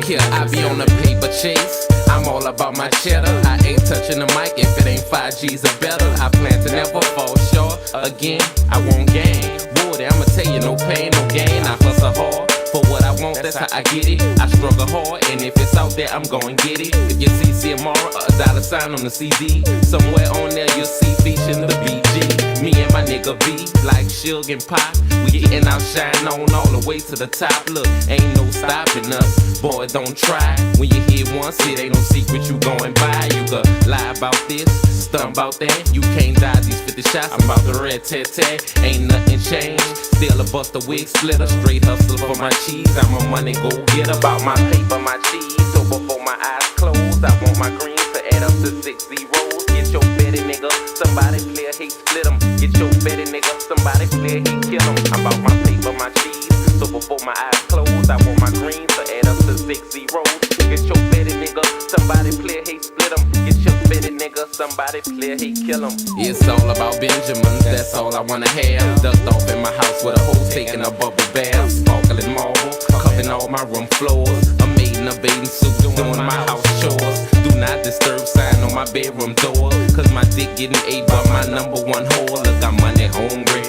Yeah, I be on the paper chase. I'm all about my cheddar. I ain't touching the mic if it ain't 5 G's or better. I plan to never fall short. Again, I won't gain. Woody, I'ma tell you, no pain, no gain. I hustle hard for what I want, that's how I get it. I struggle hard, and if it's out there, I'm gon' get it. If you see Ciamara, a dollar sign on the CD, somewhere on there you'll see featuring the BG. Me and my nigga B, like Suge and Pop, we getting our shine on all the way to the top. Look, ain't no stopping us, boy, don't try. When you hear once, it ain't no secret you going by. You could lie about this, stunt about that. You can't dodge these 50 shots, I'm about the red tat-tat. Ain't nothing changed, still a bust a wig splitter. Straight hustle for my cheese, I'm a money go get about my paper, my cheese. So before my eyes close, I want my greens to add up to 6 zeros. Get your betty nigga, somebody clear hate split 'em. Get your betty nigga, somebody clear hate kill 'em. I'm about my paper, my cheese. So before my eyes close, I want my greens to add up to 6 zeros. Get your betty nigga, somebody clear hate split 'em. Get your betty nigga, somebody clear hate kill 'em. It's all about Benjamin, that's all I wanna have. Dust off in my house with a hose, taking a bubble bath. Sparkling marble, covering all my room floors. A maid in a bathing suit, doing my house chores. Do not disturb sign on my bedroom door, cause my dick getting ate by my #1 whore. Look, I'm money hungry.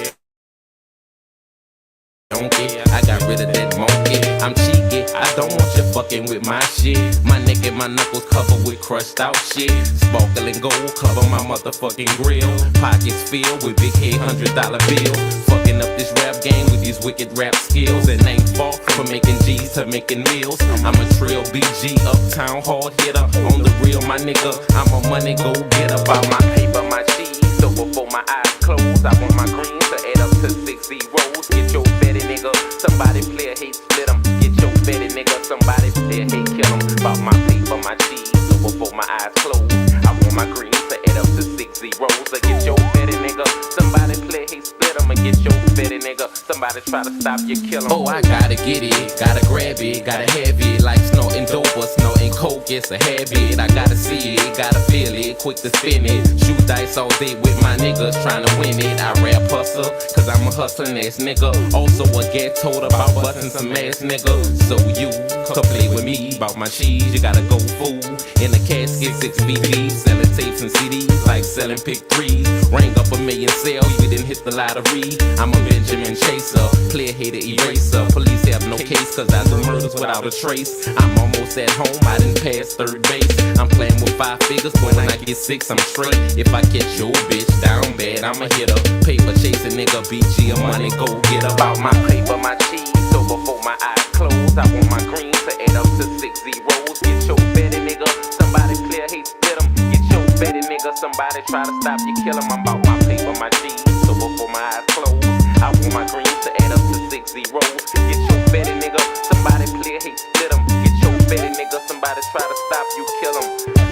I got rid of that monkey, I'm cheeky, I don't want you fucking with my shit. My neck and my knuckles covered with crushed out shit. Sparkling gold cover my motherfucking grill. Pockets filled with big head $100 bills. Fucking up this rap game with these wicked rap skills. And ain't far from making G's to making meals. I'm a trail BG, uptown hard hitter. On the real, my nigga, I'm a money go get about my paper, my cheese. So before my eyes close, I want my greens to add up to 6 zeros. Get your betty nigga, somebody play hate split 'em. Get your betty nigga, somebody play hate kill 'em. About my paper, my cheese. So before my eyes close, I want my greens to add up to 6 zeros. Get your betty nigga, somebody play hate split 'em. Get your betty nigga, somebody try to stop you, kill 'em. Oh, I gotta get it, gotta grab it, gotta have it. Like snorting dope or snorting coke, it's a habit. I gotta see it, gotta feel it, quick to spin it. Shoot dice all day with my niggas, trying to win it. I rap hustle, cause I'm a hustling ass nigga. Also a get told about busting some ass nigga. So you come play with me, about my cheese, you gotta go fool. In a casket, 6 BBs, selling tapes and CDs, like selling pick 3s. Ring up a million sales, you didn't hit the lottery. I'm a Benjamin chaser, player hater eraser. Police have no case, cause I do murders without a trace. I'm almost at home, I didn't pass third base. I'm playing with 5 figures, when I get 6, I'm straight. If I catch your bitch down bad, I'ma hit her. Paper chasing nigga, BG a money go get about my paper, my cheese. So before my eyes close, I want my greens to add up to 6 zeros. Get your betty nigga, somebody clear hate split 'em. Get your betty nigga, somebody try to stop you, kill 'em. I'm about my paper, my cheese. So before my eyes close, I want my greens to add up to 6 zeros. Get your betty nigga, somebody clear hate split 'em. Get your betty nigga, somebody try to stop you, kill 'em.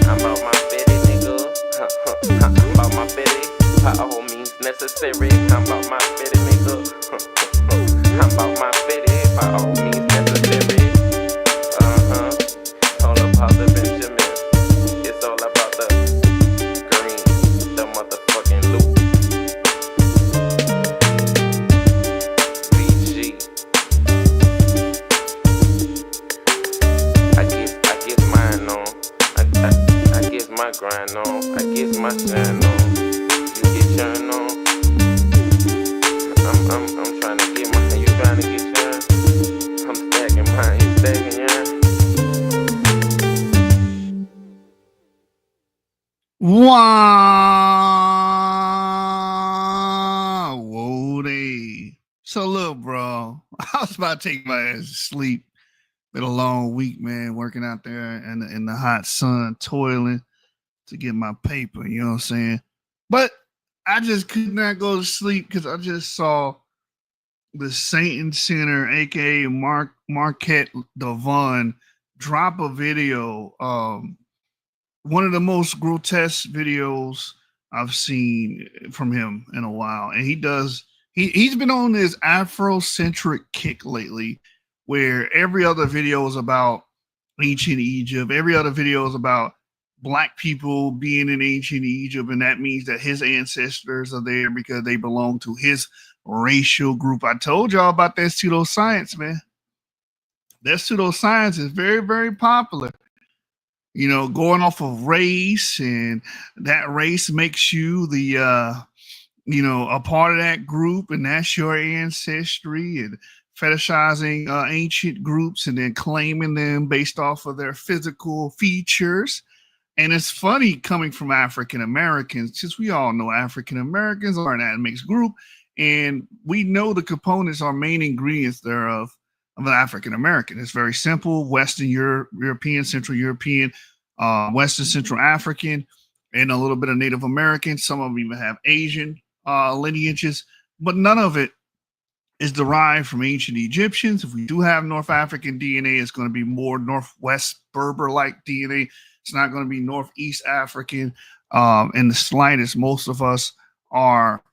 I'm about my betty nigga, I'm about my betty, by all means necessary. I'm about my betty nigga, I'm about my betty, by all means necessary. All about the Benjamin, it's all about the green, the motherfucking loot. BG, I get mine on, I get my grind on, I get my shine on, you get yourn on. I'm trying to get mine, you trying to get yours. I'm stacking mine, you stacking yours. Wow, whoa, they. So look, bro, I was about to take my ass to sleep. Been a long week, man, working out there in the hot sun, toiling to get my paper. You know what I'm saying? But I just could not go to sleep because I just saw the Satan Center, aka Marquett Devon, drop a video. One of the most grotesque videos I've seen from him in a while. And he's been on this Afrocentric kick lately, where every other video is about ancient Egypt. Every other video is about Black people being in ancient Egypt. And that means that his ancestors are there because they belong to his racial group. I told y'all about that pseudoscience, man. That pseudoscience is very, very popular. You know, going off of race, and that race makes you the a part of that group, and that's your ancestry, and fetishizing ancient groups and then claiming them based off of their physical features. And it's funny coming from African Americans, since we all know African Americans are an mixed group, and we know the components are main ingredients thereof of an African American. It's very simple: Western European, Central European, Western Central African, and a little bit of Native American. Some of them even have Asian lineages, but none of it is derived from ancient Egyptians. If we do have North African DNA, it's going to be more Northwest Berber-like DNA. It's not going to be Northeast African in the slightest. Most of us are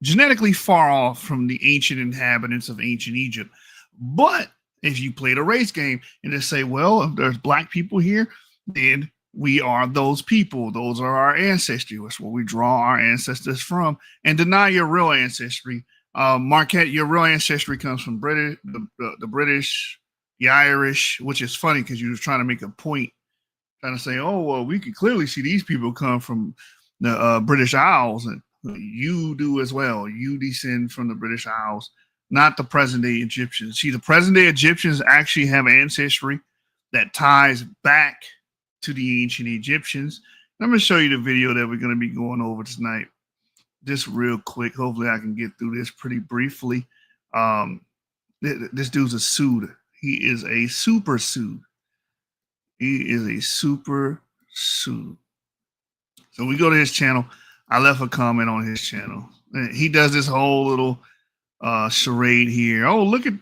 genetically far off from the ancient inhabitants of ancient Egypt. But if you play the race game and just say, well, if there's black people here, then we are those people. Those are our ancestry. That's where we draw our ancestors from. And deny your real ancestry. Marquett, your real ancestry comes from British, the British, the Irish, which is funny because you were trying to make a point, trying to say, oh, well, we can clearly see these people come from the British Isles, and you do as well. You descend from the British Isles, not the present-day Egyptians. See, the present-day Egyptians actually have ancestry that ties back to the ancient Egyptians. I'm going to show you the video that we're going to be going over tonight. Just real quick. Hopefully I can get through this pretty briefly. This dude's a Sood. He is a super Sood. He is a super Sood. So we go to his channel. I left a comment on his channel. He does this whole little charade here. Oh, look at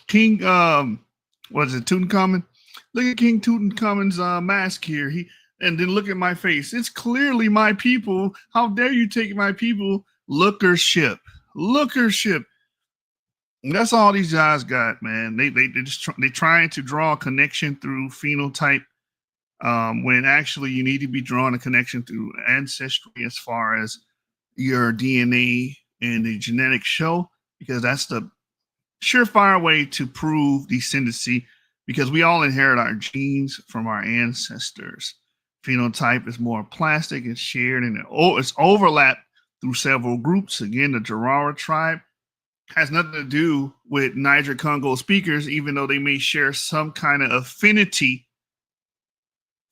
King what is it, Tutankhamun? Look at King Tutankhamun's mask here. And then look at my face. It's clearly my people. How dare you take my people? Lookership. And that's all these guys got, man. They trying to draw a connection through phenotype, when actually you need to be drawing a connection through ancestry as far as your DNA and the genetic show, because that's the surefire way to prove descendancy, because we all inherit our genes from our ancestors. Phenotype is more plastic and shared, and it's overlapped through several groups. Again, the Jarara tribe has nothing to do with Niger Congo speakers, even though they may share some kind of affinity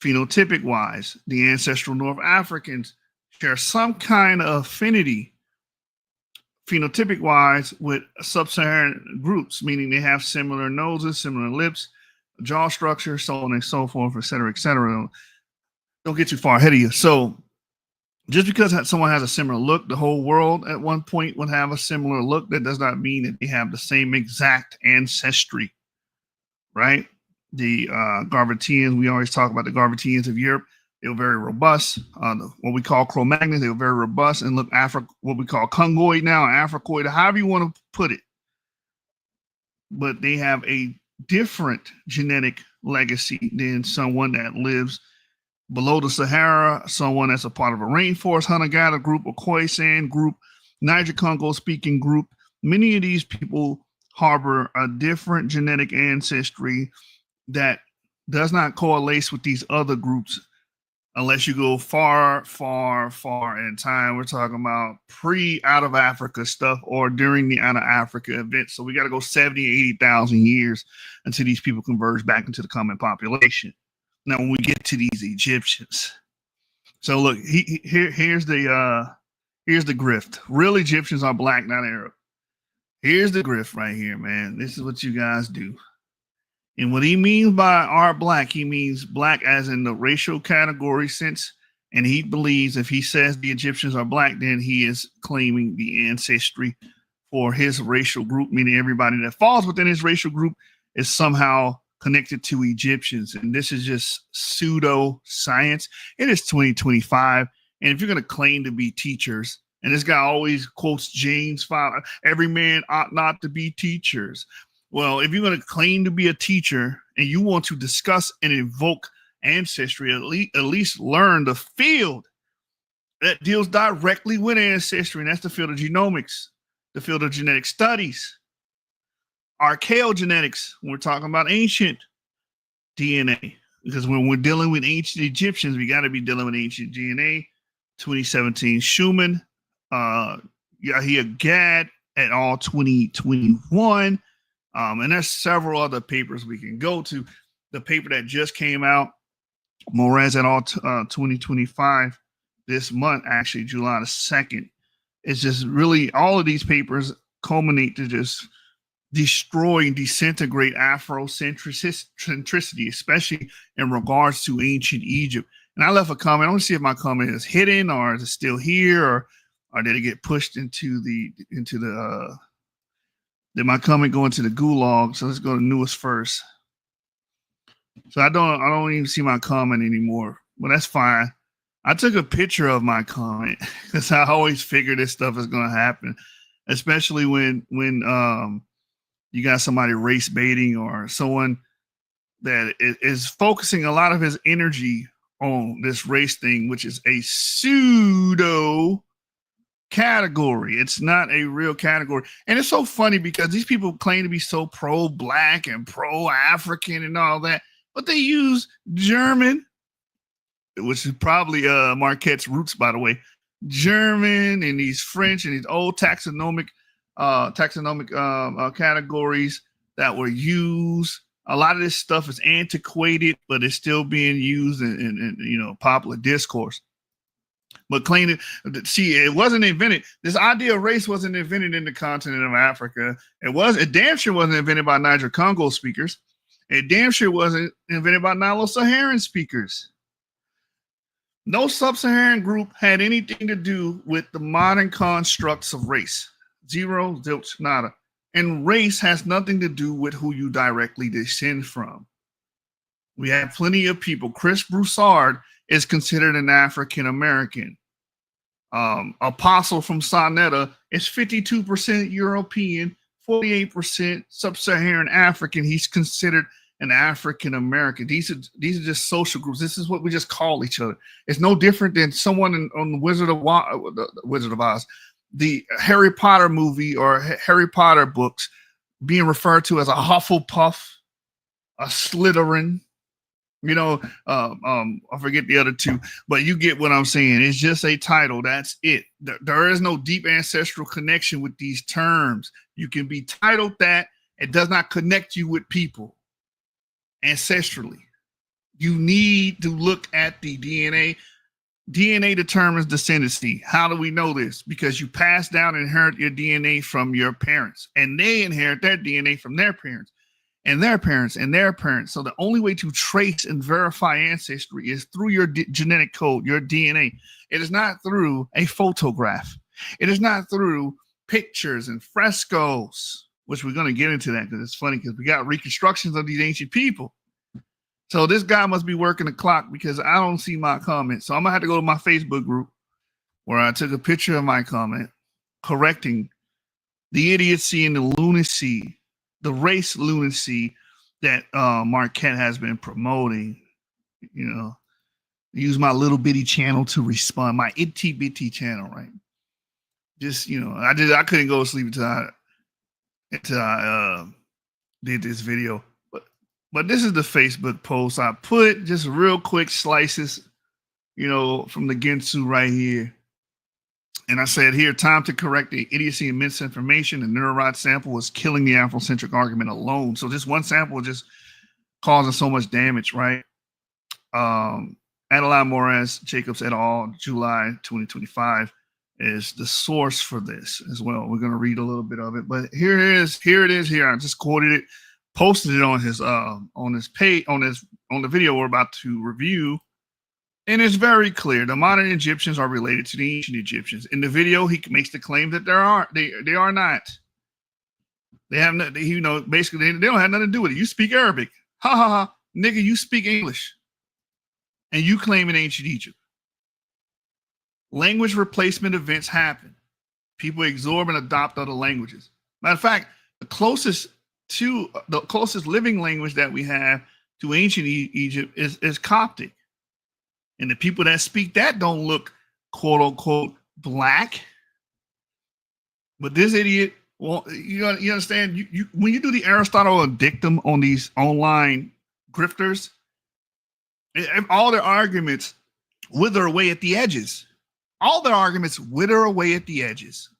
phenotypic wise. The ancestral North Africans share some kind of affinity phenotypic wise with sub-Saharan groups, meaning they have similar noses, similar lips, jaw structure, so on and so forth, et cetera, et cetera. Don't get too far ahead of you. So just because someone has a similar look, the whole world at one point would have a similar look. That does not mean that they have the same exact ancestry, right? The Garvatians, we always talk about the Garvatians of Europe. They were very robust. What we call Cro-Magnons, they were very robust and look what we call Congoid now, Africoid, however you want to put it. But they have a different genetic legacy than someone that lives below the Sahara, someone that's a part of a rainforest hunter-gatherer group, a Khoisan group, Niger Congo speaking group. Many of these people harbor a different genetic ancestry that does not correlate with these other groups unless you go far, far, far in time. We're talking about pre-out of Africa stuff or during the out of Africa event. So we got to go 70, 80,000 years until these people converge back into the common population. Now, when we get to these Egyptians, so look, here's the grift. Real Egyptians are black, not Arab. Here's the grift right here, man. This is what you guys do. And what he means by are black, he means black as in the racial category sense. And he believes if he says the Egyptians are black, then he is claiming the ancestry for his racial group, meaning everybody that falls within his racial group is somehow connected to Egyptians. And this is just pseudo science. It is 2025. And if you're going to claim to be teachers, and this guy always quotes James 5, every man ought not to be teachers. Well, if you're going to claim to be a teacher and you want to discuss and invoke ancestry, at least learn the field that deals directly with ancestry. And that's the field of genomics, the field of genetic studies. archaeogenetics, when we're talking about ancient DNA, because when we're dealing with ancient Egyptians, we got to be dealing with ancient DNA. 2017 Schumann, Yahya Gad et al. 2021. And there's several other papers we can go to. The paper that just came out, Moraz et al. 2025, this month, actually, July the 2nd. It's just really all of these papers culminate to just destroy and disintegrate Afrocentricity, especially in regards to ancient Egypt. And I left a comment. I want to see if my comment is hidden or is it still here, or did it get pushed into the did my comment go into the gulag? So let's go to newest first. So I don't even see my comment anymore. Well, that's fine. I took a picture of my comment because I always figure this stuff is going to happen, especially when you got somebody race baiting or someone that is focusing a lot of his energy on this race thing, which is a pseudo category. It's not a real category. And it's so funny because these people claim to be so pro-black and pro-African and all that, but they use German, which is probably Marquett's roots, by the way, German and these French and these old taxonomic categories that were used. A lot of this stuff is antiquated, but it's still being used in popular discourse. But claiming, see, it wasn't invented. This idea of race wasn't invented in the continent of Africa. It damn sure wasn't invented by Niger-Congo speakers. It damn sure wasn't invented by Nilo-Saharan speakers. No sub-Saharan group had anything to do with the modern constructs of race. Zero, zilch, nada. And race has nothing to do with who you directly descend from. We have plenty of people. Chris Broussard is considered an African American. Apostle from Sonetta is 52% European, 48% sub-Saharan African. He's considered an African American. These are just social groups. This is what we just call each other. It's no different than someone on the Wizard of Oz, the Harry Potter movie or Harry Potter books being referred to as a Hufflepuff, a Slytherin. I forget the other two, but you get what I'm saying. It's just a title. That's it. There is no deep ancestral connection with these terms. You can be titled that. It does not connect you with people ancestrally. You need to look at the DNA. DNA determines descendancy. How do we know this? Because you pass down and inherit your DNA from your parents, and they inherit their DNA from their parents, and their parents, and their parents. So the only way to trace and verify ancestry is through your genetic code, your DNA. It is not through a photograph. It is not through pictures and frescoes, which we're going to get into that because it's funny because we got reconstructions of these ancient people. So this guy must be working the clock because I don't see my comment. So I'm going to have to go to my Facebook group where I took a picture of my comment correcting the idiocy and the lunacy, the race lunacy that Marquett has been promoting. Use my little bitty channel to respond, my itty bitty channel, right? Just, I couldn't go to sleep until I did this video. But this is the Facebook post. I put just real quick slices, from the Ginsu right here. And I said here, time to correct the idiocy and misinformation. The neurorod sample was killing the Afrocentric argument alone. So just one sample was just causing so much damage, right? Adeline Moraz, Jacobs et al., July 2025 is the source for this as well. We're going to read a little bit of it. But here it is. I just quoted it. Posted it on his page on the video we're about to review, and it's very clear the modern Egyptians are related to the ancient Egyptians. In the video, he makes the claim that they are not. They have basically they don't have nothing to do with it. You speak Arabic, ha ha ha, nigga. You speak English, and you claim in ancient Egypt. Language replacement events happen. People absorb and adopt other languages. Matter of fact, the closest living language that we have to ancient Egypt is Coptic. And the people that speak that don't look, quote unquote, black. But this idiot Well, you understand? You when you do the Aristotle dictum on these online grifters, all their arguments wither away at the edges. All their arguments wither away at the edges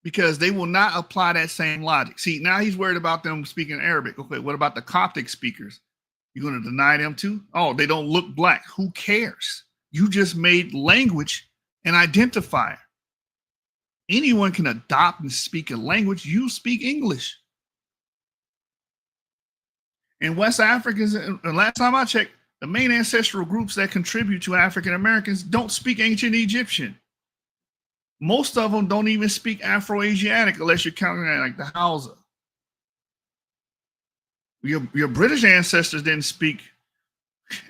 because they will not apply that same logic. See, now he's worried about them speaking Arabic. Okay, what about the Coptic speakers? You're going to deny them too? Oh, they don't look black. Who cares? You just made language an identifier. Anyone can adopt and speak a language. You speak English. And West Africans, last time I checked, the main ancestral groups that contribute to African Americans don't speak ancient Egyptian. Most of them don't even speak Afro-Asiatic unless you're counting that like the Hausa. Your British ancestors didn't speak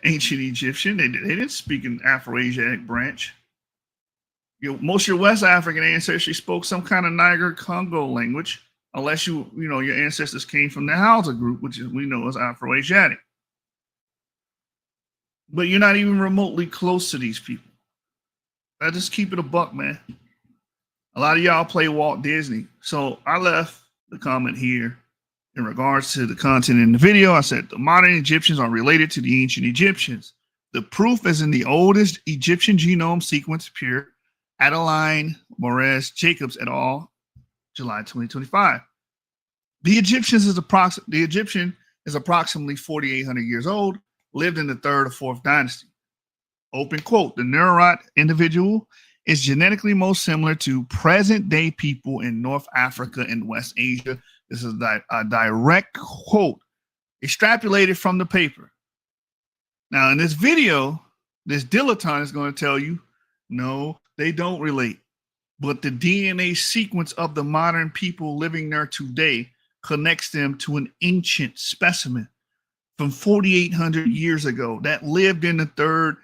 ancient Egyptian. They didn't speak an Afro-Asiatic branch. Most of your West African ancestors spoke some kind of Niger-Congo language, unless your ancestors came from the Hausa group, which we know is Afro-Asiatic. But you're not even remotely close to these people. I just keep it a buck, man. A lot of y'all play Walt Disney. So I left the comment here in regards to the content in the video. I said the modern Egyptians are related to the ancient Egyptians. The proof is in the oldest Egyptian genome sequence, pure. Adeline Morez Jacobs et al., July 2025. The Egyptian is approximately 4,800 years old, lived in the 3rd or 4th dynasty. Open quote, the Neurot individual is genetically most similar to present-day people in North Africa and West Asia. This is a direct quote extrapolated from the paper. Now, in this video, this dilettante is going to tell you, no, they don't relate. But the DNA sequence of the modern people living there today connects them to an ancient specimen from 4,800 years ago that lived in the 3rd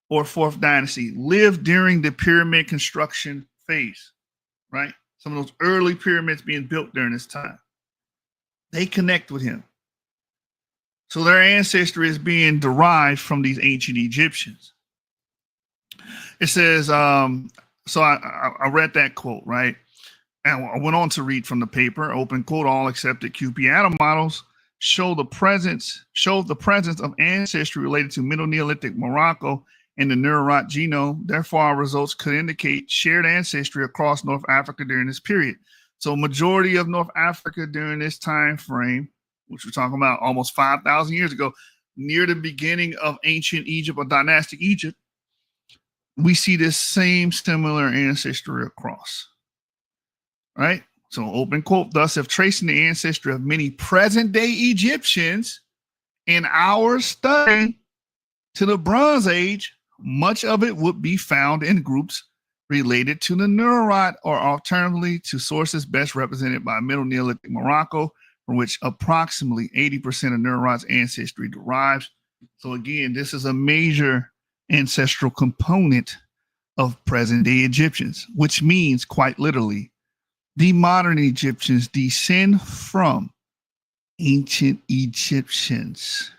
or 4th dynasty, lived during the pyramid construction phase, right? Some of those early pyramids being built during this time. They connect with him. So their ancestry is being derived from these ancient Egyptians. It says, so I read that quote, right? And I went on to read from the paper, open quote, all accepted QP atom models show the presence of ancestry related to Middle Neolithic Morocco in the Neurot genome. Therefore, our results could indicate shared ancestry across North Africa during this period. So majority of North Africa during this time frame, which we're talking about almost 5,000 years ago, near the beginning of ancient Egypt or dynastic Egypt, we see this same similar ancestry across, right? So open quote, thus if tracing the ancestry of many present day Egyptians in our study to the Bronze Age, much of it would be found in groups related to the Neurot or alternatively to sources best represented by Middle Neolithic Morocco, from which approximately 80% of Neurot's ancestry derives. So again, this is a major ancestral component of present day Egyptians, which means quite literally the modern Egyptians descend from ancient Egyptians.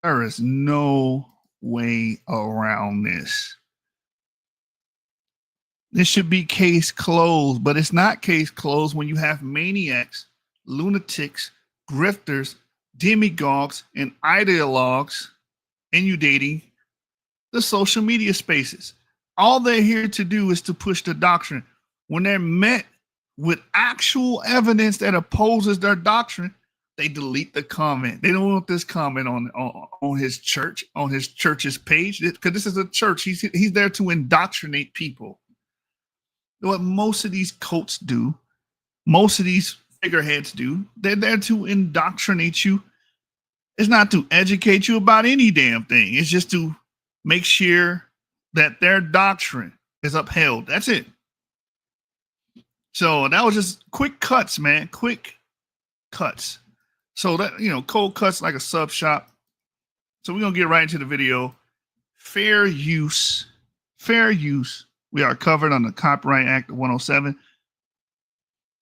There is no way around this. This should be case closed, but it's not case closed when you have maniacs, lunatics, grifters, demagogues, and ideologues inundating the social media spaces. All they're here to do is to push the doctrine. When they're met with actual evidence that opposes their doctrine, they delete the comment. They don't want this comment on his church, on his church's page, because this is a church. He's there to indoctrinate people. What most of these cults do, most of these figureheads do, they're there to indoctrinate you. It's not to educate you about any damn thing. It's just to make sure that their doctrine is upheld. That's it. So that was just quick cuts, man. Quick cuts. So that, cold cuts like a sub shop. So we're going to get right into the video. Fair use. Fair use. We are covered on the Copyright Act of 107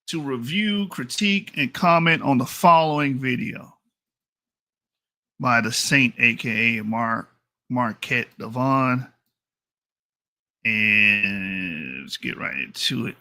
to review, critique, and comment on the following video by the Saint, aka Marquett Devon. And let's get right into it.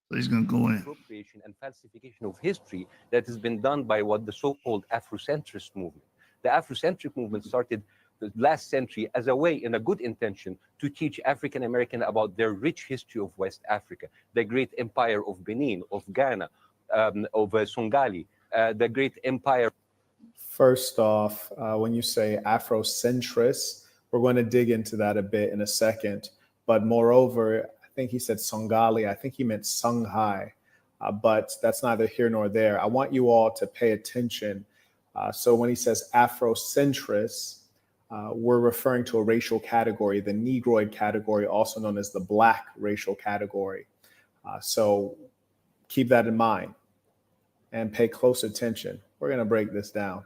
So he's gonna go in. Appropriation and falsification of history that has been done by what the so-called Afrocentrist movement. The Afrocentric movement started the last century as a way, in a good intention, to teach African American about their rich history of West Africa, the great empire of Benin, of Ghana, of Songhali, the great empire. First off, when you say Afrocentrist, we're going to dig into that a bit in a second. But moreover, I think he said Songhali. I think he meant Songhai, but that's neither here nor there. I want you all to pay attention. So when he says Afrocentrist, we're referring to a racial category, the Negroid category, also known as the Black racial category. So keep that in mind and pay close attention. We're going to break this down.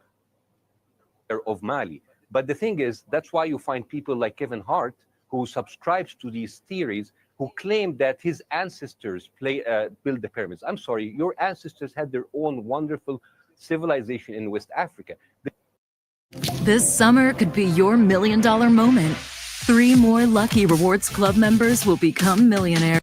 Of Mali. But the thing is, that's why you find people like Kevin Hart, who subscribes to these theories, who claim that his ancestors built the pyramids. I'm sorry, your ancestors had their own wonderful civilization in West Africa. This summer could be your $1 million moment. 3 more lucky Rewards Club members will become millionaires.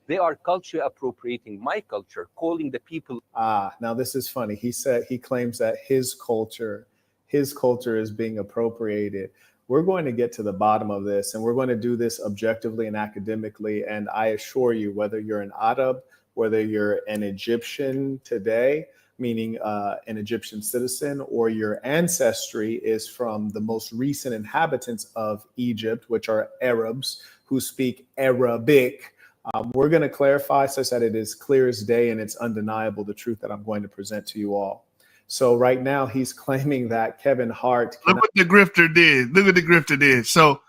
They are culture appropriating my culture, calling the people. Now this is funny. He claims that his culture is being appropriated. We're going to get to the bottom of this, and we're going to do this objectively and academically. And I assure you, whether you're an Arab, whether you're an Egyptian today, meaning an Egyptian citizen, or your ancestry is from the most recent inhabitants of Egypt, which are Arabs who speak Arabic, we're going to clarify such that it is clear as day and it's undeniable the truth that I'm going to present to you all. So right now he's claiming that Kevin Hart. Look what the grifter did. Look what the grifter did. So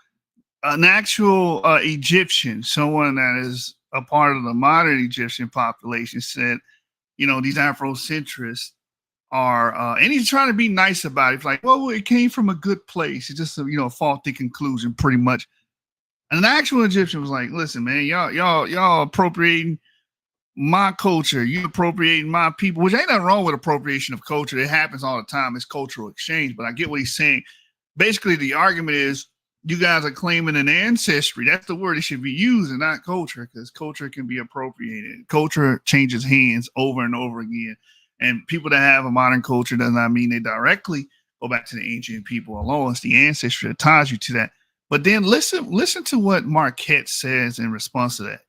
an actual Egyptian, someone that is a part of the modern Egyptian population, said, you know, these Afrocentrists are, and he's trying to be nice about it. It's like, well, it came from a good place. It's just a, faulty conclusion, pretty much. And an actual Egyptian was like, listen, man, y'all appropriating my culture. You appropriating my people, which ain't nothing wrong with appropriation of culture. It happens all the time. It's cultural exchange. But I get what he's saying. Basically, the argument is you guys are claiming an ancestry. That's the word it should be used and not culture, because culture can be appropriated. Culture changes hands over and over again. And people that have a modern culture does not mean they directly go back to the ancient people alone. It's the ancestry that ties you to that. But then listen to what Marquett says in response to that.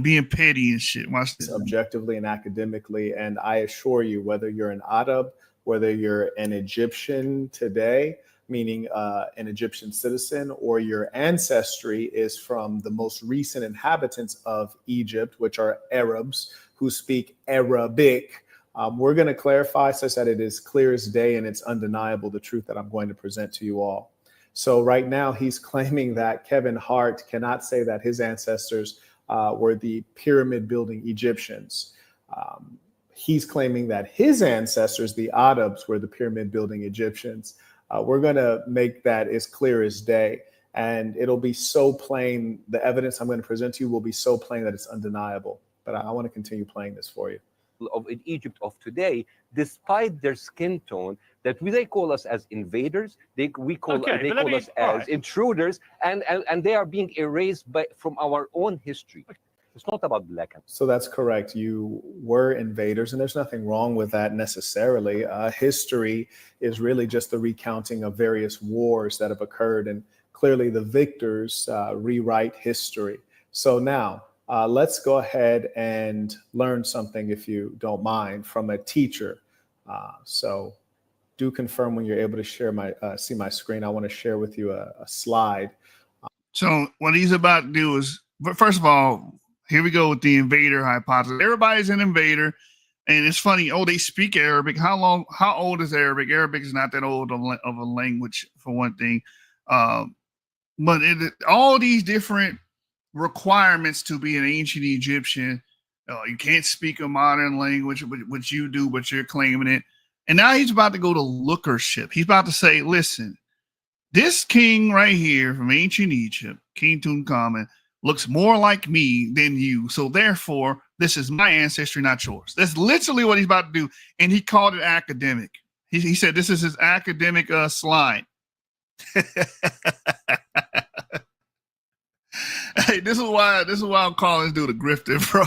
Being petty and shit. Watch this. Objectively and academically. And I assure you, whether you're an Arab, whether you're an Egyptian today, meaning an Egyptian citizen, or your ancestry is from the most recent inhabitants of Egypt, which are Arabs who speak Arabic, we're going to clarify such that it is clear as day and it's undeniable the truth that I'm going to present to you all. So right now he's claiming that Kevin Hart cannot say that his ancestors were the pyramid building Egyptians. He's claiming that his ancestors, the Arabs, were the pyramid building Egyptians. We're going to make that as clear as day, and it'll be so plain. The evidence I'm going to present to you will be so plain that it's undeniable. But I want to continue playing this for you. Of in Egypt of today, despite their skin tone, that they call us as invaders, they call us as intruders, and they are being erased from our own history. It's not about black. So that's correct. You were invaders, and there's nothing wrong with that necessarily. History is really just the recounting of various wars that have occurred, and clearly the victors rewrite history. So now let's go ahead and learn something, if you don't mind, from a teacher. So do confirm when you're able to share see my screen. I want to share with you a slide. So what he's about to do is, first of all, here we go with the invader hypothesis. Everybody's an invader, and it's funny. Oh, they speak Arabic. How old is Arabic? Arabic is not that old of a language, for one thing. But all these different requirements to be an ancient Egyptian. You can't speak a modern language, which you do, but you're claiming it. And now he's about to go to lookership. He's about to say, listen, this king right here from ancient Egypt, King Tutankhamun, looks more like me than you. So therefore, this is my ancestry, not yours. That's literally what he's about to do. And he called it academic. He said this is his academic slide. Hey, this is why I'm calling this dude a grifter, bro.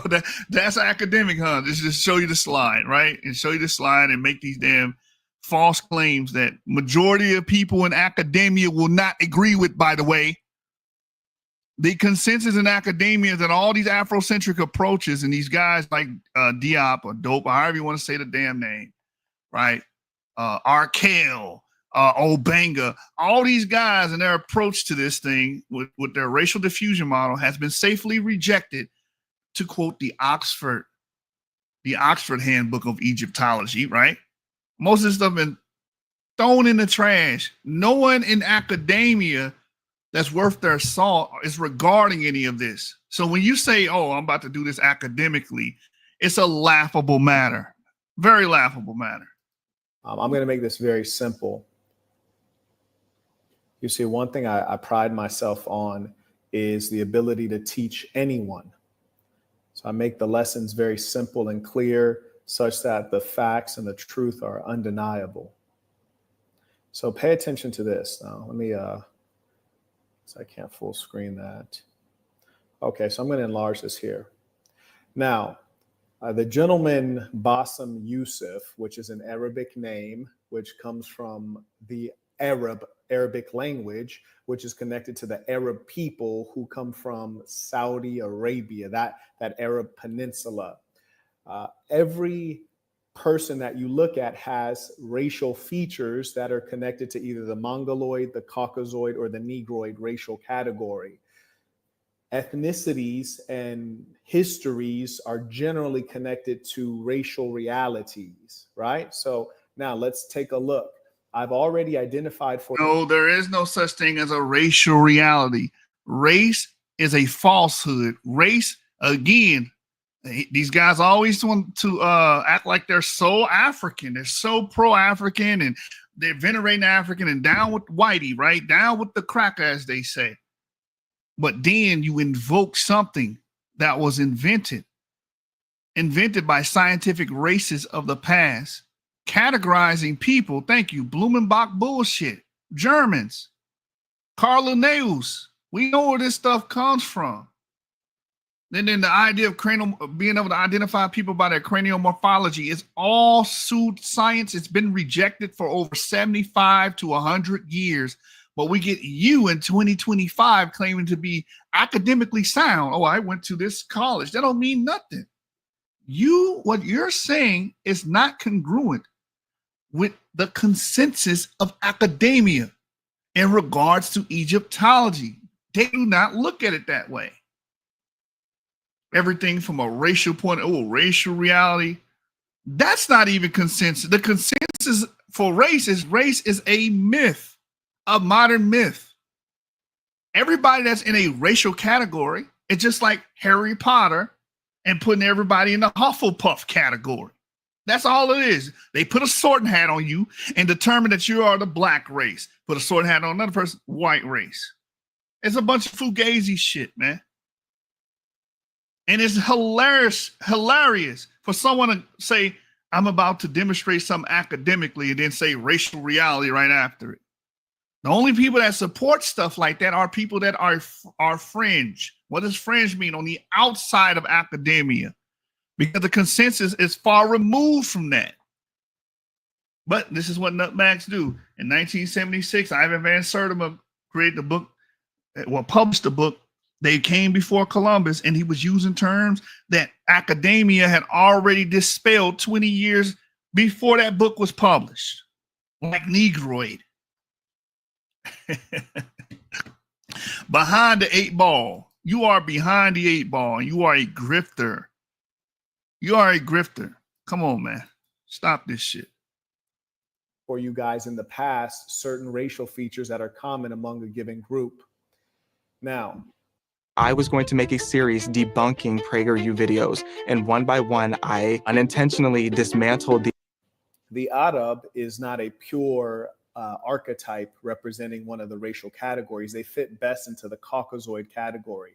That's academic, huh? Just show you the slide, right? And show you the slide and make these damn false claims that majority of people in academia will not agree with, by the way. The consensus in academia is that all these Afrocentric approaches and these guys like Diop or Dope, or however you want to say the damn name, right? Arkell, Obanga, all these guys and their approach to this thing with their racial diffusion model has been safely rejected, to quote the Oxford Handbook of Egyptology, right? Most of this stuff been thrown in the trash. No one in academia that's worth their salt is regarding any of this. So when you say, oh, I'm about to do this academically, it's a laughable matter. Very laughable matter. I'm going to make this very simple. You see, one thing I pride myself on is the ability to teach anyone. So I make the lessons very simple and clear, such that the facts and the truth are undeniable. So pay attention to this. Now, let me, so I can't full screen that. Okay, so I'm going to enlarge this here. Now, the gentleman Bassem Youssef, which is an Arabic name, which comes from the Arabic language, which is connected to the Arab people who come from Saudi Arabia, that Arab peninsula. Every person that you look at has racial features that are connected to either the Mongoloid, the Caucasoid, or the Negroid racial category. Ethnicities and histories are generally connected to racial realities, right? So now let's take a look. I've already identified for— No, there is no such thing as a racial reality. Race is a falsehood. Race, again, these guys always want to act like they're so African. They're so pro-African and they're venerating African and down with whitey, right? Down with the cracker, as they say. But then you invoke something that was invented by scientific races of the past, categorizing people. Thank you. Blumenbach bullshit. Germans. Carl Linnaeus. We know where this stuff comes from. Then the idea of being able to identify people by their cranial morphology is all pseudoscience. It's been rejected for over 75 to 100 years. But we get you in 2025 claiming to be academically sound. Oh, I went to this college. That don't mean nothing. What you're saying is not congruent with the consensus of academia in regards to Egyptology. They do not look at it that way. Everything from a racial point, racial reality, that's not even consensus. The consensus for race is a myth, a modern myth. Everybody that's in a racial category, it's just like Harry Potter and putting everybody in the Hufflepuff category. That's all it is. They put a sorting hat on you and determine that you are the black race. Put a sorting hat on another person, white race. It's a bunch of fugazi shit, man. And it's hilarious for someone to say, I'm about to demonstrate something academically and then say racial reality right after it. The only people that support stuff like that are people that are fringe. What does fringe mean? On the outside of academia, because the consensus is far removed from that. But this is what nutbags do. In 1976, Ivan Van Sertima created the book, published the book. They came before Columbus, and he was using terms that academia had already dispelled 20 years before that book was published, like Negroid. Behind the 8 ball. You are behind the 8 ball, and you are a grifter. You are a grifter. Come on, man. Stop this shit. For you guys in the past, certain racial features that are common among a given group. Now, I was going to make a series debunking PragerU videos, and one by one, I unintentionally dismantled the Arab is not a pure archetype representing one of the racial categories. They fit best into the Caucasoid category.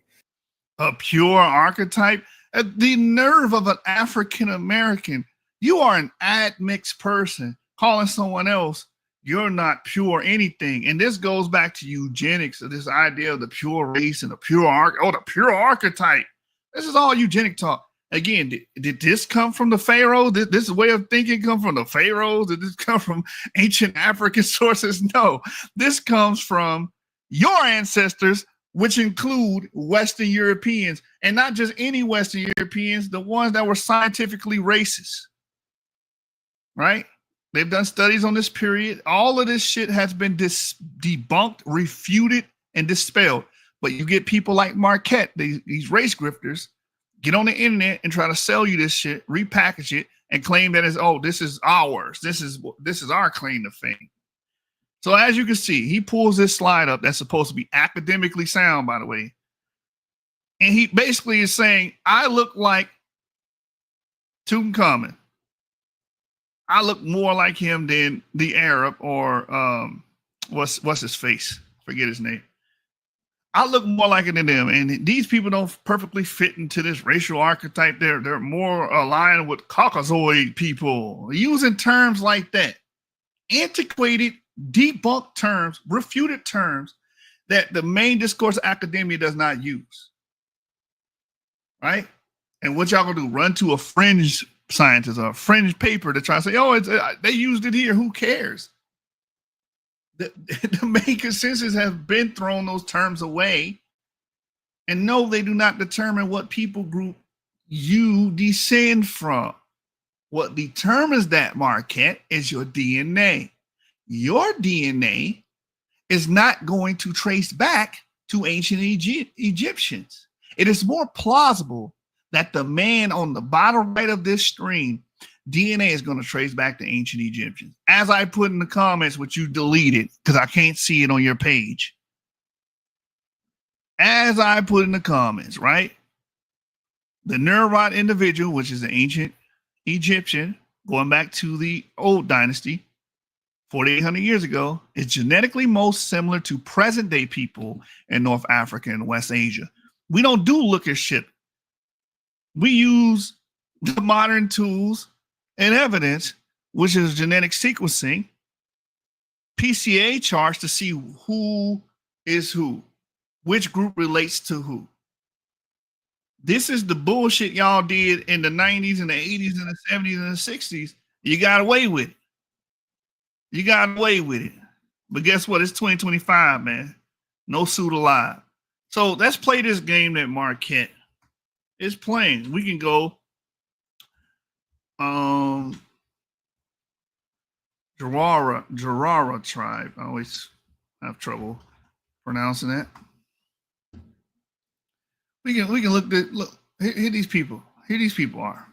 A pure archetype? The nerve of an African American. You are an admixed person calling someone else You're not pure anything. And this goes back to eugenics, this idea of the pure race and the the pure archetype. This is all eugenic talk. Again, did this come from the pharaohs? Did this way of thinking come from the pharaohs? Did this come from ancient African sources? No, this comes from your ancestors, which include Western Europeans, and not just any Western Europeans, the ones that were scientifically racist, right? They've done studies on this period. All of this shit has been debunked, refuted, and dispelled. But you get people like Marquett, these race grifters, get on the internet and try to sell you this shit, repackage it, and claim that this is ours. This is our claim to fame. So as you can see, he pulls this slide up that's supposed to be academically sound, by the way. And he basically is saying, I look like Tutankhamun. I look more like him than the Arab or what's his face? Forget his name. I look more like it than them. And these people don't perfectly fit into this racial archetype. They're more aligned with Caucasoid people, using terms like that. Antiquated, debunked terms, refuted terms that the main discourse of academia does not use. Right? And what y'all gonna do? Run to a fringe scientist or a fringe paper to try to say, they used it here. Who cares? The main consensus has been thrown those terms away. And no, they do not determine what people group you descend from. What determines that, Marquette, is your DNA. Your DNA is not going to trace back to ancient Egyptians. It is more plausible that the man on the bottom right of this screen, DNA is going to trace back to ancient Egyptians. As I put in the comments, which you deleted because I can't see it on your page. As I put in the comments, right? The Nervat individual, which is an ancient Egyptian, going back to the old dynasty, 4,800 years ago, is genetically most similar to present day people in North Africa and West Asia. We don't do look at shit. We use the modern tools and evidence, which is genetic sequencing, PCA charts to see who is who, which group relates to who. This is the bullshit y'all did in the 90s and the 80s and the 70s and the 60s. You got away with it. You got away with it. But guess what? It's 2025, man. No suit alive. So let's play this game that Marquette is playing. We can go Jarara tribe. I always have trouble pronouncing that. We can look here these people. Here these people are.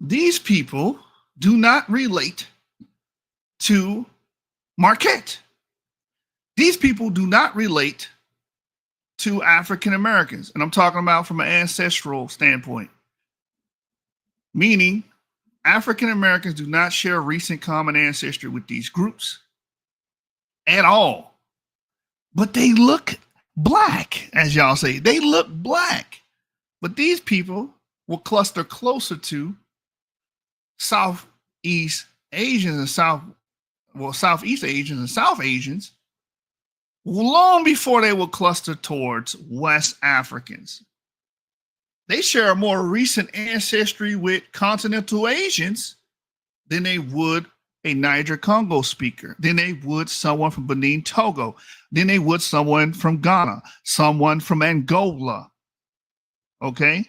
These people do not relate to Marquette. These people do not relate to African Americans. And I'm talking about from an ancestral standpoint. Meaning, African Americans do not share recent common ancestry with these groups at all. But they look black, as y'all say. They look black. But these people will cluster closer to Southeast Asians and Southeast Asians and South Asians long before they will cluster towards West Africans. They share a more recent ancestry with continental Asians than they would a Niger Congo speaker, than they would someone from Benin, Togo, than they would someone from Ghana, someone from Angola. Okay?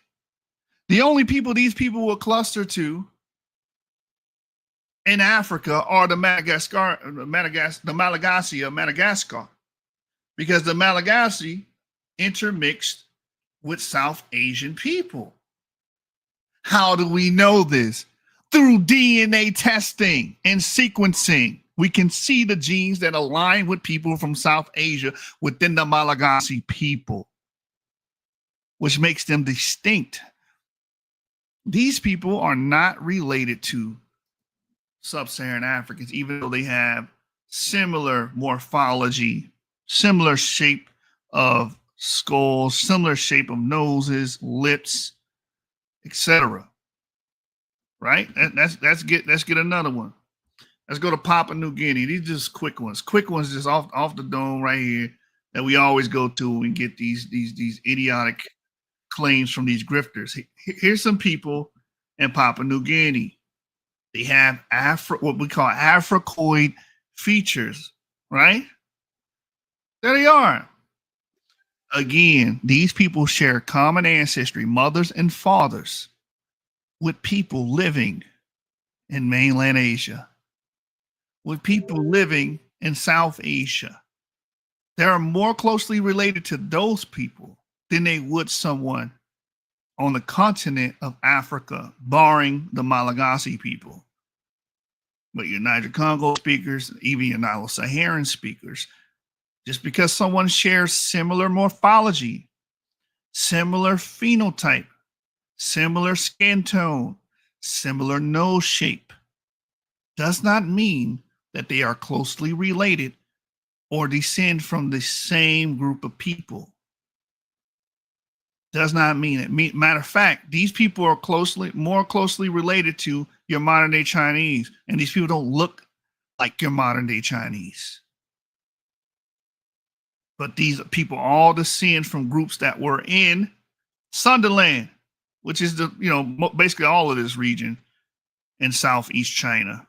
The only people these people will cluster to in Africa are the Malagasy of Madagascar, because the Malagasy intermixed with South Asian people. How do we know this? Through DNA testing and sequencing. We can see the genes that align with people from South Asia within the Malagasy people, which makes them distinct. These people are not related to sub-Saharan Africans, even though they have similar morphology, similar shape of skulls, similar shape of noses, lips, etc. Right? Let's get another one. Let's go to Papua New Guinea. These are just quick ones. Quick ones just off the dome right here that we always go to and get these idiotic claims from these grifters. Here's some people in Papua New Guinea. They have what we call Afrocoid features, right? There they are. Again, these people share common ancestry, mothers and fathers, with people living in mainland Asia, with people living in South Asia. They are more closely related to those people than they would someone on the continent of Africa, barring the Malagasy people. But your Niger-Congo speakers, even your Nilo-Saharan speakers, just because someone shares similar morphology, similar phenotype, similar skin tone, similar nose shape, does not mean that they are closely related or descend from the same group of people. Does not mean it. Matter of fact, these people are more closely related to your modern day Chinese, and these people don't look like your modern day Chinese. But these people all descend from groups that were in Sunderland, which is basically all of this region in Southeast China.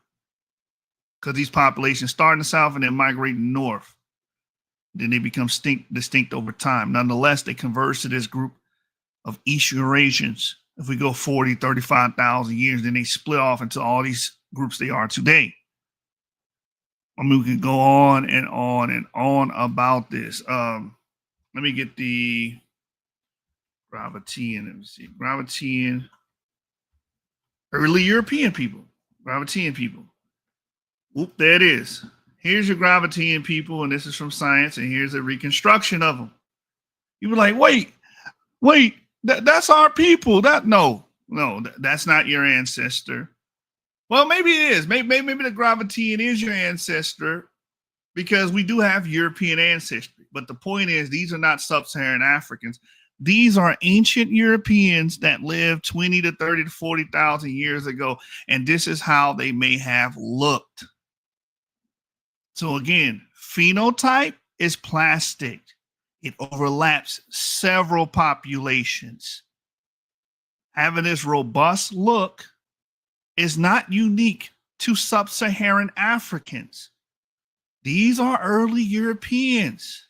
Because these populations start in the south and then migrate north. Then they become distinct over time. Nonetheless, they converge to this group of East Eurasians. If we go 40, 35,000 years, then they split off into all these groups they are today. I mean, we can go on and on and on about this. Let me get the Gravitian. Let me see. Gravitian, early European people. Gravitian people. Whoop, there it is. Here's your Gravitian people, and this is from science, and here's a reconstruction of them. You were like, wait, that's our people. No, that's not your ancestor. Well, maybe it is. Maybe the Gravitian is your ancestor because we do have European ancestry. But the point is, these are not sub-Saharan Africans. These are ancient Europeans that lived 20 to 30 to 40,000 years ago. And this is how they may have looked. So again, phenotype is plastic. It overlaps several populations. Having this robust look is not unique to sub-Saharan Africans. These are early Europeans.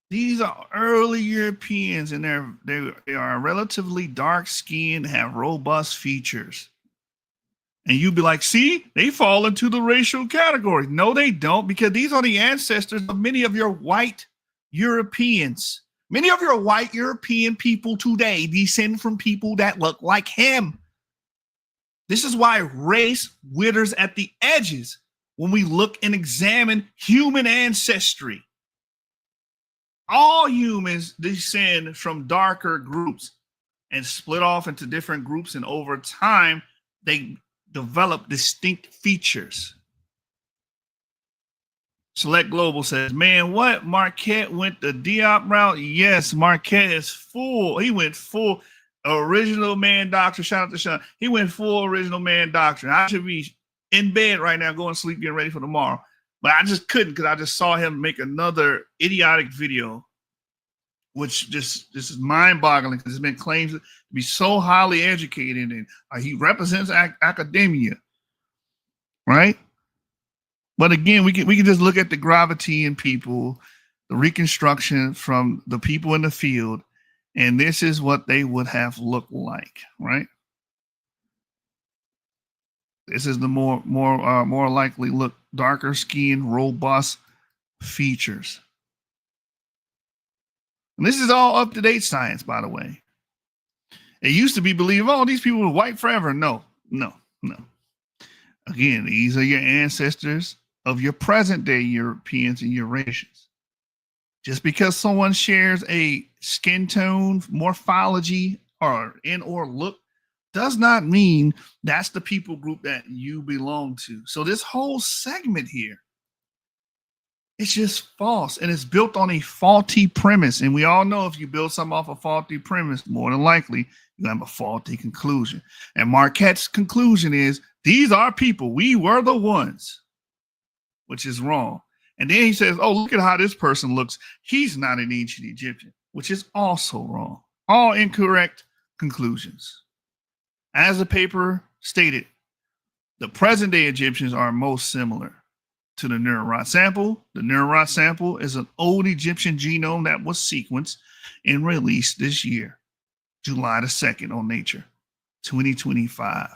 These are early Europeans, and they are relatively dark skinned, have robust features. And you'd be like, see, they fall into the racial category. No, they don't, because these are the ancestors of many of your white Europeans. Many of your white European people today descend from people that look like him. This is why race withers at the edges when we look and examine human ancestry. All humans descend from darker groups and split off into different groups, and over time, they develop distinct features. Select Global says, man, what? Marquett went the Diop route? Yes, Marquett is full. He went full original man doctrine. Shout out to Sean. He went full original man doctrine. I should be in bed right now, going to sleep, getting ready for tomorrow. But I just couldn't because I just saw him make another idiotic video, which this is mind-boggling because it's been claimed to be so highly educated, and he represents academia, right? But again, we can just look at the Gravitian people, the reconstruction from the people in the field, and this is what they would have looked like, right? This is the more likely look, darker skin, robust features. And this is all up-to-date science, by the way. It used to be believed, oh, these people were white forever. No. Again, these are your ancestors of your present-day Europeans and Eurasians. Just because someone shares a skin tone, morphology, or look, does not mean that's the people group that you belong to. So this whole segment here It's just false, and it's built on a faulty premise. And we all know if you build something off a faulty premise, more than likely you have a faulty conclusion. And Marquett's conclusion is these are people. We were the ones, which is wrong. And then he says, oh, look at how this person looks. He's not an ancient Egyptian, which is also wrong. All incorrect conclusions. As the paper stated, the present day Egyptians are most similar to the Neurot sample. The Neurot sample is an old Egyptian genome that was sequenced and released this year, July the 2nd on Nature, 2025.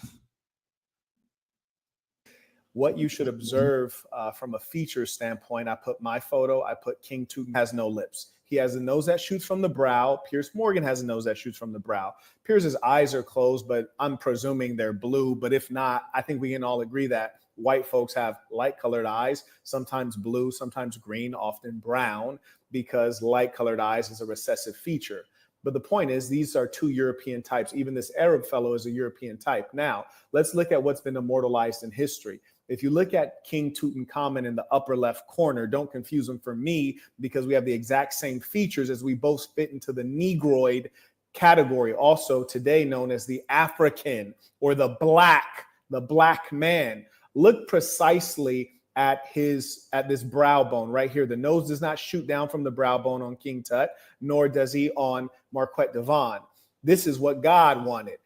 What you should observe from a feature standpoint, I put my photo, I put King Tut has no lips. He has a nose that shoots from the brow. Piers Morgan has a nose that shoots from the brow. Piers's eyes are closed, but I'm presuming they're blue. But if not, I think we can all agree that white folks have light colored eyes, sometimes blue, sometimes green, often brown, because light colored eyes is a recessive feature. But the point is, these are two European types. Even this Arab fellow is a European type. Now, let's look at what's been immortalized in history. If you look at King Tutankhamun in the upper left corner, don't confuse him for me, because we have the exact same features as we both fit into the Negroid category, also today known as the African or the black man. Look precisely at this brow bone right here. The nose does not shoot down from the brow bone on King Tut, nor does he on Marquette Devon. This is what God wanted.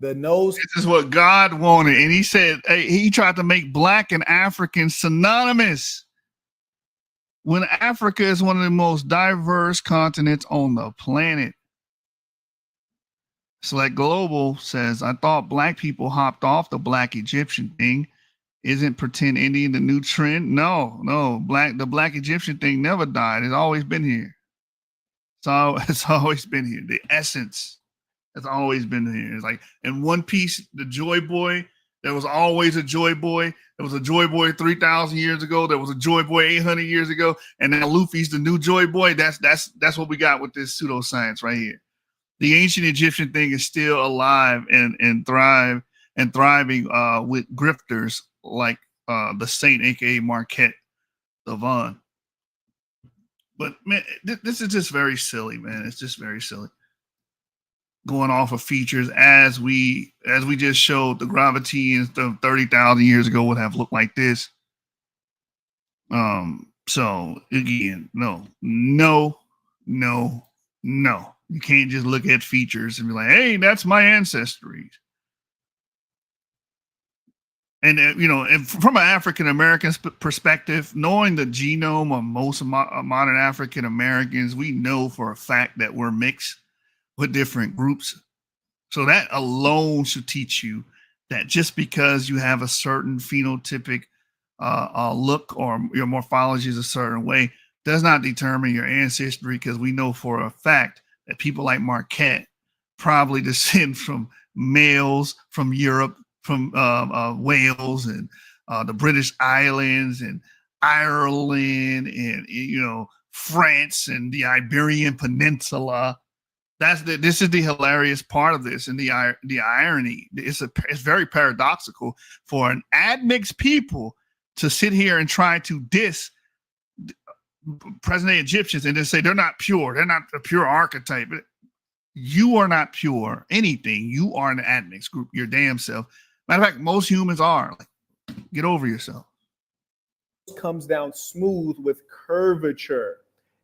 The nose. This is what God wanted. And he said, hey, he tried to make black and African synonymous. When Africa is one of the most diverse continents on the planet. Select Global says, I thought black people hopped off the black Egyptian thing. Isn't pretend Indian the new trend? No, the black Egyptian thing never died. It's always been here. So it's always been here. The essence has always been here. It's like in One Piece, the Joy Boy, there was always a Joy Boy. There was a Joy Boy 3,000 years ago. There was a Joy Boy 800 years ago. And now Luffy's the new Joy Boy. That's what we got with this pseudoscience right here. The ancient Egyptian thing is still alive and thriving with grifters like the Saint, aka Marquette Devon. But man, this is just very silly, man. It's just very silly. Going off of features as we just showed, the Gravity of 30,000 years ago would have looked like this. So again, no. You can't just look at features and be like, hey, that's my ancestry. And, and from an African-American perspective, knowing the genome of most modern African-Americans, we know for a fact that we're mixed with different groups. So that alone should teach you that just because you have a certain phenotypic look or your morphology is a certain way does not determine your ancestry, because we know for a fact that people like Marquette probably descend from males from Europe, from Wales and the British Islands and Ireland and France and the Iberian Peninsula. This is the hilarious part of this, and the irony. It's very paradoxical for an admixed people to sit here and try to diss present-day Egyptians and just say they're not pure. They're not a pure archetype. You are not pure anything. You are an admixed group. Your damn self. Matter of fact, most humans are. Get over yourself. Comes down smooth with curvature.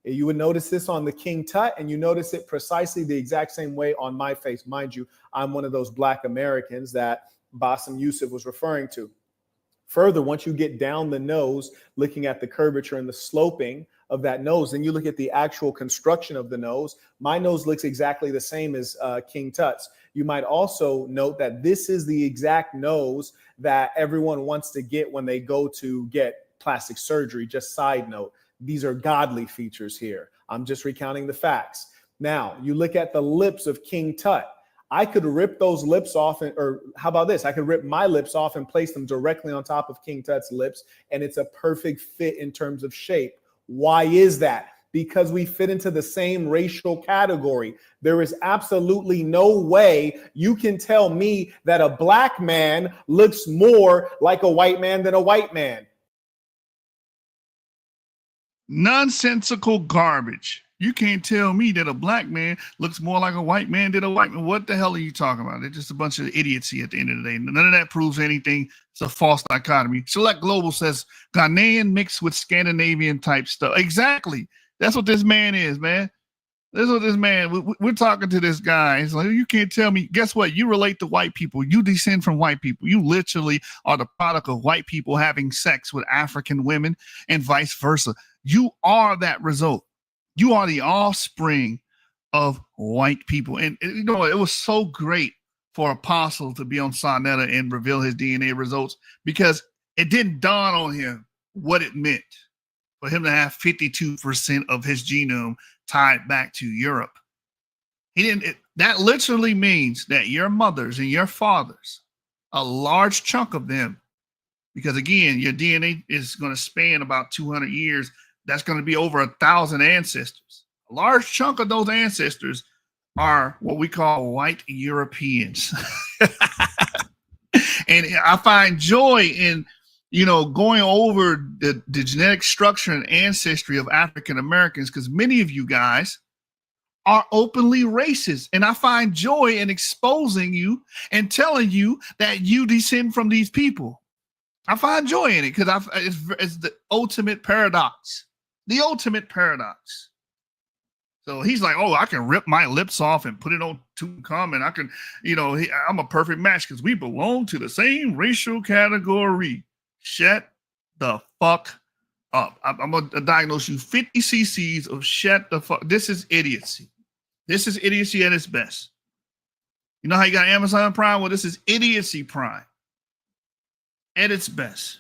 You would notice this on the King Tut, and you notice it precisely the exact same way on my face. Mind you, I'm one of those Black Americans that Bassem Youssef was referring to. Further, once you get down the nose, looking at the curvature and the sloping of that nose, and you look at the actual construction of the nose, my nose looks exactly the same as King Tut's. You might also note that this is the exact nose that everyone wants to get when they go to get plastic surgery. Just side note, these are godly features here. I'm just recounting the facts. Now, you look at the lips of King Tut. I could rip those lips off, or how about this? I could rip my lips off and place them directly on top of King Tut's lips, and it's a perfect fit in terms of shape. Why is that? Because we fit into the same racial category. There is absolutely no way you can tell me that a Black man looks more like a white man than a white man. Nonsensical garbage. You can't tell me that a black man looks more like a white man than a white man. What the hell are you talking about? They're just a bunch of idiocy at the end of the day. None of that proves anything. It's a false dichotomy. Select Global says Ghanaian mixed with Scandinavian type stuff. Exactly. That's what this man is, man. This is what this man, we're talking to this guy. He's like, you can't tell me. Guess what? You relate to white people. You descend from white people. You literally are the product of white people having sex with African women and vice versa. You are that result. You are the offspring of white people. And you know, it was so great for Apostle to be on Sonetta and reveal his DNA results because it didn't dawn on him what it meant for him to have 52% of his genome tied back to Europe. That literally means that your mothers and your fathers, a large chunk of them, because again, your DNA is going to span about 200 years. That's going to be over 1,000 ancestors. A large chunk of those ancestors are what we call white Europeans. And I find joy in, you know, going over the genetic structure and ancestry of African Americans, because many of you guys are openly racist. And I find joy in exposing you and telling you that you descend from these people. I find joy in it because it's the ultimate paradox. The ultimate paradox. So he's like, oh, I can rip my lips off and put it on Tutankhamun. I can, you know, I'm a perfect match because we belong to the same racial category. Shut the fuck up. I'm going to diagnose you 50 cc's of shut the fuck. This is idiocy. This is idiocy at its best. You know how you got Amazon Prime? Well, this is idiocy Prime at its best.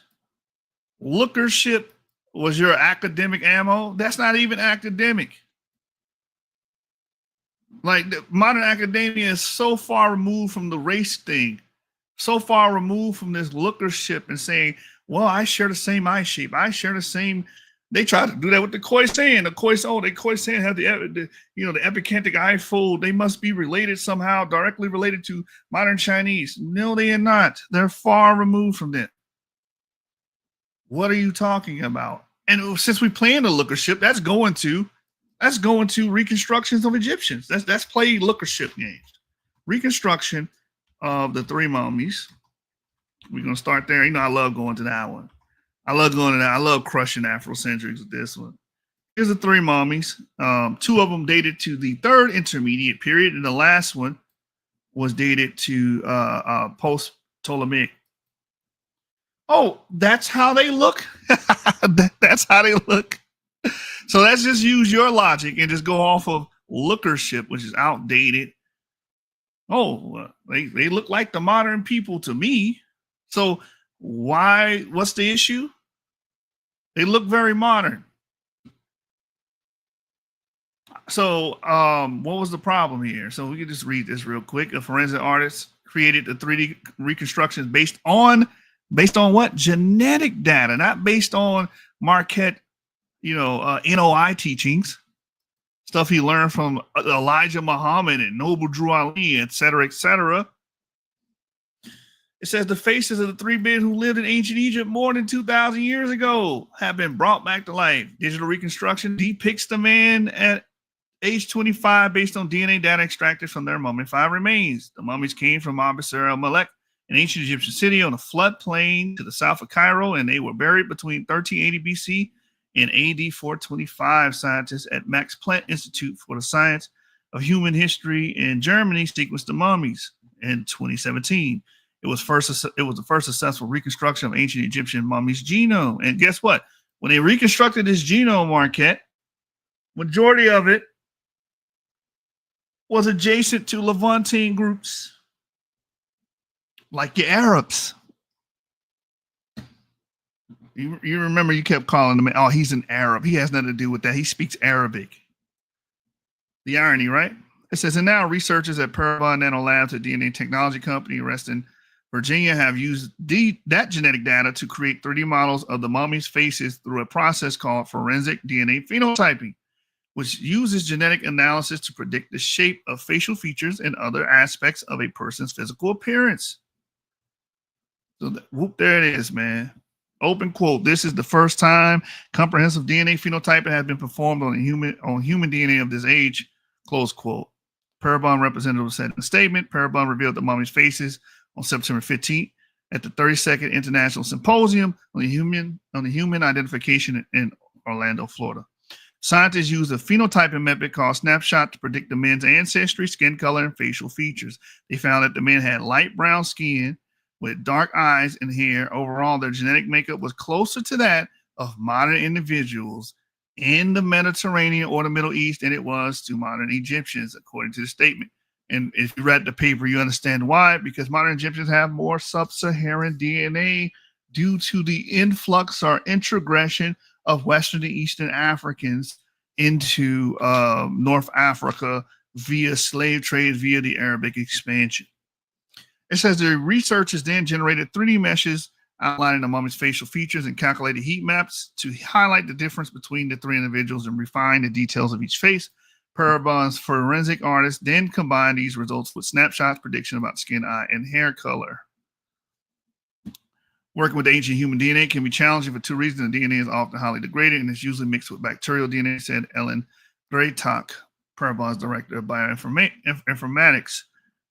Lookership was your academic ammo. That's not even academic. Like, the modern academia is so far removed from the race thing, so far removed from this lookership and saying, well, I share the same eye shape. I share the same. They try to do that with the Khoisan. The Khoisan have the epicantic eye fold. They must be related somehow, directly related to modern Chinese. No, they are not. They're far removed from that. What are you talking about? And since we play in the lookership, that's going to reconstructions of Egyptians. That's played lookership games. Reconstruction of the three mummies. We're gonna start there. You know, I love going to that one. I love crushing Afrocentrics with this one. Here's the three mummies. Two of them dated to the third intermediate period, and the last one was dated to post-Ptolemaic. Oh, that's how they look. That's how they look. So let's just use your logic and just go off of lookership, which is outdated. Oh, they look like the modern people to me. So what's the issue? They look very modern. So what was the problem here? So we can just read this real quick. A forensic artist created the 3D reconstructions based on what? Genetic data, not based on Marquett, NOI teachings, stuff he learned from Elijah Muhammad and Noble Drew Ali, et cetera, et cetera. It says the faces of the three men who lived in ancient Egypt more than 2,000 years ago have been brought back to life. Digital reconstruction depicts the man at age 25 based on DNA data extracted from their mummified remains. The mummies came from Abusir el-Malek, an ancient Egyptian city on a floodplain to the south of Cairo, and they were buried between 1380 BC and AD 425. Scientists at Max Planck Institute for the Science of Human History in Germany sequenced the mummies in 2017. It was the first successful reconstruction of ancient Egyptian mummies' genome. And guess what? When they reconstructed this genome, Marquette, majority of it was adjacent to Levantine groups, like your Arabs. You remember you kept calling him, oh, he's an Arab. He has nothing to do with that. He speaks Arabic. The irony, right? It says, and now researchers at Parabon Nanolabs, a DNA technology company based in Virginia, have used that genetic data to create 3D models of the mummies' faces through a process called forensic DNA phenotyping, which uses genetic analysis to predict the shape of facial features and other aspects of a person's physical appearance. So, there it is, man. Open quote, this is the first time comprehensive DNA phenotyping has been performed on human DNA of this age, close quote. Parabon representative said in a statement, Parabon revealed the mummy's faces on September 15th at the 32nd International Symposium on the Human Identification in Orlando, Florida. Scientists used a phenotyping method called snapshot to predict the men's ancestry, skin color, and facial features. They found that the men had light brown skin with dark eyes and hair. Overall, their genetic makeup was closer to that of modern individuals in the Mediterranean or the Middle East than it was to modern Egyptians, according to the statement. And if you read the paper, you understand why, because modern Egyptians have more sub-Saharan DNA due to the influx or introgression of Western and Eastern Africans into North Africa via slave trade, via the Arabic expansion. It says the researchers then generated 3D meshes outlining the mummy's facial features and calculated heat maps to highlight the difference between the three individuals and refine the details of each face. Parabon's forensic artists then combined these results with snapshots prediction about skin, eye, and hair color. Working with ancient human DNA can be challenging for two reasons. The DNA is often highly degraded and is usually mixed with bacterial DNA, said Ellen Greytock, Parabon's director of bioinformatics.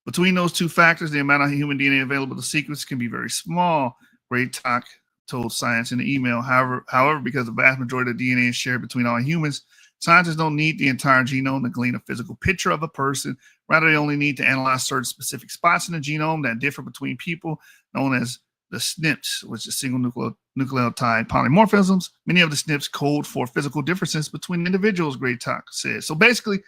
Between those two factors, the amount of human DNA available to sequence can be very small, Greytock told Science in an email. However, because the vast majority of DNA is shared between all humans, scientists don't need the entire genome to glean a physical picture of a person. Rather, they only need to analyze certain specific spots in the genome that differ between people, known as the SNPs, which is single nucleotide polymorphisms. Many of the SNPs code for physical differences between individuals, Greytock said. So basically,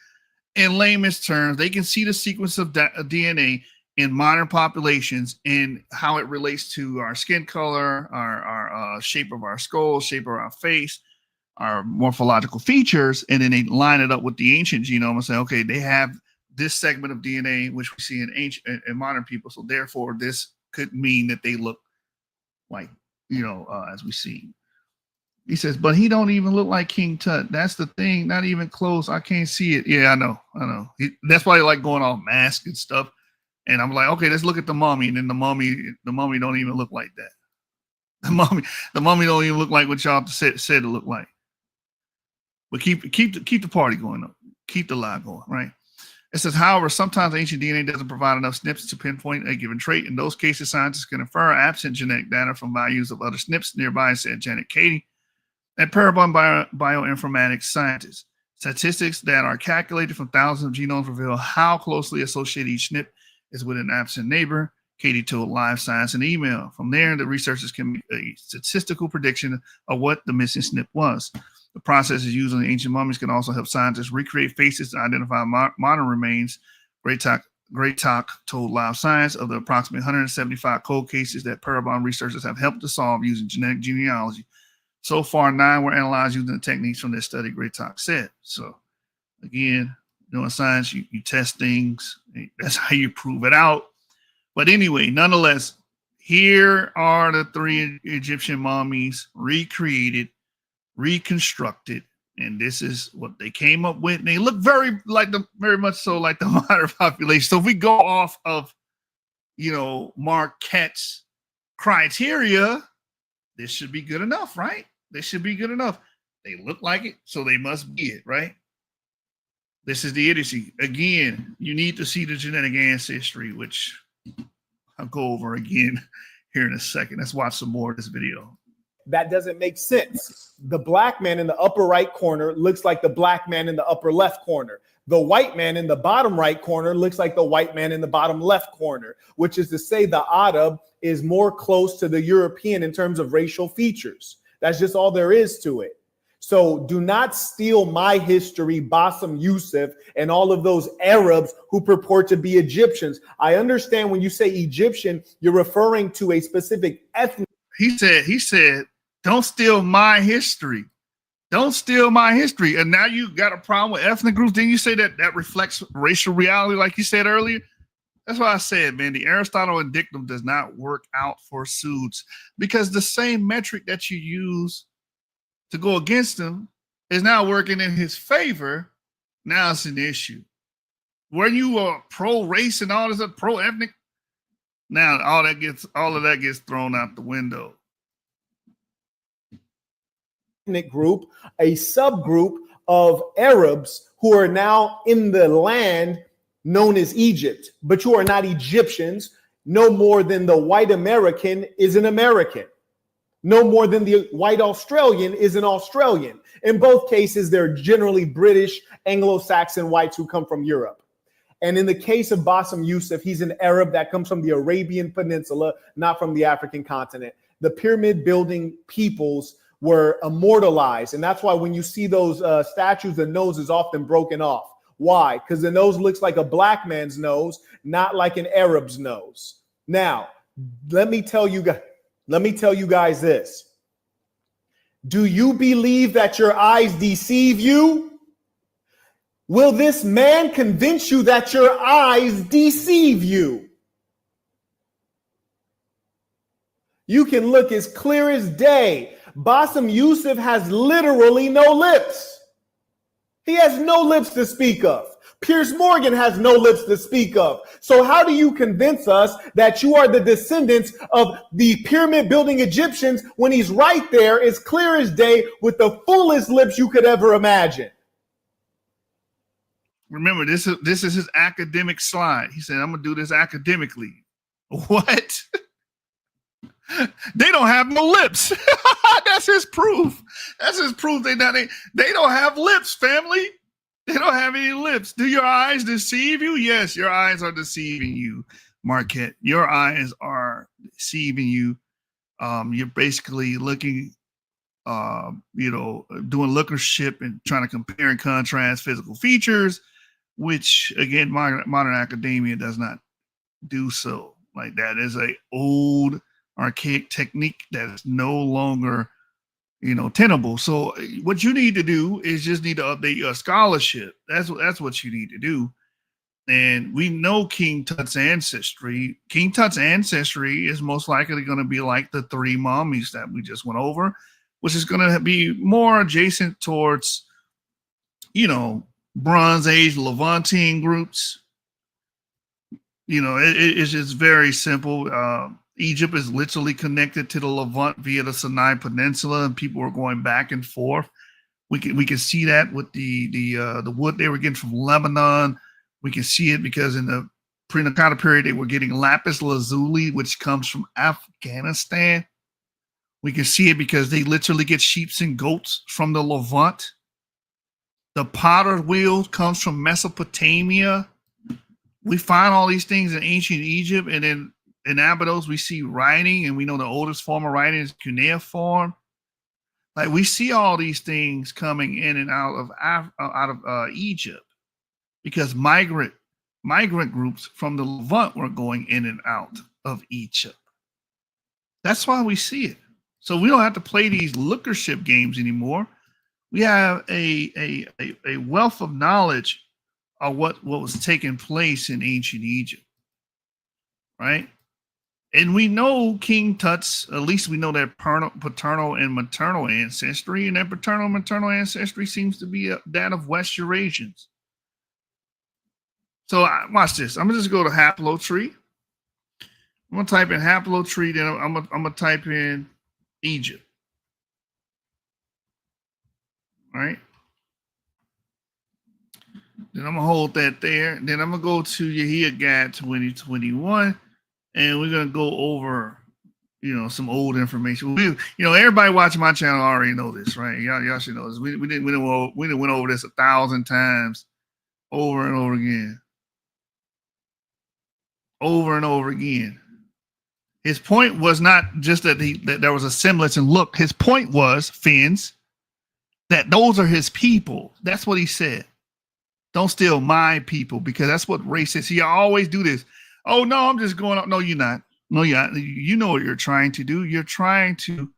in layman's terms, they can see the sequence of DNA in modern populations and how it relates to our skin color, our shape of our skull, shape of our face, our morphological features, and then they line it up with the ancient genome and say, okay, they have this segment of DNA which we see in ancient and modern people, so therefore this could mean that they look like, as we see. He says, but he don't even look like King Tut. That's the thing, not even close. I can't see it. Yeah, I know. That's why they like going off mask and stuff. And I'm like, okay, let's look at the mummy. And then the mummy don't even look like that. The mummy don't even look like what y'all said it looked like. But keep the party going up. Keep the lie going, right? It says, however, sometimes ancient DNA doesn't provide enough SNPs to pinpoint a given trait. In those cases, scientists can infer absent genetic data from values of other SNPs nearby, said Janet Katie, at Parabon bioinformatics scientists. Statistics that are calculated from thousands of genomes reveal how closely associated each SNP is with an absent neighbor, Katie told Live Science in an email. From there, the researchers can make a statistical prediction of what the missing SNP was. The processes used on the ancient mummies can also help scientists recreate faces to identify modern remains. Greytock told Live Science of the approximately 175 cold cases that Parabon researchers have helped to solve using genetic genealogy. So far, 9 were analyzed using the techniques from this study, Greytock said. So, again, doing science, you test things. That's how you prove it out. But anyway, nonetheless, here are the 3 Egyptian mummies recreated, reconstructed, and this is what they came up with. And they look very much so like the modern population. So if we go off of, Marquett's criteria, this should be good enough, right? This should be good enough. They look like it, so they must be it, right? This is the idiocy. Again, you need to see the genetic ancestry, which I'll go over again here in a second. Let's watch some more of this video. That doesn't make sense. The black man in the upper right corner looks like the black man in the upper left corner. The white man in the bottom right corner looks like the white man in the bottom left corner, which is to say the Arab is more close to the European in terms of racial features. That's just all there is to it. So do not steal my history, Bassem Youssef, and all of those Arabs who purport to be Egyptians. I understand when you say Egyptian, you're referring to a specific ethnic. He said, don't steal my history. Don't steal my history. And now you got a problem with ethnic groups. Didn't you say that reflects racial reality, like you said earlier? That's why I said, man, the Aristotle and dictum does not work out for suits, because the same metric that you use to go against him is now working in his favor. Now it's an issue. Were you pro-race and all this pro-ethnic? Now all of that gets thrown out the window. ethnic group, a subgroup of Arabs who are now in the land known as Egypt, but you are not Egyptians no more than the white American is an American. No more than the white Australian is an Australian. In both cases, they're generally British, Anglo-Saxon whites who come from Europe. And in the case of Bassem Youssef, he's an Arab that comes from the Arabian Peninsula, not from the African continent. The pyramid building peoples were immortalized. And that's why when you see those statues, the nose is often broken off. Why? Because the nose looks like a black man's nose, not like an Arab's nose. Now, let me tell you guys this. Do you believe that your eyes deceive you? Will this man convince you that your eyes deceive you? You can look as clear as day. Bassem Youssef has literally no lips. He has no lips to speak of. Piers Morgan has no lips to speak of. So how do you convince us that you are the descendants of the pyramid building Egyptians when he's right there as clear as day with the fullest lips you could ever imagine? Remember, this is his academic slide. He said, I'm going to do this academically. What? They don't have no lips. That's his proof. That's his proof. They don't have lips, family. They don't have any lips. Do your eyes deceive you? Yes, your eyes are deceiving you, Marquett. Your eyes are deceiving you. You're basically looking, doing lookership and trying to compare and contrast physical features, which, again, modern academia does not do so. Like, that is a old, archaic technique that is no longer tenable. So what you need to do is just need to update your scholarship. That's what you need to do. And we know King Tut's ancestry. King Tut's ancestry is most likely going to be like the three mummies that we just went over, which is going to be more adjacent towards, Bronze Age Levantine groups. It's just very simple. Egypt is literally connected to the Levant via the Sinai Peninsula, and people were going back and forth. We can see that with the wood they were getting from Lebanon. We can see it because in the pre-Naqada period they were getting lapis lazuli, which comes from Afghanistan. We can see it because they literally get sheep and goats from the Levant. The potter wheel comes from Mesopotamia. We find all these things in ancient Egypt, and then in Abydos, we see writing, and we know the oldest form of writing is cuneiform. Like, we see all these things coming in and out of Egypt because migrant groups from the Levant were going in and out of Egypt. That's why we see it. So we don't have to play these lookership games anymore. We have a wealth of knowledge of what was taking place in ancient Egypt, right? And we know King Tut's, at least we know their paternal and maternal ancestry, and their paternal and maternal ancestry seems to be that of West Eurasians. So watch this. I'm going to just go to haplotree. I'm going to type in haplotree, then I'm going to type in Egypt. All right. Then I'm going to hold that there. Then I'm going to go to Yahia Gad 2021. And we're gonna go over, some old information. Everybody watching my channel already know this, right? Y'all should know this. We went over this 1,000 times, over and over again, over and over again. His point was not just that there was a semblance and look. His point was, Finns, that those are his people. That's what he said. Don't steal my people, because that's what racists. You always do this. Oh, no, I'm just going up. No, you're not. No, you're not. You know what you're trying to do. You're trying to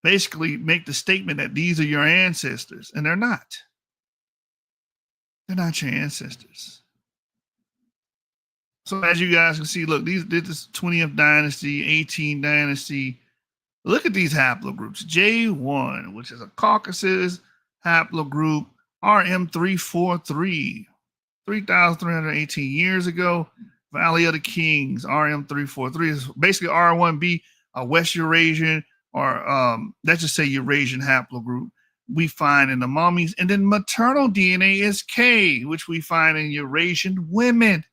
basically make the statement that these are your ancestors, and they're not. They're not your ancestors. So as you guys can see, look, this is 20th dynasty, 18th dynasty. Look at these haplogroups. J1, which is a Caucasus haplogroup, RM343, 3,318 years ago. Valley of the Kings, RM343 is basically R1b, a West Eurasian or let's just say Eurasian haplogroup, we find in the mummies. And then maternal DNA is K, which we find in Eurasian women.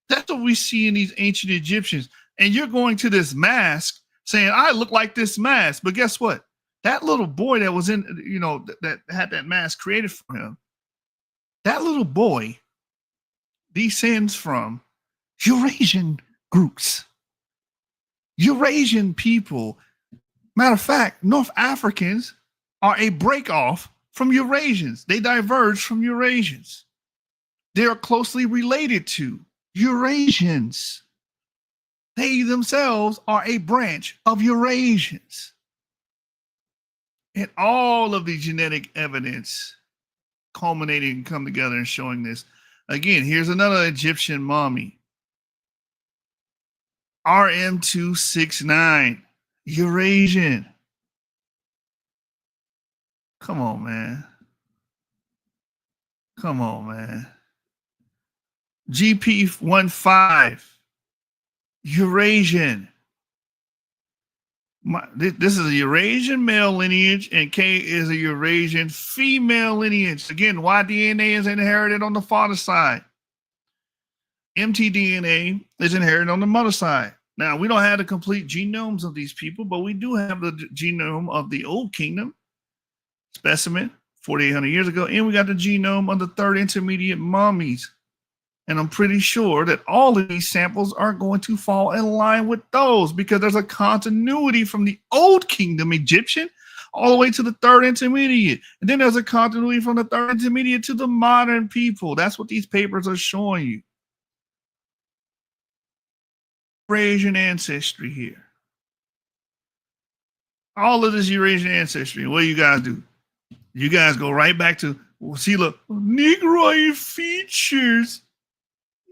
That's what we see in these ancient Egyptians. And you're going to this mask saying, I look like this mask. But guess what? That little boy that was in, that had that mask created for him, that little boy descends from Eurasian groups, Eurasian people. Matter of fact, North Africans are a break off from Eurasians. They diverge from Eurasians. They are closely related to Eurasians. They themselves are a branch of Eurasians. And all of the genetic evidence culminating and come together and showing this. Again, here's another Egyptian mummy. RM269, Eurasian. Come on, man. Come on, man. GP15, Eurasian. This is a Eurasian male lineage, and K is a Eurasian female lineage. Again, Y DNA is inherited on the father's side. mtDNA is inherited on the mother's side. Now, we don't have the complete genomes of these people, but we do have the genome of the Old Kingdom specimen 4,800 years ago, and we got the genome of the third intermediate mummies. And I'm pretty sure that all of these samples are going to fall in line with those, because there's a continuity from the Old Kingdom Egyptian all the way to the third intermediate. And then there's a continuity from the third intermediate to the modern people. That's what these papers are showing you. Eurasian ancestry here. All of this Eurasian ancestry. What do you guys do? You guys go right back to, see, look, Negroid features.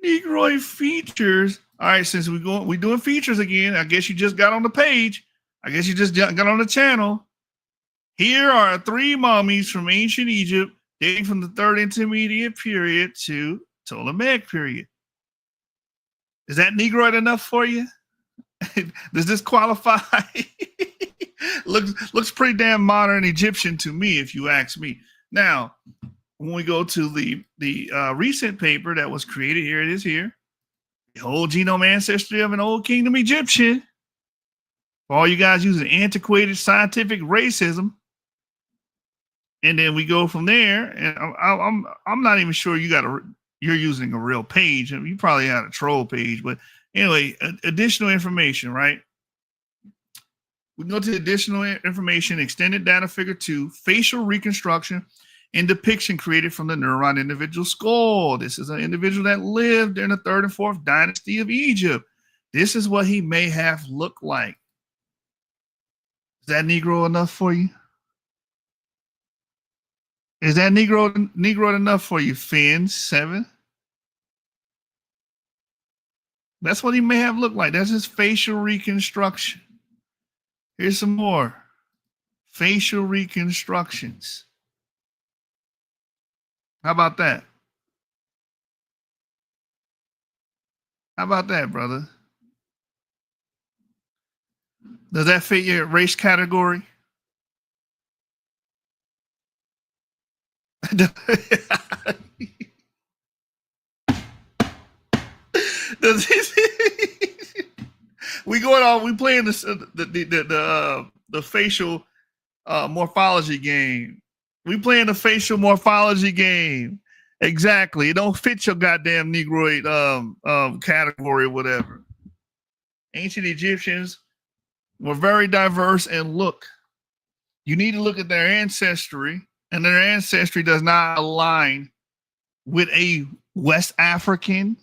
Negroid features. All right, since we're doing features again, I guess you just got on the page. I guess you just got on the channel. Here are 3 mummies from ancient Egypt dating from the third intermediate period to Ptolemaic period. Is that Negroid enough for you? Does this qualify? Looks pretty damn modern Egyptian to me, if you ask me. Now, when we go to the recent paper that was created, here it is here. The whole genome ancestry of an Old Kingdom Egyptian. For all you guys using antiquated scientific racism. And then we go from there, and I'm not even sure you're using a real page. I mean, you probably had a troll page, but anyway, additional information, right? We can go to additional information, extended data figure 2, facial reconstruction and depiction created from the neuron individual skull. This is an individual that lived in the 3rd and 4th dynasty of Egypt. This is what he may have looked like. Is that Negro enough for you? Is that Negro enough for you, Finn 7? That's what he may have looked like. That's his facial reconstruction. Here's some more facial reconstructions. How about that? How about that, brother? Does that fit your race category? We going on. We playing the facial morphology game. We playing the facial morphology game. Exactly. It don't fit your goddamn Negroid category or whatever. Ancient Egyptians were very diverse, and look, you need to look at their ancestry, and their ancestry does not align with a West African,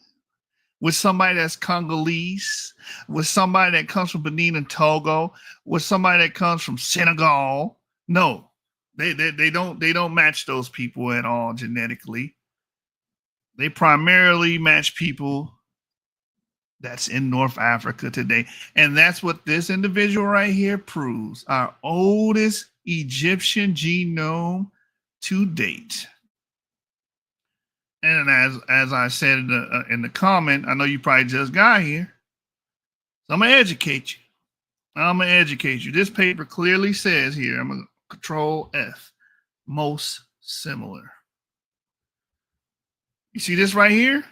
with somebody that's Congolese, with somebody that comes from Benin and Togo, with somebody that comes from Senegal. No, they don't match those people at all genetically. They primarily match people that's in North Africa today. And that's what this individual right here proves. Our oldest Egyptian genome to date. And as I said in the comment, I know you probably just got here, so I'm gonna educate you. I'm gonna educate you. This paper clearly says here, I'm gonna control F, most similar. You see this right here?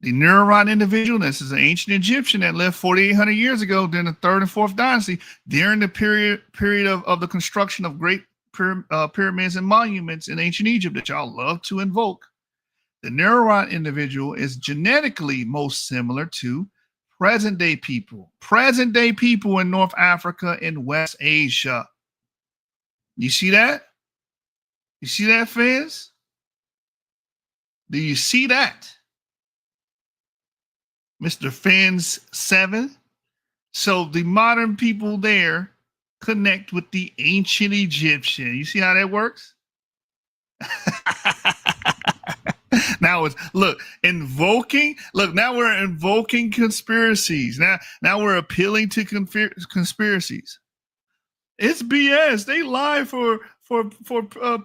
The Neuron individual, this is an ancient Egyptian that lived 4,800 years ago during the 3rd and 4th dynasty, during the period of the construction of great pyramids and monuments in ancient Egypt that y'all love to invoke. The Neuron individual is genetically most similar to present-day people in North Africa and West Asia. You see that? You see that, Fizz? Do you see that? Mr. Fins 7. So the modern people there connect with the ancient Egyptian. You see how that works? Now it's invoking. Look, now we're invoking conspiracies. Now we're appealing to conspiracies. It's BS. They lie for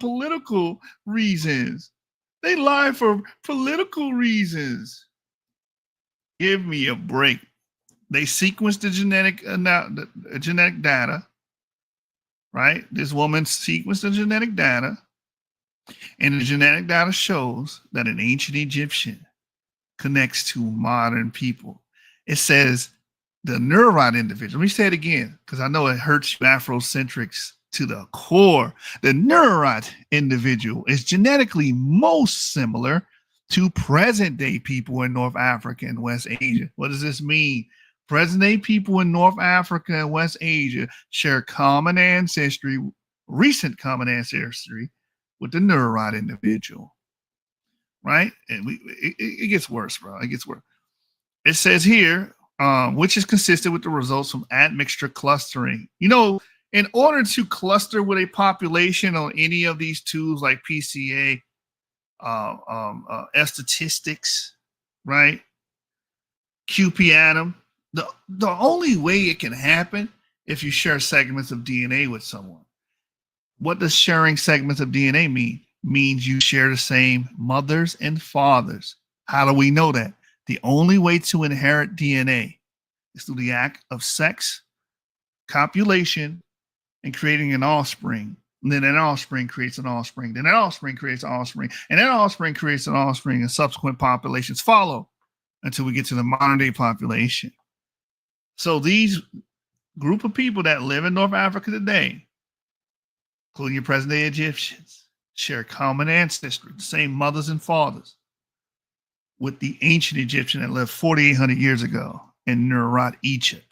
political reasons. They lie for political reasons. Give me a break. They sequenced the genetic data, right? This woman sequenced the genetic data, and the genetic data shows that an ancient Egyptian connects to modern people. It says the Neuron individual. Let me say it again, because I know it hurts you Afrocentrics to the core. The Neuron individual is genetically most similar to present-day people in North Africa and West Asia. What does this mean? Present-day people in North Africa and West Asia share common ancestry, recent common ancestry, with the Neuron individual, right? And it gets worse, bro. It gets worse. It says here, which is consistent with the results from admixture clustering. You know, in order to cluster with a population on any of these tools like PCA, statistics, right? QPATM. The only way it can happen if you share segments of DNA with someone. What does sharing segments of DNA mean? Means you share the same mothers and fathers. How do we know that? The only way to inherit DNA is through the act of sex, copulation, and creating an offspring. And then that offspring creates an offspring. Then that offspring creates an offspring. And that offspring creates an offspring, and subsequent populations follow until we get to the modern day population. So these group of people that live in North Africa today, including your present day Egyptians, share common ancestry, the same mothers and fathers, with the ancient Egyptian that lived 4,800 years ago in Neurot, Egypt.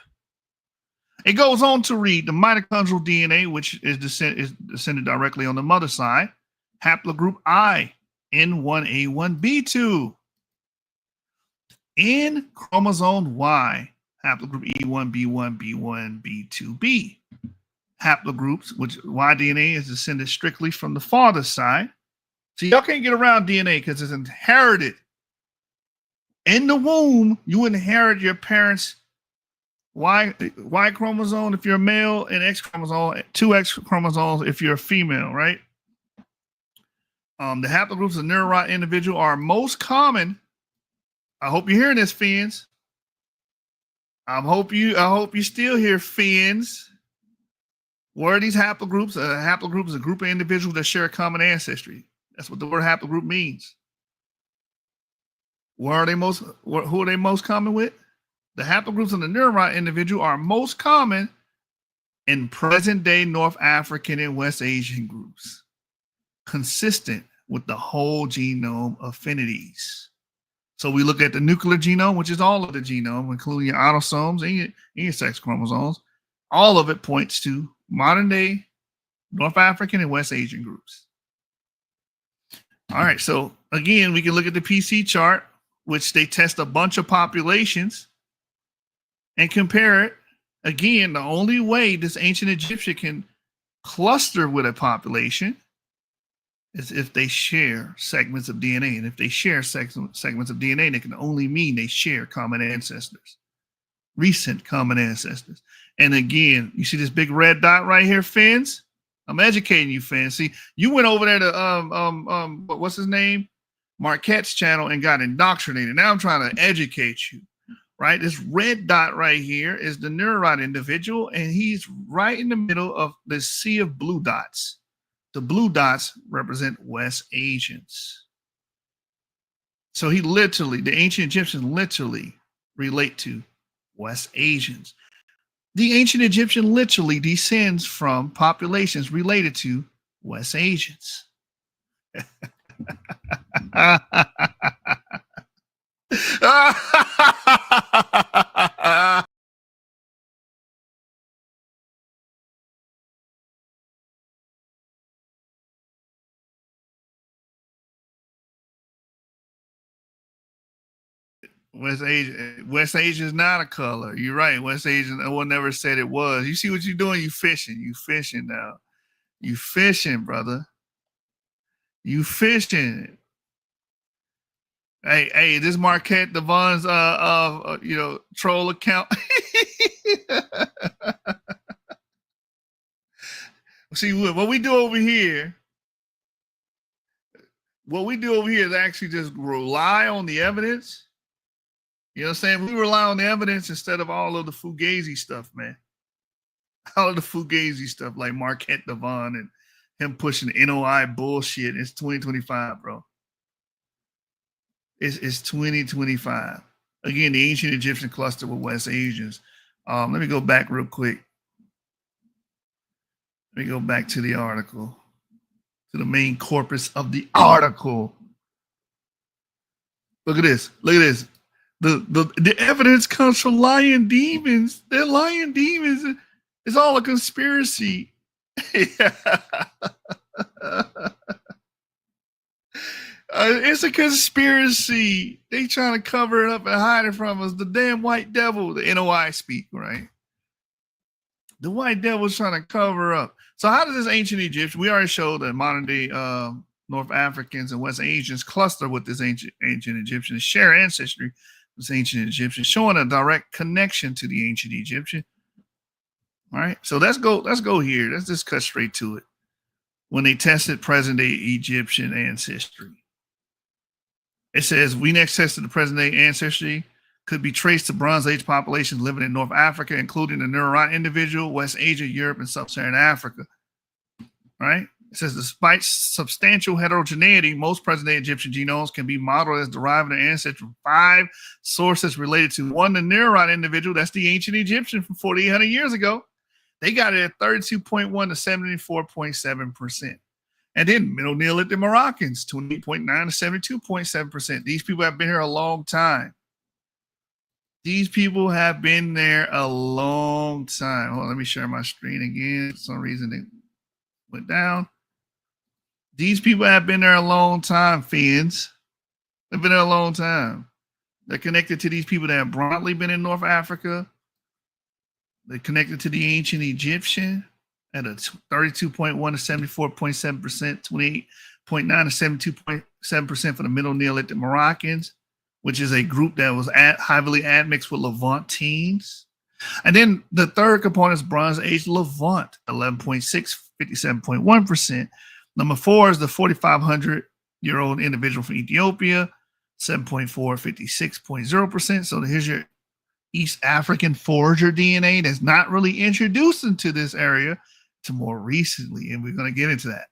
It goes on to read the mitochondrial DNA, which is descended directly on the mother side, haplogroup I, N1A1B2. In chromosome Y, haplogroup E1B1B1B2B. Haplogroups, which Y DNA is descended strictly from the father's side. So y'all can't get around DNA because it's inherited. In the womb, you inherit your parents' Y chromosome if you're a male, and X chromosome, 2 X chromosomes if you're a female, right? The haplogroups of Neurot individual are most common. I hope you're hearing this, Fins. I hope you still hear, Fins. What are these haplogroups? A haplogroup is a group of individuals that share a common ancestry. That's what the word haplogroup means. Who are they most common with? The haplogroups of the Neurot individual are most common in present-day North African and West Asian groups, consistent with the whole genome affinities. So we look at the nuclear genome, which is all of the genome, including your autosomes and your sex chromosomes. All of it points to modern-day North African and West Asian groups. All right, so again, we can look at the PC chart, which they test a bunch of populations and compare it. Again, the only way this ancient Egyptian can cluster with a population is if they share segments of DNA. And if they share segments of DNA, they can only mean they share common ancestors, recent common ancestors. And again, you see this big red dot right here, Fins? I'm educating you, Fins. See, you went over there to what's his name? Marquett's channel and got indoctrinated. Now I'm trying to educate you. right? This red dot right here is the Neurot individual, and he's right in the middle of the sea of blue dots. The blue dots represent West Asians. So he literally, the ancient Egyptians literally relate to West Asians. The ancient Egyptian literally descends from populations related to West Asians. West Asia is not a color. You're right. West Asian, no one never said it was. You see what you're doing? You fishing. You fishing now. You fishing, brother. You fishing. Hey, this Marquett Devon's troll account. See what we do over here. What we do over here is actually just rely on the evidence. You know what I'm saying? We rely on the evidence instead of all of the fugazi stuff, man. All of the fugazi stuff like Marquett Devon and him pushing the NOI bullshit. It's 2025, bro. It's 2025. Again, the ancient Egyptian cluster with West Asians. Let me go back real quick. Let me go back to the article, to the main corpus of the article. Look at this. Look at this. The evidence comes from lying demons. They're lying demons. It's all a conspiracy. It's a conspiracy. They trying to cover it up and hide it from us. The damn white devil, the NOI speak, right? The white devil's trying to cover up. So how does this ancient Egyptian, we already showed that modern day North Africans and West Asians cluster with this ancient Egyptian, share ancestry with this ancient Egyptian, showing a direct connection to the ancient Egyptian. All right, so let's go here. Let's just cut straight to it. When they tested present day Egyptian ancestry, it says we next tested the present day ancestry could be traced to Bronze Age populations living in North Africa, including the Neurot individual, West Asia, Europe, and Sub-Saharan Africa. Right? It says despite substantial heterogeneity, most present-day Egyptian genomes can be modeled as deriving their ancestry from 5 sources related to one, the Neurot individual. That's the ancient Egyptian from 4,800 years ago. They got it at 32.1 to 74.7%. And then Middle Neolithic Moroccans, 28.9 to 72.7%. These people have been here a long time. These people have been there a long time. Hold on, let me share my screen again. For some reason it went down. These people have been there a long time, Finns. They've been there a long time. They're connected to these people that have broadly been in North Africa. They're connected to the ancient Egyptian at a 32.1 to 74.7%, 28.9 to 72.7% for the Middle Neolithic Moroccans, which is a group that was heavily admixed with Levantines. And then the third component is Bronze Age Levant, 11.6, 57.1%. Number 4 is the 4,500-year-old individual from Ethiopia, 7.4, 56.0%. So here's your East African forager DNA that's not really introduced into this area to more recently, and we're going to get into that.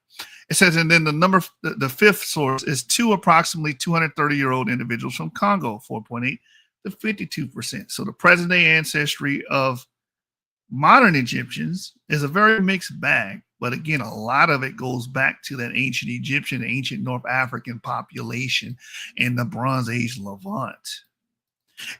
It says, and then the fifth source is 2 approximately 230-year-old individuals from Congo, 4.8 to 52%. So the present-day ancestry of modern Egyptians is a very mixed bag, but again, a lot of it goes back to that ancient Egyptian, ancient North African population in the Bronze Age Levant.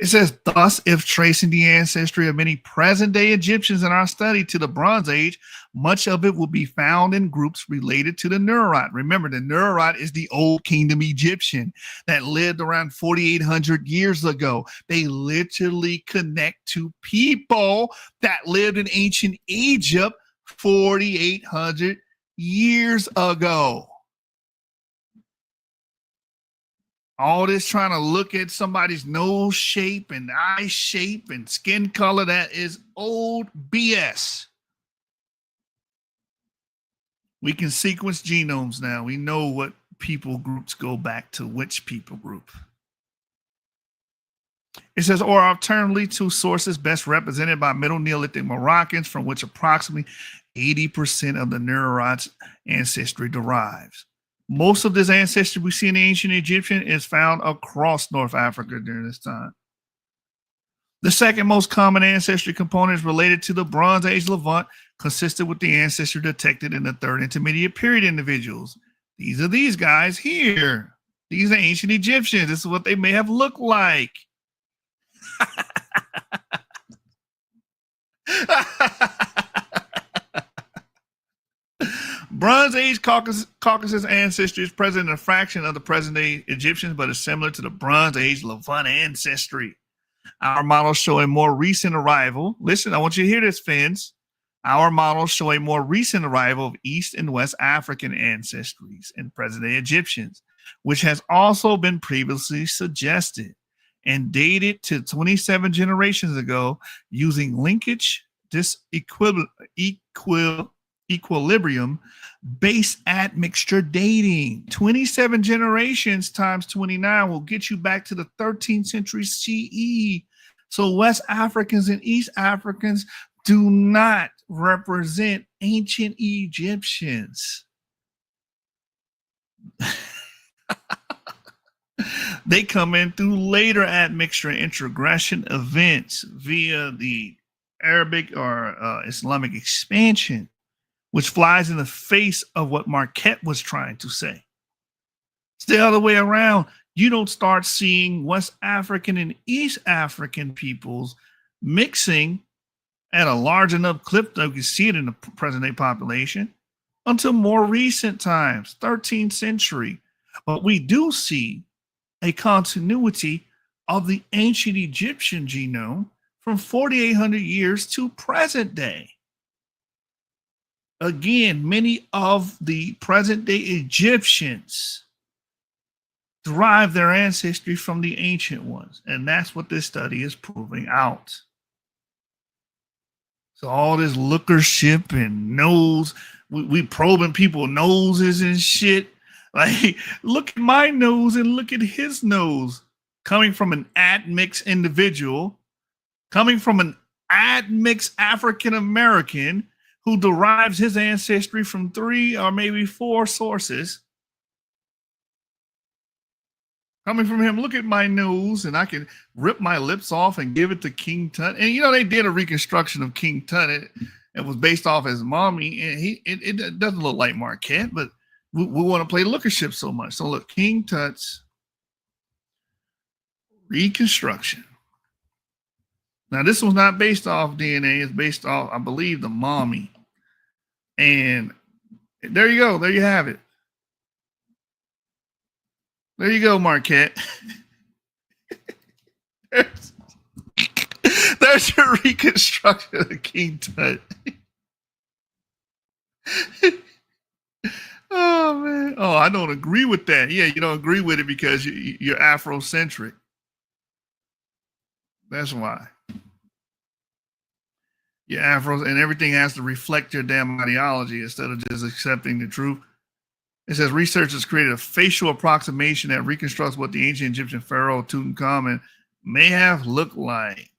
It says, thus, if tracing the ancestry of many present-day Egyptians in our study to the Bronze Age, much of it will be found in groups related to the Neurot. Remember, the Neurot is the Old Kingdom Egyptian that lived around 4,800 years ago. They literally connect to people that lived in ancient Egypt 4,800 years ago. All this trying to look at somebody's nose shape and eye shape and skin color, that is old BS. We can sequence genomes now. We know what people groups go back to which people group. It says, or alternatively, two sources best represented by Middle Neolithic Moroccans, from which approximately 80% of the Neurot's ancestry derives. Most of this ancestry we see in the ancient Egyptian is found across North Africa during this time. The second most common ancestry component is related to the Bronze Age Levant, consistent with the ancestry detected in the Third Intermediate Period individuals. These are these guys here. These are ancient Egyptians. This is what they may have looked like. Bronze Age Caucasus ancestry is present in a fraction of the present-day Egyptians, but is similar to the Bronze Age Levant ancestry. Our models show a more recent arrival. Listen, I want you to hear this, fans. Our models show a more recent arrival of East and West African ancestries in present-day Egyptians, which has also been previously suggested and dated to 27 generations ago using linkage equilibrium based admixture dating. 27 generations times 29 will get you back to the 13th century CE. So West Africans and East Africans do not represent ancient Egyptians. They come in through later admixture and introgression events via the Arabic or Islamic expansion, which flies in the face of what Marquett was trying to say. It's the other way around. You don't start seeing West African and East African peoples mixing at a large enough clip that you can see it in the present-day population until more recent times, 13th century. But we do see a continuity of the ancient Egyptian genome from 4,800 years to present day. Again, many of the present-day Egyptians derive their ancestry from the ancient ones, and that's what this study is proving out. So all this lookership and nose, we probing people's noses and shit. Like, look at my nose and look at his nose. Coming from an admixed individual, coming from an admixed African American who derives his ancestry from 3 or maybe 4 sources. Coming from him, look at my nose, and I can rip my lips off and give it to King Tut. And you know, they did a reconstruction of King Tut. It was based off his mommy, and it doesn't look like Marquette, but we want to play lookership so much. So look, King Tut's reconstruction. Now, this was not based off DNA. It's based off, I believe, the mommy. And there you go. There you have it. There you go, Marquette. There's your reconstruction of King Tut. Oh, man. Oh, I don't agree with that. Yeah, you don't agree with it because you're Afrocentric. That's why. You're Afro, and everything has to reflect your damn ideology instead of just accepting the truth. It says researchers created a facial approximation that reconstructs what the ancient Egyptian pharaoh Tutankhamun may have looked like.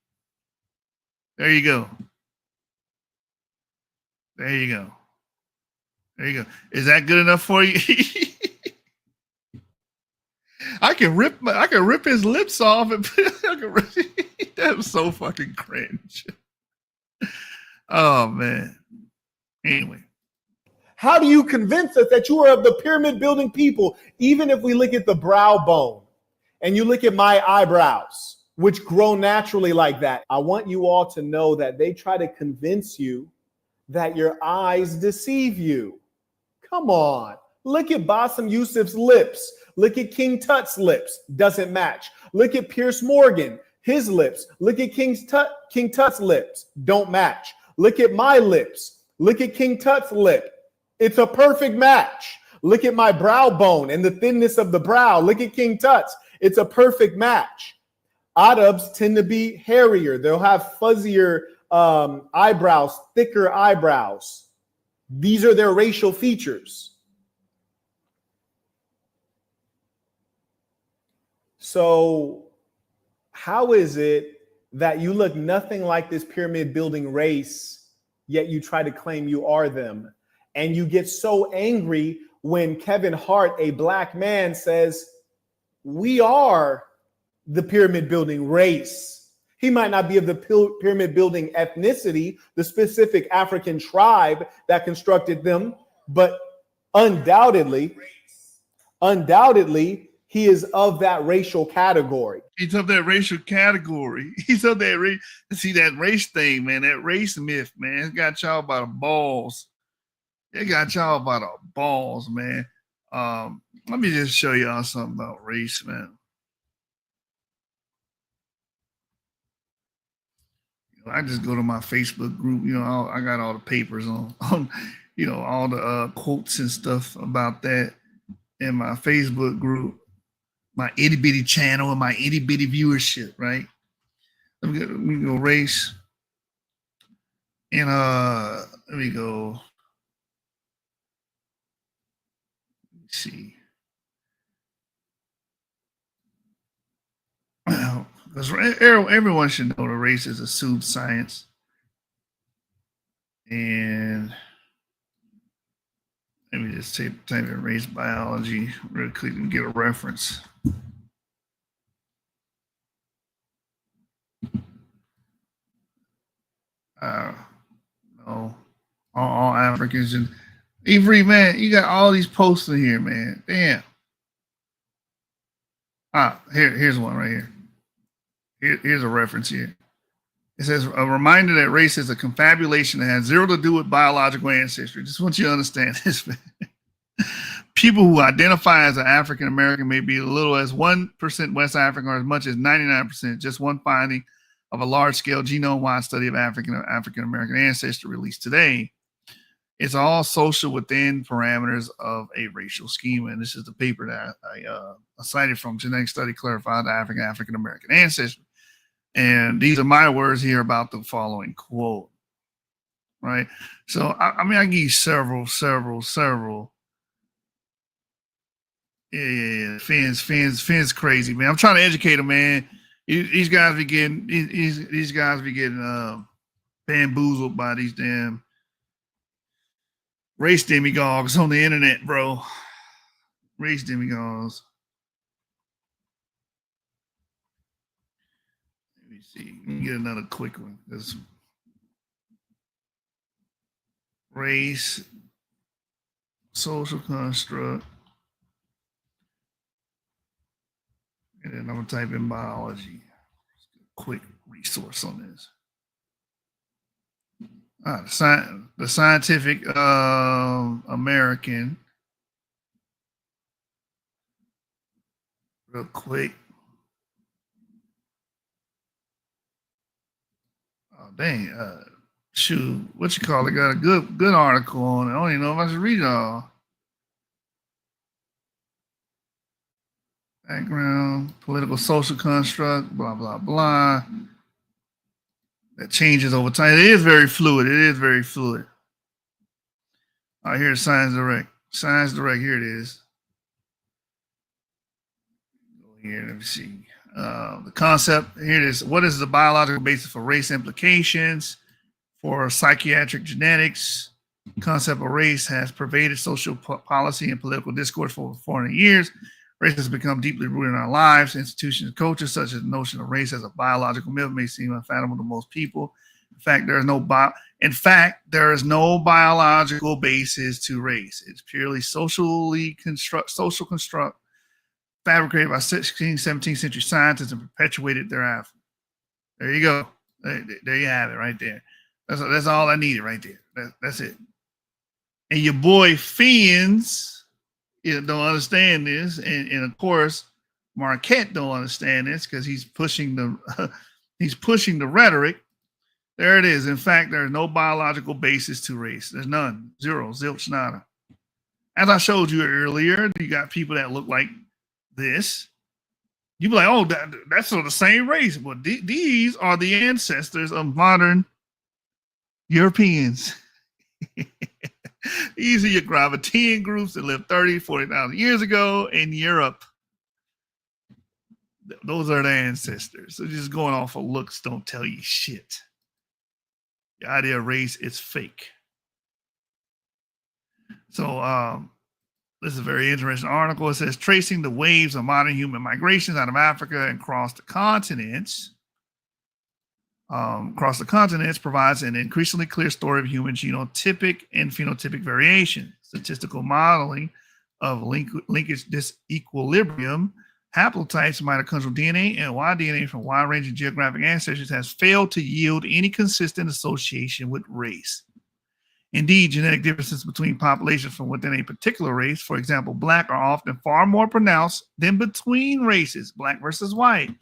There you go. There you go. There you go. Is that good enough for you? I can rip his lips off and that was so fucking cringe. Oh man. Anyway. How do you convince us that you are of the pyramid building people, even if we look at the brow bone and you look at my eyebrows, which grow naturally like that? I want you all to know that they try to convince you that your eyes deceive you. Come on. Look at Bassem Youssef's lips. Look at King Tut's lips. Doesn't match. Look at Pierce Morgan, his lips. Look at King Tut's lips. Don't match. Look at my lips. Look at King Tut's lip. It's a perfect match. Look at my brow bone and the thinness of the brow. Look at King Tut's. It's a perfect match. Arabs tend to be hairier. They'll have fuzzier eyebrows, thicker eyebrows. These are their racial features. So how is it that you look nothing like this pyramid building race, yet you try to claim you are them? And you get so angry when Kevin Hart, a black man, says, we are the pyramid building race. He might not be of the pyramid building ethnicity, the specific African tribe that constructed them, but undoubtedly, he is of that racial category. He's of that racial category. He's of that race. See, that race thing, man, that race myth, man, it's got y'all by the balls. It got y'all by the balls, man. Let me just show y'all something about race, man. I just go to my Facebook group, I got all the papers on all the quotes and stuff about that in my Facebook group, my itty bitty channel and my itty bitty viewership, right? Let me go race. And let me go. Let's see. Because everyone should know the race is a pseudoscience. And let me just type in race biology real quick and get a reference. No, all Africans and Avery, man, you got all these posts in here, man. Damn. Here's one right here. Here's a reference here. It says, a reminder that race is a confabulation that has zero to do with biological ancestry. Just want you to understand this, man. People who identify as an African American may be as little as 1% West African or as much as 99%. Just one finding of a large-scale genome-wide study of African American ancestry released today. It's all social within parameters of a racial schema. And this is the paper that I cited from Genetic Study Clarified the African American Ancestry. And these are my words here about the following quote, right? So, I mean, I give you several. Yeah. Finn's crazy, man. I'm trying to educate him, man. These guys be getting bamboozled by these damn race demagogues on the internet, bro. Race demagogues. Let me see. Let me get another quick one. This race, social construct. And then I'm going to type in biology. Quick resource on this. The Scientific American. Real quick. Oh, dang. Shoot. What you call it? Got a good article on it. I don't even know if I should read it all. Background, political social construct, blah, blah, blah. That changes over time. It is very fluid. All right, here's Science Direct. Science Direct, here it is. Go here, let me see. The concept, here it is. What is the biological basis for race implications for psychiatric genetics? The concept of race has pervaded social policy and political discourse for over 400 years. Race has become deeply rooted in our lives, institutions, and culture, such as the notion of race as a biological myth may seem unfathomable to most people. In fact, there is no biological basis to race. It's purely social construct, fabricated by 16th, 17th century scientists and perpetuated thereafter. There you go. There you have it right there. That's all I needed right there. That's it. And your boy Fiends don't understand this, and of course Marquett don't understand this because he's pushing the rhetoric. There it is. In fact, there's no biological basis to race. There's none. Zero. Zilch nada. As I showed you earlier, you got people that look like this. You be like, oh, that's sort of the same race. But these are the ancestors of modern Europeans. These are your Gravitian groups that lived 30, 40,000 years ago in Europe. Those are their ancestors. So just going off of looks don't tell you shit. The idea of race is fake. So this is a very interesting article. It says tracing the waves of modern human migrations out of Africa and across the continents. Provides an increasingly clear story of human genotypic and phenotypic variation. Statistical modeling of linkage disequilibrium, haplotypes, mitochondrial DNA, and Y-DNA from wide-ranging geographic ancestors has failed to yield any consistent association with race. Indeed, genetic differences between populations from within a particular race, for example, Black, are often far more pronounced than between races, Black versus white.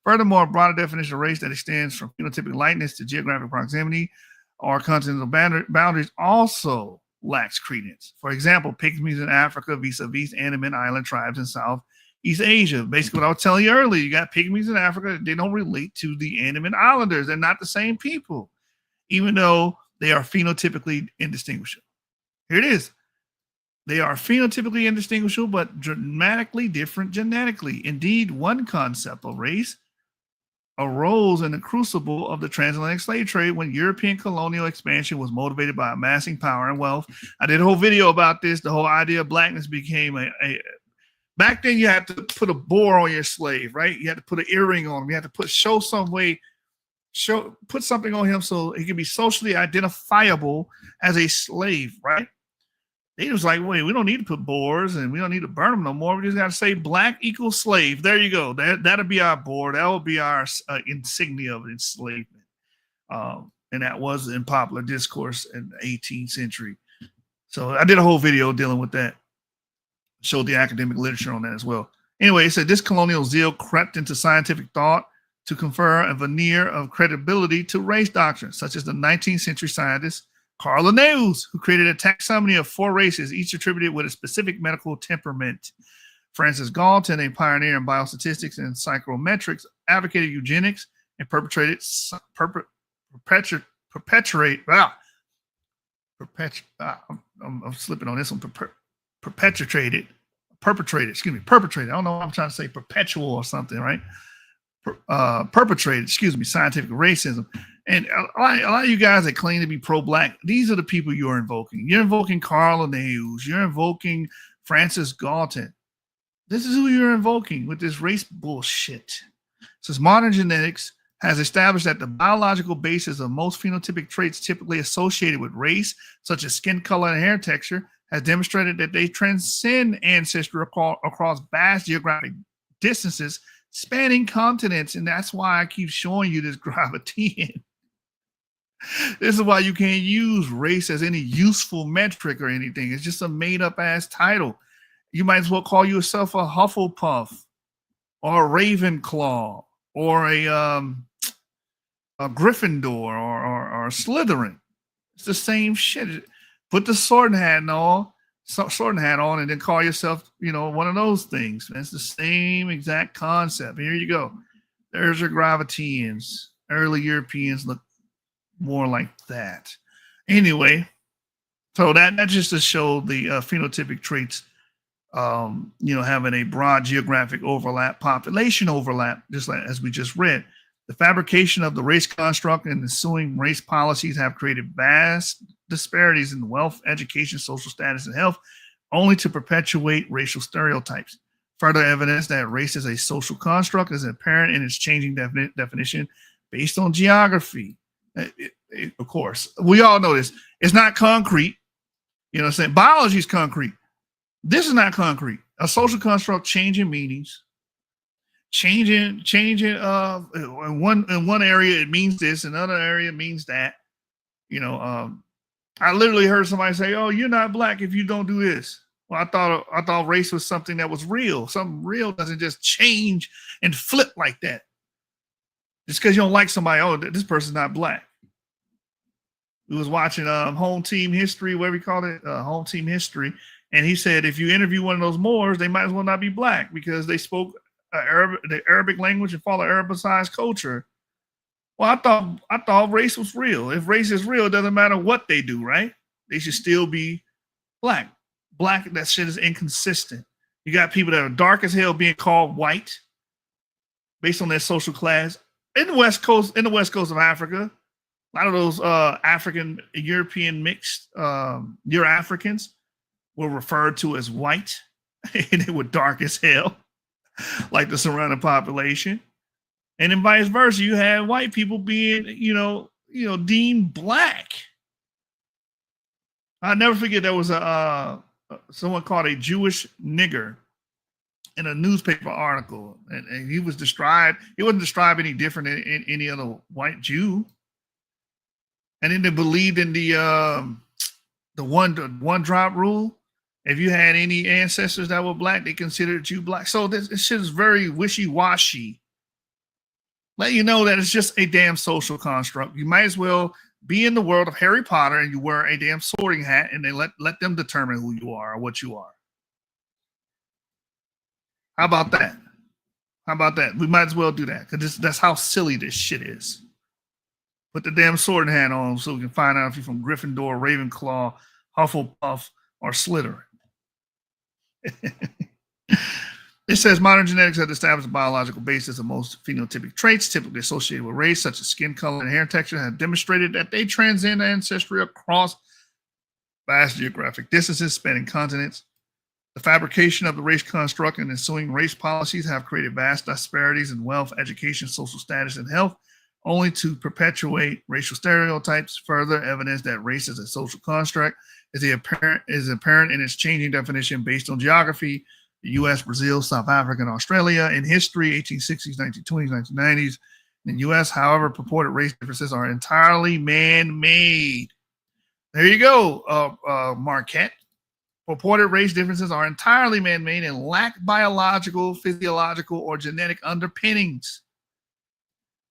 Furthermore, a broader definition of race that extends from phenotypic likeness to geographic proximity or continental boundaries also lacks credence. For example, pygmies in Africa vis-a-vis Andaman Island tribes in Southeast Asia. Basically, what I was telling you earlier, you got pygmies in Africa, they don't relate to the Andaman Islanders. They're not the same people, even though they are phenotypically indistinguishable. Here it is. They are phenotypically indistinguishable, but dramatically different genetically. Indeed, one concept of race arose in the crucible of the transatlantic slave trade when European colonial expansion was motivated by amassing power and wealth. I did a whole video about this. The whole idea of blackness became back then you had to put a boar on your slave, right? You had to put an earring on him. You had to put something on him so he could be socially identifiable as a slave, right? They was like, wait, we don't need to put boars and we don't need to burn them no more. We just got to say black equals slave. There you go. That'll be our board. That will be our insignia of enslavement. And that was in popular discourse in the 18th century. So I did a whole video dealing with that. Showed the academic literature on that as well. Anyway, it said this colonial zeal crept into scientific thought to confer a veneer of credibility to race doctrines, such as the 19th century scientist Carl Linnaeus, who created a taxonomy of 4 races, each attributed with a specific medical temperament. Francis Galton, a pioneer in biostatistics and psychometrics, advocated eugenics and perpetrated perpetrated. I don't know what I'm trying to say, perpetual or something, right? Perpetrated scientific racism. And a lot of you guys that claim to be pro-black, these are the people you're invoking. You're invoking Carl Linnaeus. You're invoking Francis Galton. This is who you're invoking with this race bullshit. Since modern genetics has established that the biological basis of most phenotypic traits typically associated with race, such as skin color and hair texture, has demonstrated that they transcend ancestry across vast geographic distances spanning continents. And that's why I keep showing you this gravity. This is why you can't use race as any useful metric or anything. It's just a made-up ass title. You might as well call yourself a Hufflepuff or a Ravenclaw or a Gryffindor or a Slytherin. It's the same shit. Put the sorting hat on, and then call yourself, one of those things. It's the same exact concept. Here you go. There's your Gravitians. Early Europeans look more like that. Anyway, so that just to show the phenotypic traits, having a broad geographic overlap, population overlap, just like as we just read. The fabrication of the race construct and ensuing race policies have created vast disparities in wealth, education, social status, and health, only to perpetuate racial stereotypes. Further evidence that race is a social construct is apparent in its changing definition based on geography. Of course, we all know this. It's not concrete. You know what I'm saying? Biology is concrete. This is not concrete. A social construct changing meanings. Changing in one area it means this, in another area it means that. I literally heard somebody say, "Oh, you're not black if you don't do this." Well, I thought race was something that was real. Something real doesn't just change and flip like that. Just because you don't like somebody, oh, this person's not black. We was watching Home Team History, whatever you call it, Home Team History, and he said if you interview one of those Moors, they might as well not be black because they spoke the Arabic language and follow Arabicized culture. Well, I thought race was real. If race is real, it doesn't matter what they do, right? They should still be black. Black, that shit is inconsistent. You got people that are dark as hell being called white. based on their social class. In the west coast of Africa, a lot of those African European mixed Euro-Africans were referred to as white, and they were dark as hell, like the surrounding population. And then vice versa, you had white people being, deemed black. I'll never forget there was someone called a Jewish nigger in a newspaper article, and he was described. He wasn't described any different than any other white Jew. And then they believed in the one drop rule. If you had any ancestors that were black, they considered you black. So this shit is very wishy-washy. Let you know that it's just a damn social construct. You might as well be in the world of Harry Potter and you wear a damn sorting hat, and they let them determine who you are or what you are. How about that? How about that? We might as well do that, because that's how silly this shit is. Put the damn sorting hat on so we can find out if you're from Gryffindor, Ravenclaw, Hufflepuff, or Slytherin. It says modern genetics has established a biological basis of most phenotypic traits typically associated with race, such as skin color and hair texture, have demonstrated that they transcend ancestry across vast geographic distances spanning continents. The fabrication of the race construct and ensuing race policies have created vast disparities in wealth, education, social status, and health, only to perpetuate racial stereotypes. Further evidence that race is a social construct is apparent in its changing definition based on geography. The U.S., Brazil, South Africa, and Australia. In history, 1860s, 1920s, 1990s. In the U.S., however, purported race differences are entirely man-made. There you go, Marquett. Purported race differences are entirely man-made and lack biological, physiological, or genetic underpinnings.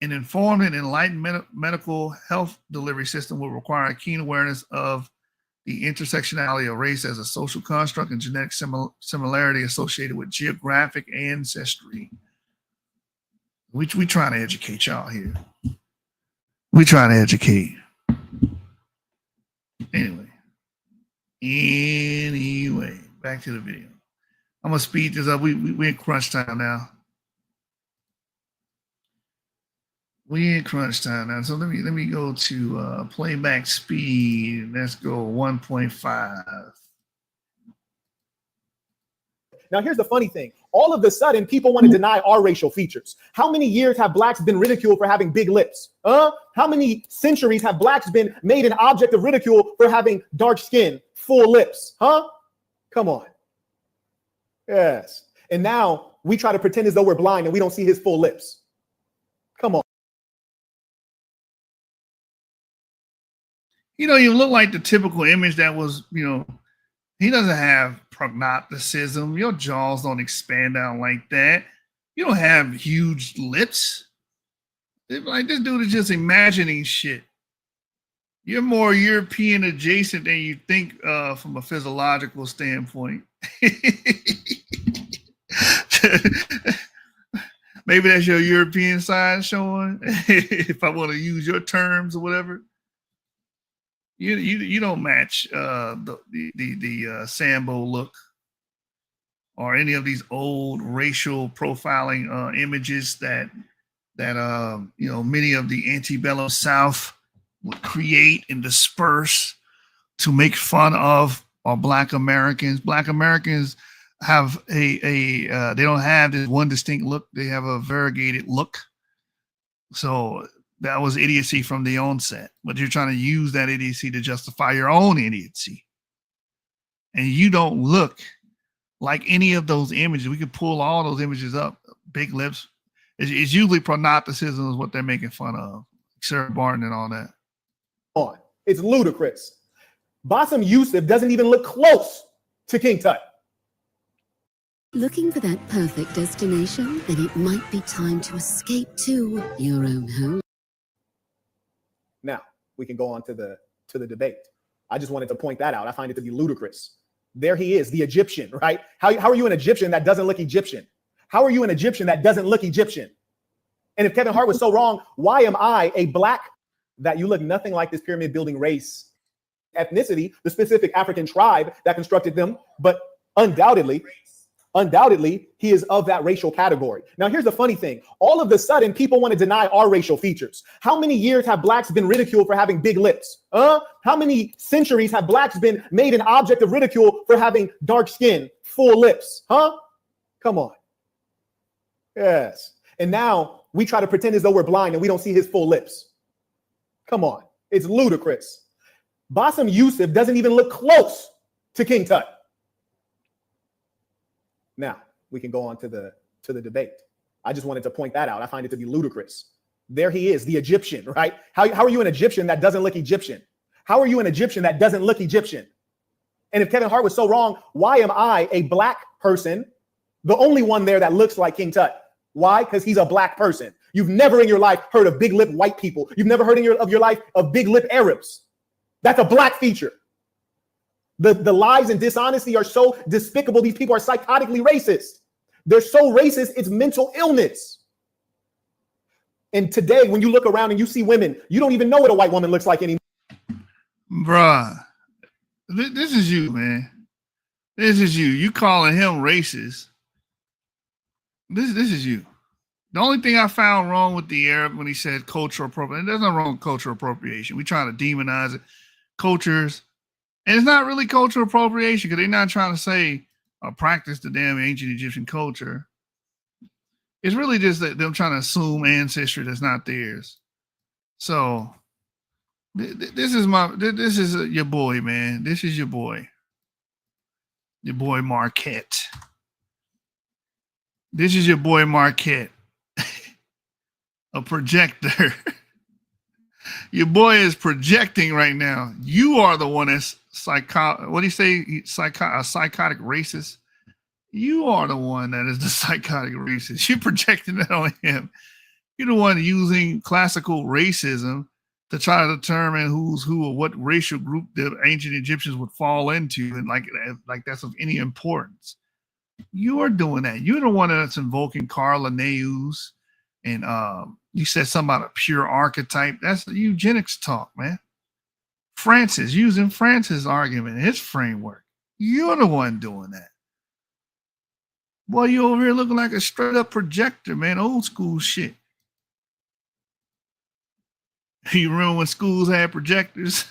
An informed and enlightened medical health delivery system will require a keen awareness of the intersectionality of race as a social construct and genetic similarity associated with geographic ancestry. We trying to educate y'all here. We trying to educate. Anyway, back to the video. I'm gonna speed this up. We in crunch time now. We in crunch time now. So let me go to playback speed. Let's go 1.5. Now, here's the funny thing. All of a sudden, people want to deny our racial features. How many years have blacks been ridiculed for having big lips? How many centuries have blacks been made an object of ridicule for having dark skin, full lips? Come on. Yes. And now we try to pretend as though we're blind and we don't see his full lips. Come on. You look like the typical image that was, he doesn't have prognosticism. Your jaws don't expand out like that. You don't have huge lips. Like, this dude is just imagining shit. You're more European adjacent than you think from a physiological standpoint. Maybe that's your European side showing, if I want to use your terms or whatever. You don't match the Sambo look or any of these old racial profiling images that many of the antebellum South would create and disperse to make fun of Black Americans. Black Americans have they don't have this one distinct look. They have a variegated look. So that was idiocy from the onset, but you're trying to use that idiocy to justify your own idiocy. And you don't look like any of those images. We could pull all those images up. Big lips. It's usually prognosticism is what they're making fun of. Sarah Barton and all that. It's ludicrous. Bassem Youssef doesn't even look close to King Tut. Looking for that perfect destination? Then it might be time to escape to your own home. Now, we can go on to the debate. I just wanted to point that out. I find it to be ludicrous. There he is, the Egyptian, right? How are you an Egyptian that doesn't look Egyptian? How are you an Egyptian that doesn't look Egyptian? And if Kevin Hart was so wrong, why am I a black that you look nothing like this pyramid building race, ethnicity, the specific African tribe that constructed them, but undoubtedly Undoubtedly, he is of that racial category. Now, here's the funny thing. All of a sudden, people want to deny our racial features. How many years have blacks been ridiculed for having big lips? How many centuries have blacks been made an object of ridicule for having dark skin, full lips? Come on. Yes. And now we try to pretend as though we're blind and we don't see his full lips. Come on. It's ludicrous. Bassem Youssef doesn't even look close to King Tut. Now, we can go on to the debate. I just wanted to point that out. I find it to be ludicrous. There he is, the Egyptian, right? How are you an Egyptian that doesn't look Egyptian? How are you an Egyptian that doesn't look Egyptian? And if Kevin Hart was so wrong, why am I, a black person, the only one there that looks like King Tut? Why? Because he's a black person. You've never in your life heard of big lip white people. You've never heard in your life of big lip Arabs. That's a black feature. The lies and dishonesty are so despicable. These people are psychotically racist. They're so racist, it's mental illness. And today, when you look around and you see women, you don't even know what a white woman looks like anymore. Bruh, this is you, man. This is you. You calling him racist. This is you. The only thing I found wrong with the Arab when he said cultural appropriation, there's nothing wrong with cultural appropriation. We trying to demonize it. Cultures. And it's not really cultural appropriation because they're not trying to say practice the damn ancient Egyptian culture. It's really just that them trying to assume ancestry that's not theirs. So this is your boy, man. This is your boy Marquett. This is your boy Marquett, a projector. Your boy is projecting right now. You are the one that's what do you say? A psychotic racist. You are the one that is the psychotic racist. You're projecting that on him. You're the one using classical racism to try to determine who's who or what racial group the ancient Egyptians would fall into, and like that's of any importance. You are doing that. You're the one that's invoking Carl Linnaeus, and you said something about a pure archetype. That's eugenics talk, man. Francis, using Francis' argument, his framework. You're the one doing that. Boy, you over here looking like a straight up projector, man. Old school shit. You remember when schools had projectors?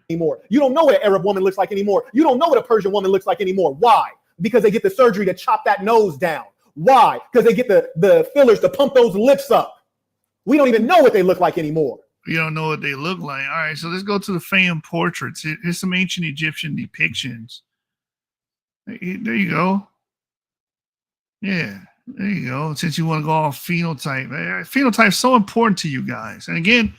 Anymore. You don't know what an Arab woman looks like anymore. You don't know what a Persian woman looks like anymore. Why? Because they get the surgery to chop that nose down. Why? Because they get the fillers to pump those lips up. We don't even know what they look like anymore. You don't know what they look like. All right, so let's go to the fan portraits. Here's some ancient Egyptian depictions. There you go. Yeah, there you go. Since you want to go off phenotype. Phenotype is so important to you guys. And again,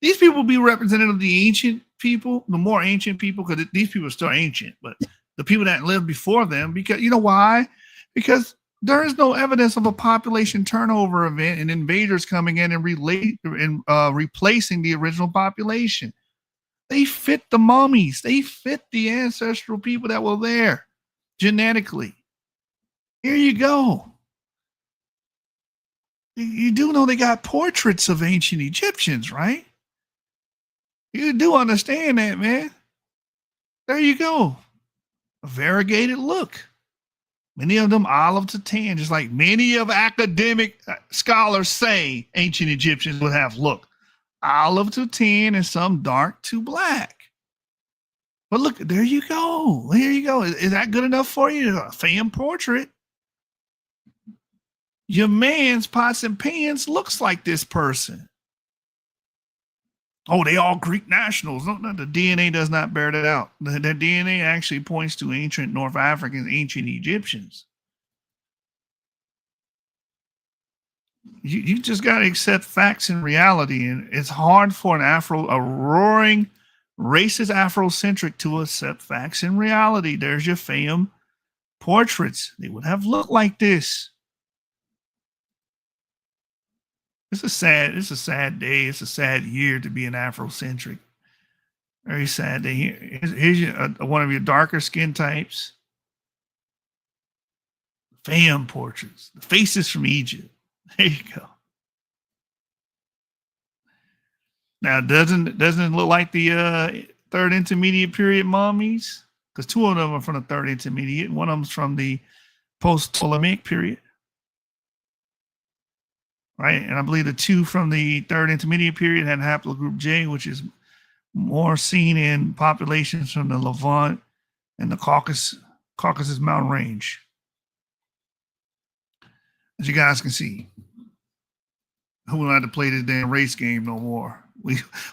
these people will be representative of the ancient people, the more ancient people, because these people are still ancient, but the people that lived before them, because you know why? Because there is no evidence of a population turnover event and invaders coming in and replacing the original population. They fit the mummies. They fit the ancestral people that were there genetically. Here you go. You do know they got portraits of ancient Egyptians, right? You do understand that, man. There you go. A variegated look. Many of them olive to tan, just like many of academic scholars say ancient Egyptians would have look. Olive to tan and some dark to black. But look, there you go. Here you go. Is that good enough for you? A fan portrait. Your man's pots and pans looks like this person. Oh, they all Greek nationals. No, the DNA does not bear that out. The DNA actually points to ancient North Africans, ancient Egyptians. You just got to accept facts and reality. And it's hard for a roaring, racist Afrocentric to accept facts and reality. There's your fam portraits. They would have looked like this. It's a sad day. It's a sad year to be an Afrocentric. Very sad day. Here's one of your darker skin types. Fam portraits. The faces from Egypt. There you go. Now, doesn't it look like the third intermediate period mummies? because two of them are from the third intermediate. One of them's from the post-Ptolemaic period. Right? And I believe the two from the third intermediate period had haplogroup J, which is more seen in populations from the Levant and the Caucasus mountain range. As you guys can see, who will have to play this damn race game no more.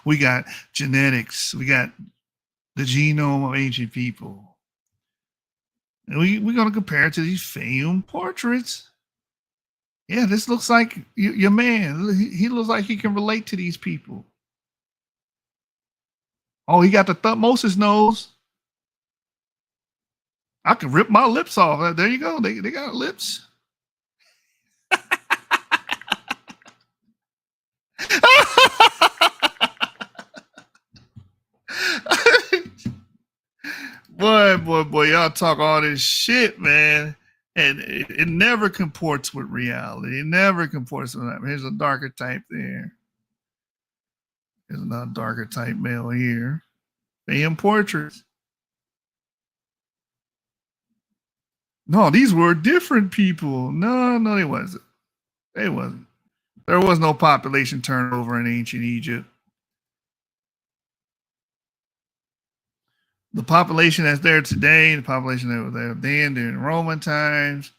We got genetics, we got the genome of ancient people. And we're going to compare it to these famed portraits. Yeah, this looks like your man. He looks like he can relate to these people. Oh, he got the Thutmosis nose. I can rip my lips off. There you go. They got lips. Boy, y'all talk all this shit, man. And it never comports with reality. It never comports with that. Here's a darker type there. There's another darker type male here. Fame portraits. No, these were different people. No, they wasn't. They wasn't. There was no population turnover in ancient Egypt. The population that's there today, the population that was there then during Roman times,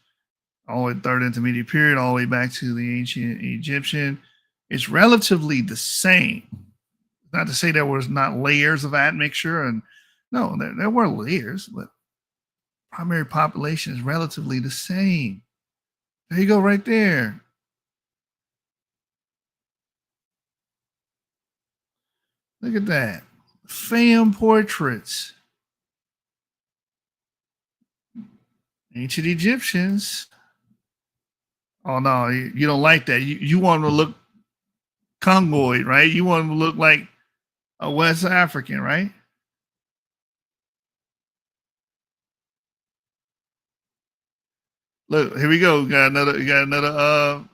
all the way third intermediate period, all the way back to the ancient Egyptian, it's relatively the same. Not to say there was not layers of admixture, and no, there were layers, but primary population is relatively the same. There you go, right there. Look at that. Fam portraits. Ancient Egyptians. Oh no, you don't like that. You want them to look Congoid, right? You want them to look like a West African, right? Look, here we go. You got another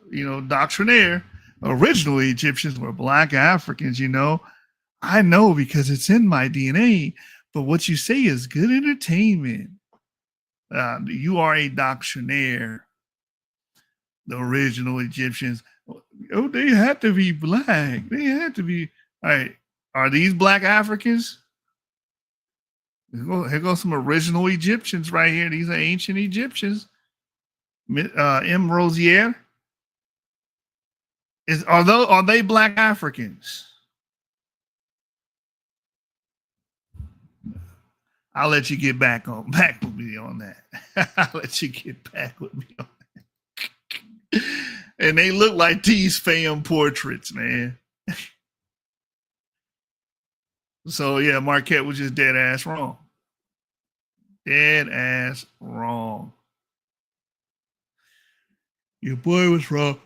doctrinaire. Original Egyptians were black Africans, I know because it's in my DNA, but what you say is good entertainment. You are a doctrinaire. The original Egyptians, they had to be black. They had to be. All right, are these black Africans? Here goes some original Egyptians right here. These are ancient Egyptians. M. Rosier. Are they black Africans? I'll let you get back with me on that. I'll let you get back with me on that. And they look like these fam portraits, man. So yeah, Marquett was just dead ass wrong. Dead ass wrong. Your boy was wrong.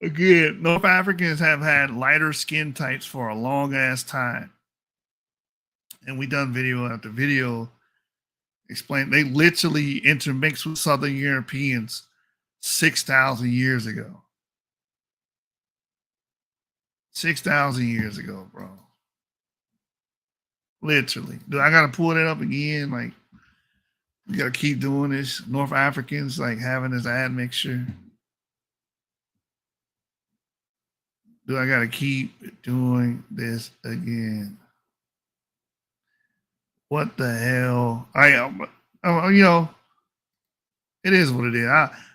Again, North Africans have had lighter skin types for a long ass time. And we done video after video explain they literally intermixed with Southern Europeans 6,000 years ago. 6,000 years ago, bro. Literally. Do I gotta pull it up again? Like, you gotta keep doing this. North Africans like having this admixture. Do I gotta keep doing this again? What the hell? It is what it is.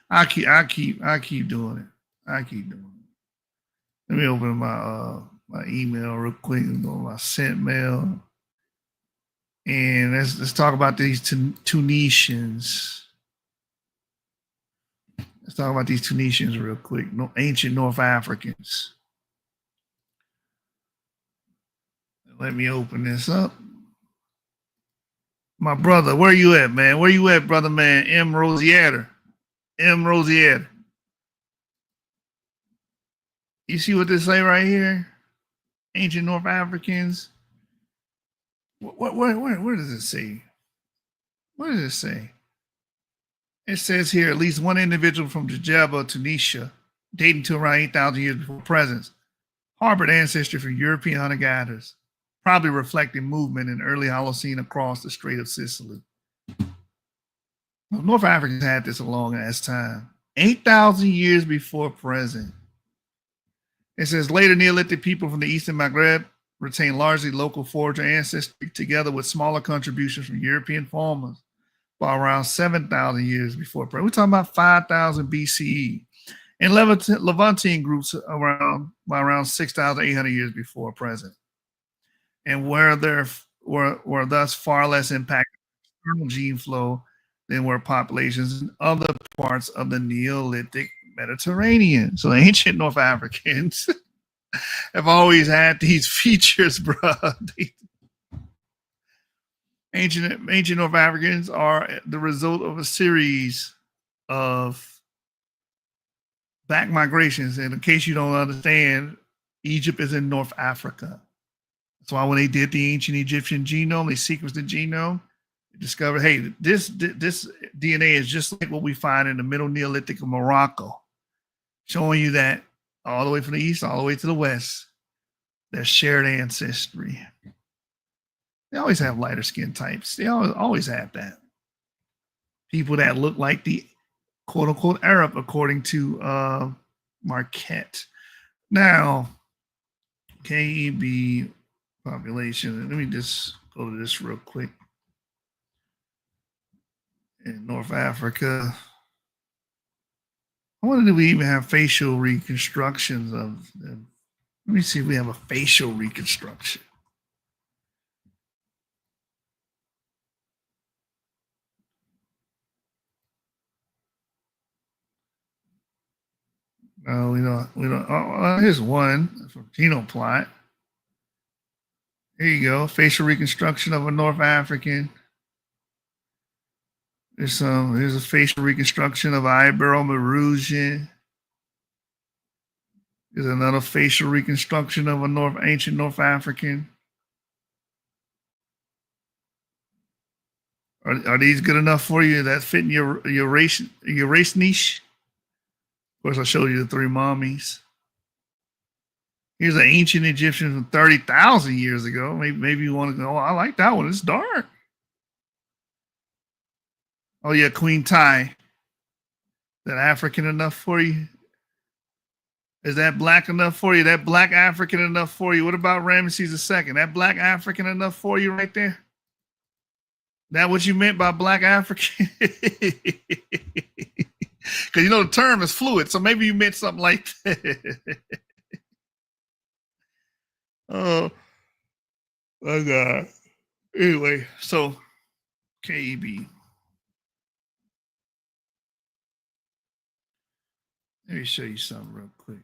I keep doing it. I keep doing it. Let me open my email real quick and go to my sent mail. And let's talk about these Tunisians. Let's talk about these Tunisians real quick. Ancient North Africans. Let me open this up. My brother, where you at, man? Where you at, brother, man? M. Rosier. M. Rosier. You see what they say right here? Ancient North Africans. Where does it say? What does it say? It says here, at least one individual from Djebba, Tunisia, dating to around 8,000 years before presence, harbored ancestry from European hunter-gatherers. probably reflecting movement in early Holocene across the Strait of Sicily. Well, North Africans had this a long ass time. 8,000 years before present. It says later Neolithic people from the Eastern Maghreb retained largely local forager ancestry together with smaller contributions from European farmers by around 7,000 years before present. We're talking about 5,000 BCE. And Levantine groups around 6,800 years before present. And where there were thus far less impacted by external gene flow than were populations in other parts of the Neolithic Mediterranean. So ancient North Africans have always had these features, bro. Ancient North Africans are the result of a series of back migrations. And in case you don't understand, Egypt is in North Africa. That's why when they did the ancient Egyptian genome, they sequenced the genome, they discovered, hey, this DNA is just like what we find in the Middle Neolithic of Morocco, showing you that all the way from the east, all the way to the west, there's shared ancestry. They always have lighter skin types. They always have that. People that look like the quote unquote Arab, according to Marquett. Now, KEB population. Let me just go to this real quick. In North Africa, I wonder if we even have facial reconstructions of them. Let me see if we have a facial reconstruction. No, we don't. Oh, here's one from genome plot. Here you go. Facial reconstruction of a North African. Here's a facial reconstruction of Ibero-Mauritian. There's another facial reconstruction of a ancient North African. Are these good enough for you? That fit in your race niche? Of course, I showed you the three mummies. Here's an ancient Egyptian from 30,000 years ago. Maybe you want to go, oh, I like that one. It's dark. Oh, yeah, Queen Tai. Is that African enough for you? Is that black enough for you? That black African enough for you? What about Ramesses II? That black African enough for you right there? That what you meant by black African? Because you know the term is fluid, so maybe you meant something like that. Oh my God. Anyway, so KEB. Let me show you something real quick.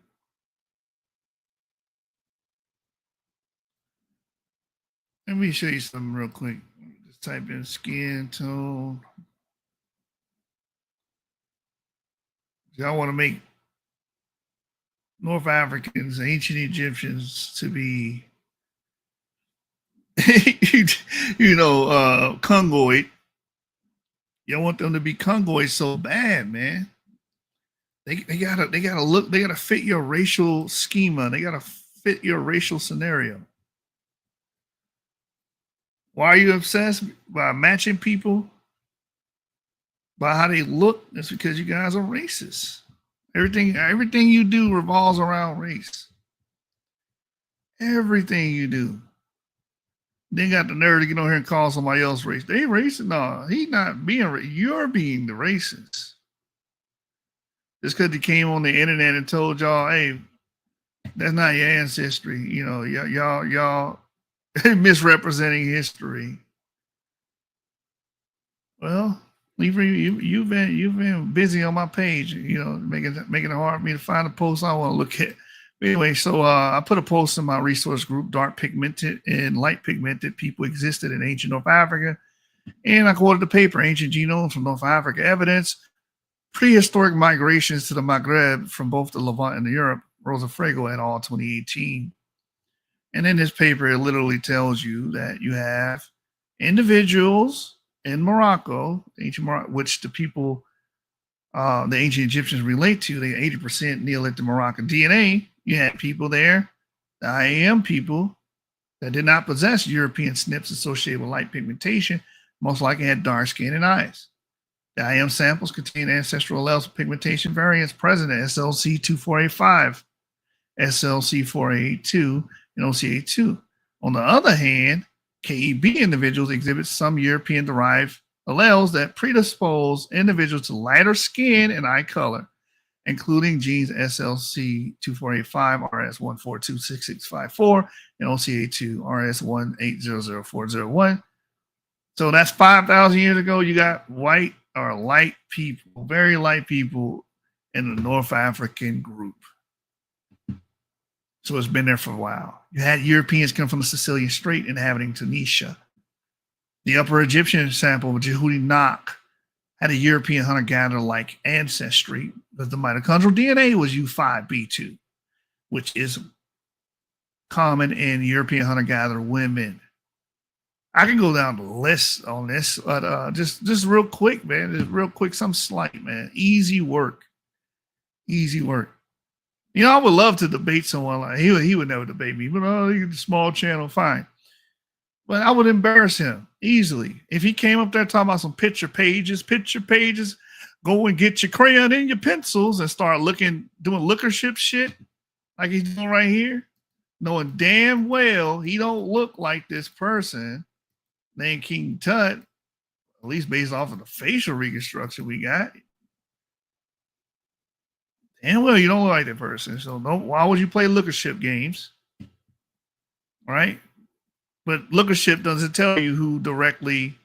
Let me show you something real quick. Just type in skin tone. I want to make North Africans, ancient Egyptians, to be, Congoid. You want them to be Congoid so bad, man. They gotta look. They gotta fit your racial schema. They gotta fit your racial scenario. Why are you obsessed by matching people by how they look? That's because you guys are racist. Everything you do revolves around race. Everything you do. They got the nerve to get on here and call somebody else racist. They racist? No, he's not being racist. You're being the racist. Just because he came on the internet and told y'all, hey, that's not your ancestry. You know, y'all misrepresenting history. Well, you've been busy on my page, making it hard for me to find a post I want to look at. Anyway, so I put a post in my resource group, dark pigmented and light pigmented people existed in ancient North Africa. And I quoted the paper, Ancient Genomes from North Africa Evidence, Prehistoric Migrations to the Maghreb from both the Levant and the Europe, Rosa Frago et al. 2018. And in this paper, it literally tells you that you have individuals in Morocco, ancient Morocco, which the people, the ancient Egyptians relate to, they 80% Neolithic Moroccan DNA. You had people there, the IAM people, that did not possess European SNPs associated with light pigmentation most likely had dark skin and eyes. The IM samples contain ancestral alleles of pigmentation variants present at SLC2485, SLC4882, and OCA2. On the other hand, KEB individuals exhibit some European-derived alleles that predispose individuals to lighter skin and eye color, including genes SLC2485, RS1426654, and OCA2, RS1800401. So that's 5,000 years ago. You got white or light people, very light people in the North African group. So it's been there for a while. You had Europeans come from the Sicilian Strait inhabiting Tunisia. The Upper Egyptian sample of Jehudi Nak had a European hunter-gatherer-like ancestry, but the mitochondrial DNA was U5B2, which is common in European hunter-gatherer women. I can go down the list on this, but just real quick, man. Just real quick, some slight, man. Easy work. Easy work. You know, I would love to debate someone like he would never debate me, but you get a small channel, fine. But I would embarrass him easily. If he came up there talking about some picture pages, go and get your crayon and your pencils and start doing lookership shit like he's doing right here, knowing damn well he don't look like this person named King Tut, at least based off of the facial reconstruction we got. Damn well you don't look like that person. So why would you play lookership games? All right? But lookership doesn't tell you who directly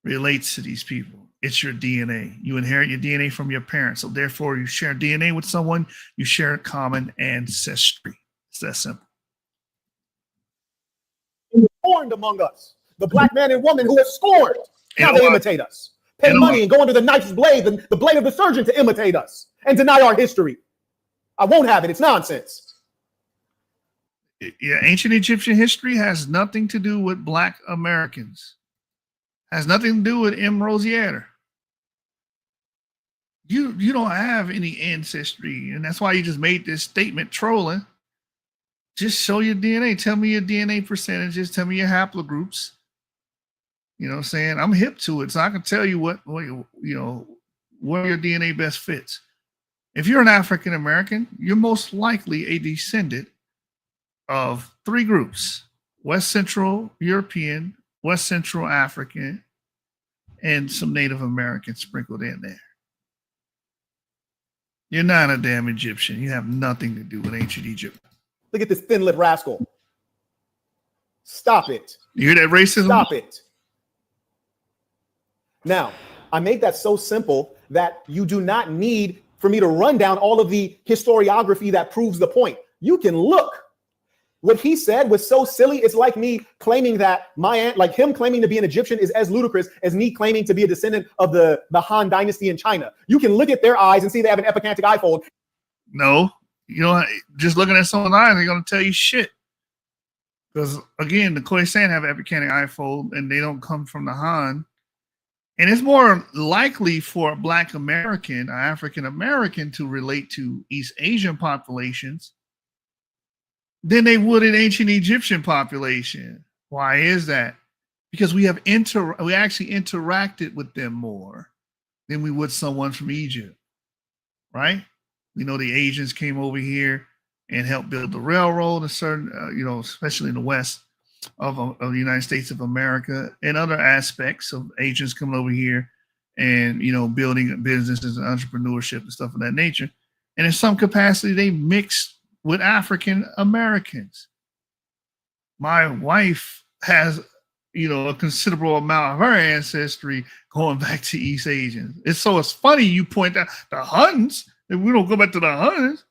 relates to these people. It's your DNA. You inherit your DNA from your parents. So therefore, you share DNA with someone, you share a common ancestry. It's that simple. Scorned among us. The black man and woman who is scorned. Now they imitate us. Pay money and go under the knife's blade, the blade of the surgeon, to imitate us and deny our history. I won't have it. It's nonsense. Yeah, ancient Egyptian history has nothing to do with Black Americans. Has nothing to do with M. Rosier. You don't have any ancestry, and that's why you just made this statement trolling. Just show your DNA. Tell me your DNA percentages. Tell me your haplogroups. You know what I'm saying? I'm hip to it, so I can tell you what where your DNA best fits. If you're an African American, you're most likely a descendant of three groups: West Central European, West Central African, and some Native Americans sprinkled in there. You're not a damn Egyptian. You have nothing to do with ancient Egypt. Look at this thin-lipped rascal. Stop it. You hear that racism? Stop it. Now, I made that so simple that you do not need for me to run down all of the historiography that proves the point. You can look. What he said was so silly. It's like me claiming that my aunt, like him claiming to be an Egyptian, is as ludicrous as me claiming to be a descendant of the Han dynasty in China. You can look at their eyes and see they have an epicantic eye fold. No, just looking at someone's eyes, they're going to tell you shit. Because again, the Khoisan have epicantic eye fold, and they don't come from the Han. And it's more likely for a Black American, an African American, to relate to East Asian populations than they would an ancient Egyptian population. Why is that? Because we actually interacted with them more than we would someone from Egypt, right? We know the Asians came over here and helped build the railroad, a certain, especially in the West of the United States of America, and other aspects of Asians coming over here and, building businesses and entrepreneurship and stuff of that nature. And in some capacity, they mixed with African Americans. My wife has, a considerable amount of her ancestry going back to East Asians. It's funny you point out the Huns, if we don't go back to the Huns,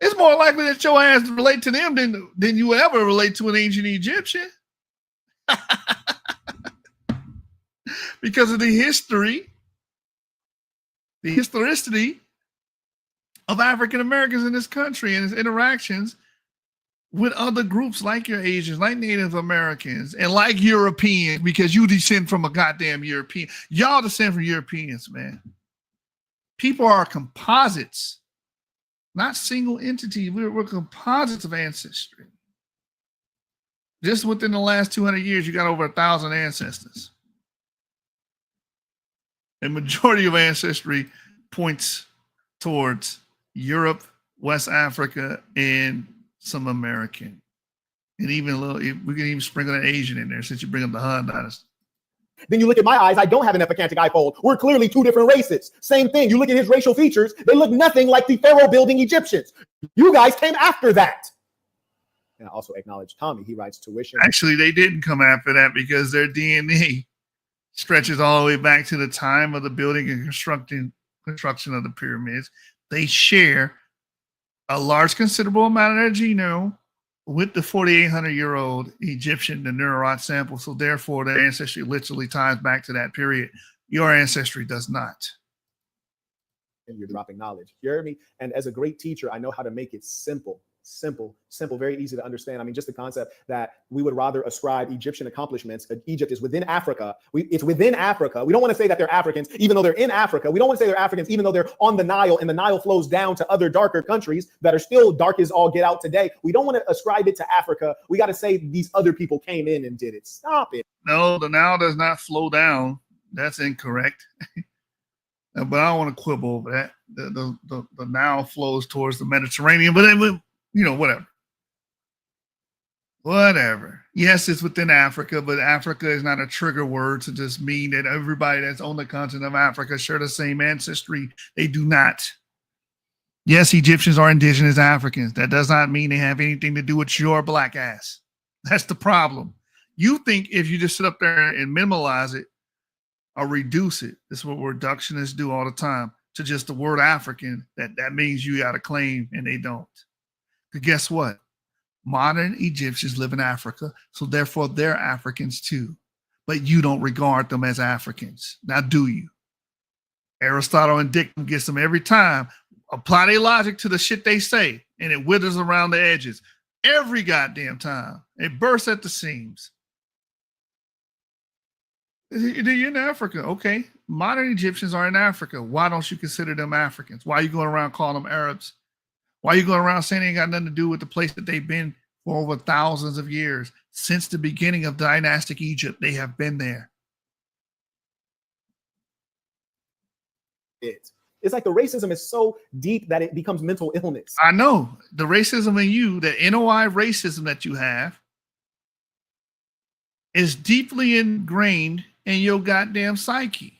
it's more likely that your ass relate to them than you ever relate to an ancient Egyptian. Because of the historicity of African Americans in this country and its interactions with other groups like your Asians, like Native Americans, and like Europeans, because you descend from a goddamn European. Y'all descend from Europeans, man. People are composites, not single entities. We're composites of ancestry. Just within the last 200 years, you got over 1,000 ancestors. The majority of ancestry points towards Europe, West Africa, and some American. And even a little, we can even sprinkle an Asian in there since you bring up the Han dynasty. Then you look at my eyes, I don't have an epicantic eye fold. We're clearly two different races. Same thing. You look at his racial features, they look nothing like the pharaoh building Egyptians. You guys came after that. And I also acknowledge Tommy. He writes tuition. Actually, they didn't come after that because their DNA stretches all the way back to the time of the building and construction of the pyramids. They share a large, considerable amount of their genome with the 4,800-year-old Egyptian, the Neurot sample. So therefore, their ancestry literally ties back to that period. Your ancestry does not. And you're dropping knowledge. You hear me? And as a great teacher, I know how to make it simple, very easy to understand. I mean, just the concept that we would rather ascribe Egyptian accomplishments. Egypt is within Africa. It's within Africa. We don't want to say that they're Africans, even though they're in Africa. We don't want to say they're Africans, even though they're on the Nile, and the Nile flows down to other darker countries that are still dark as all get out today. We don't want to ascribe it to Africa. We got to say these other people came in and did it. Stop it. No, the Nile does not flow down. That's incorrect. But I don't want to quibble over that. The Nile flows towards the Mediterranean, but it, whatever. Yes, it's within Africa, but Africa is not a trigger word to just mean that everybody that's on the continent of Africa share the same ancestry. They do not. Yes, Egyptians are indigenous Africans. That does not mean they have anything to do with your black ass. That's the problem. You think if you just sit up there and minimalize it or reduce it, this is what reductionists do all the time, to just the word African, that means you got a claim, and they don't. But guess what? Modern Egyptians live in Africa, so therefore they're Africans too. But you don't regard them as Africans. Now, do you? Aristotle and Dictum gets them every time. Apply their logic to the shit they say, and it withers around the edges. Every goddamn time. It bursts at the seams. You're in Africa. Okay. Modern Egyptians are in Africa. Why don't you consider them Africans? Why are you going around calling them Arabs? Why are you going around saying they ain't got nothing to do with the place that they've been for over thousands of years? Since the beginning of dynastic Egypt, they have been there. It's like the racism is so deep that it becomes mental illness. I know. The racism in you, the NOI racism that you have, is deeply ingrained in your goddamn psyche.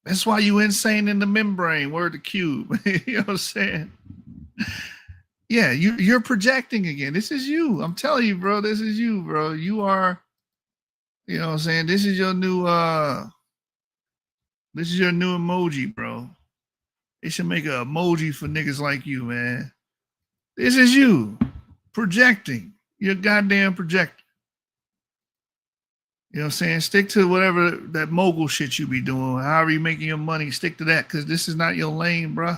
That's why you insane in the membrane, word the cube. You know what I'm saying? Yeah, you're projecting again. This is you. I'm telling you, bro. This is you, bro. You are, you know what I'm saying? This is your new emoji, bro. They should make an emoji for niggas like you, man. This is you projecting. You're a goddamn projector. You know what I'm saying? Stick to whatever that mogul shit you be doing. However you making your money, stick to that, because this is not your lane, bro.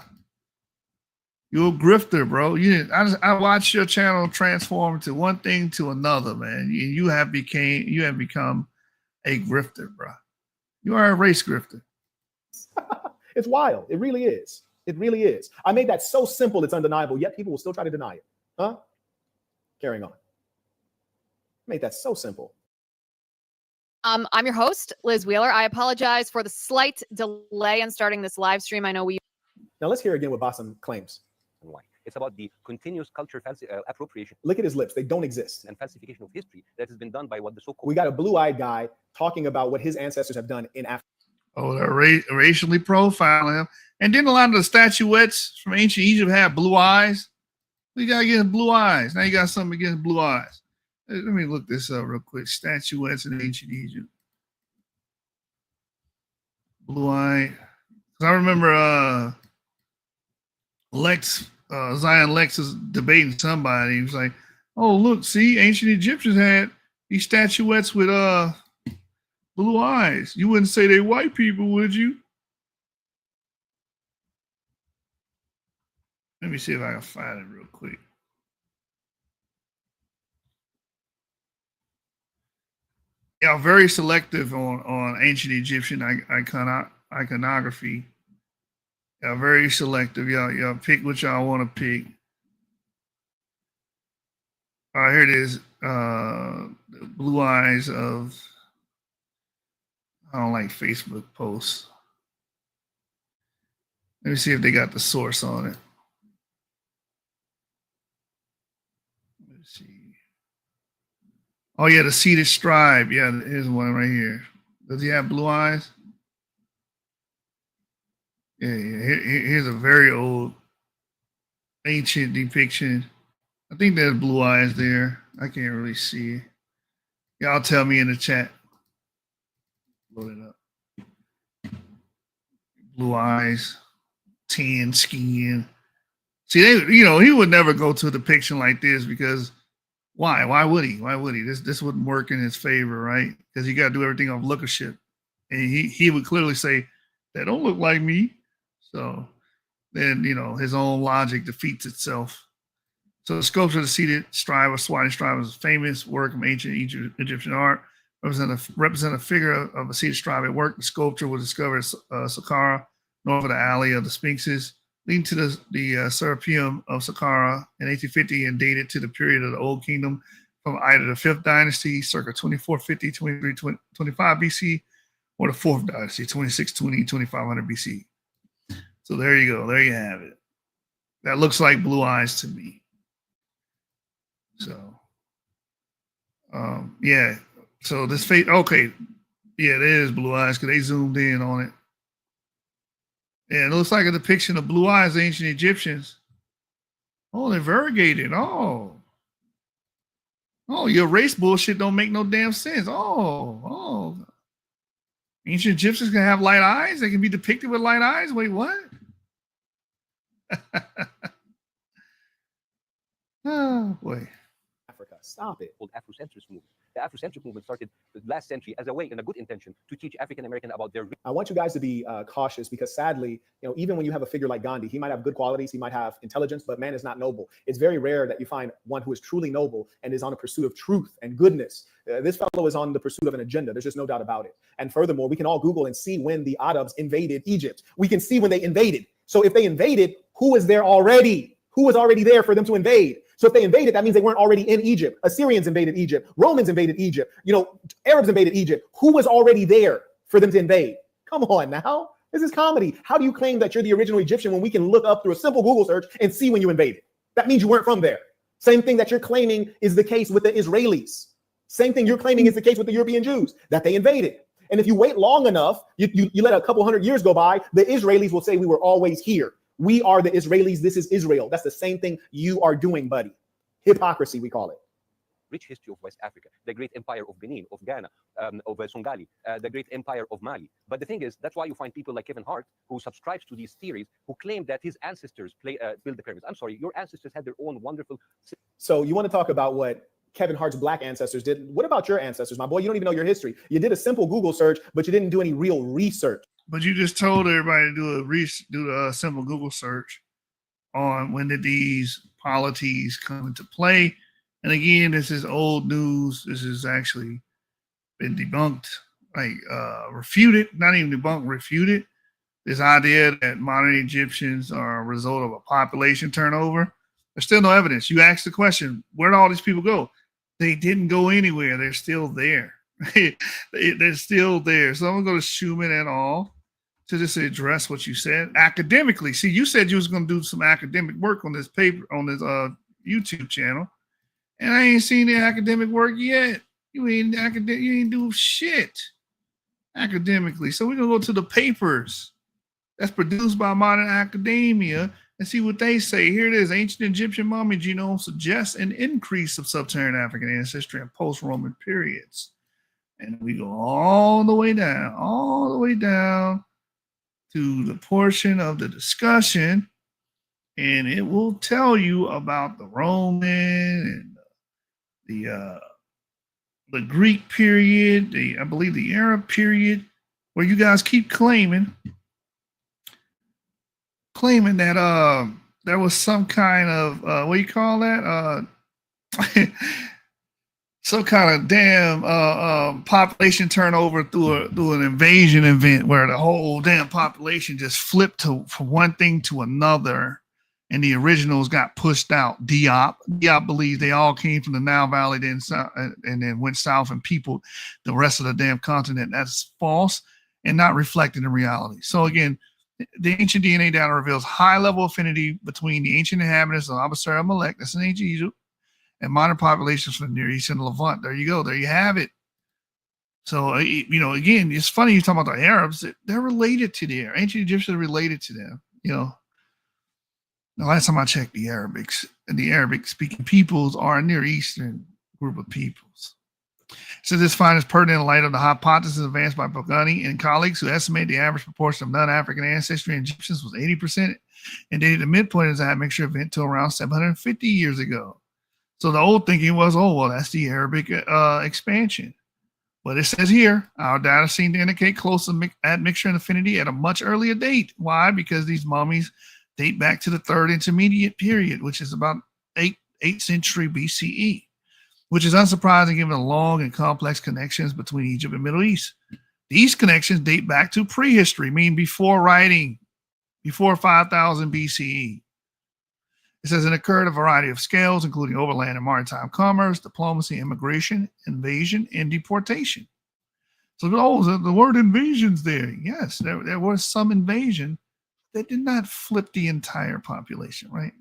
You're a grifter, bro. I watched your channel transform to one thing to another, man. You have become a grifter, bro. You are a race grifter. It's wild. It really is. It really is. I made that so simple it's undeniable, yet people will still try to deny it. Huh? Carrying on. I made that so simple. I'm your host, Liz Wheeler. I apologize for the slight delay in starting this live stream. I know Now let's hear again what Bassem claims. And why? It's about the continuous culture appropriation. Look at his lips. They don't exist. And falsification of history that has been done by what the so-called... We got a blue-eyed guy talking about what his ancestors have done in Africa. Oh, they're racially profiling him. And then a lot of the statuettes from ancient Egypt have blue eyes. We got against blue eyes. Now you got something against blue eyes. Let me look this up real quick. Statuettes in ancient Egypt. Blue eye. I remember Zion Lex was debating somebody. He was like, oh, look, see, ancient Egyptians had these statuettes with blue eyes. You wouldn't say they white people, would you? Let me see if I can find it real quick. Yeah, very selective on ancient Egyptian iconography. Yeah, very selective. Y'all pick what y'all want to pick. All right, here it is. The blue eyes of, I don't like Facebook posts. Let me see if they got the source on it. Let's see. Oh yeah, the seated scribe. Yeah, here's one right here. Does he have blue eyes? Yeah. Here's a very old, ancient depiction. I think there's blue eyes there. I can't really see. Y'all tell me in the chat. Load it up. Blue eyes, tan skin. See, he would never go to a depiction like this because why? Why would he? Why would he? This wouldn't work in his favor, right? Because he got to do everything off lookership, and he would clearly say, "That don't look like me." So then his own logic defeats itself. So the sculpture of the seated scribe or swatting scribe is a famous work of ancient Egyptian art. Represent a figure of a seated scribe at work. The sculpture was discovered at Saqqara, north of the Alley of the Sphinxes, leading to the Serapeum of Saqqara in 1850 and dated to the period of the Old Kingdom from either the 5th dynasty, circa 2450, 2325 BC, or the 4th dynasty, 2620, 2500 BC. So there you go. There you have it. That looks like blue eyes to me. So, yeah. So this face, okay. Yeah, it is blue eyes because they zoomed in on it. Yeah, it looks like a depiction of blue eyes, ancient Egyptians. Oh, they're variegated. Oh, your race bullshit don't make no damn sense. Oh. Ancient Egyptians can have light eyes? They can be depicted with light eyes? Wait, what? Oh, boy. Africa. Stop it. Called Afrocentrist movement. The Afrocentric movement started last century as a way, in a good intention, to teach African American about their. I want you guys to be cautious because sadly, even when you have a figure like Gandhi, he might have good qualities, he might have intelligence, but man is not noble. It's very rare that you find one who is truly noble and is on a pursuit of truth and goodness. This fellow is on the pursuit of an agenda. There's just no doubt about it. And furthermore, we can all Google and see when the Arabs invaded Egypt. We can see when they invaded. So if they invaded, who was there already? Who was already there for them to invade? So if they invaded, that means they weren't already in Egypt. Assyrians invaded Egypt. Romans invaded Egypt. Arabs invaded Egypt. Who was already there for them to invade? Come on now. This is comedy. How do you claim that you're the original Egyptian when we can look up through a simple Google search and see when you invaded? That means you weren't from there. Same thing that you're claiming is the case with the Israelis. Same thing you're claiming is the case with the European Jews, that they invaded. And if you wait long enough, you let a couple hundred years go by, the Israelis will say we were always here. We are the Israelis. This is Israel. That's the same thing you are doing, buddy. Hypocrisy, we call it. Rich history of West Africa, the great empire of Benin, of Ghana, of Songhali, the great empire of Mali. But the thing is, that's why you find people like Kevin Hart, who subscribes to these theories, who claim that his ancestors built the pyramids. I'm sorry, your ancestors had their own wonderful. So you want to talk about what Kevin Hart's black ancestors did? What about your ancestors, my boy? You don't even know your history. You did a simple Google search, but you didn't do any real research. But you just told everybody to do a simple Google search on when did these polities come into play. And again, this is old news. This has actually been debunked, refuted, not even debunked, refuted. This idea that modern Egyptians are a result of a population turnover. There's still no evidence. You ask the question, where did all these people go? They didn't go anywhere. They're still there. They're still there. So I'm going to go to Schumann et al. To just address what you said academically. See, you said you was going to do some academic work on this paper, on this YouTube channel, and I ain't seen the academic work yet. You ain't do shit academically. So we're going to go to the papers that's produced by modern academia and see what they say. Here it is. Ancient Egyptian mummy genome suggests an increase of sub-Saharan African ancestry in post-Roman periods. And we go all the way down to the portion of the discussion, and it will tell you about the Roman and the Greek period, I believe the Arab period, where you guys keep claiming that there was some kind of what do you call that? Some kind of damn population turnover through an invasion event where the whole damn population just flipped from one thing to another. and the originals got pushed out. Diop believes they all came from the Nile Valley, then and then went south and peopled the rest of the damn continent. That's false and not reflected in reality. So again, the ancient DNA data reveals high level affinity between the ancient inhabitants of Abusar Malek, that's in ancient Egypt, and modern populations from the Near East and Levant. There you go. There you have it. So, again, it's funny you talk about the Arabs. They're related to the ancient Egyptians are related to them. The last time I checked, the Arabic speaking peoples are a Near Eastern group of peoples. So this find is pertinent in light of the hypothesis advanced by Pagani and colleagues who estimate the average proportion of non-African ancestry in Egyptians was 80% and dated the midpoint of that mixture event to around 750 years ago. So the old thinking was, that's the Arabic expansion. But it says here, our data seem to indicate close admixture and affinity at a much earlier date. Why? Because these mummies date back to the third intermediate period, which is about 8th century BCE, which is unsurprising given the long and complex connections between Egypt and Middle East. These connections date back to prehistory, meaning before writing, before 5000 BCE. It says it occurred a variety of scales, including overland and maritime commerce, diplomacy, immigration, invasion, and deportation. So the word invasion's there. Yes, there was some invasion that did not flip the entire population, right?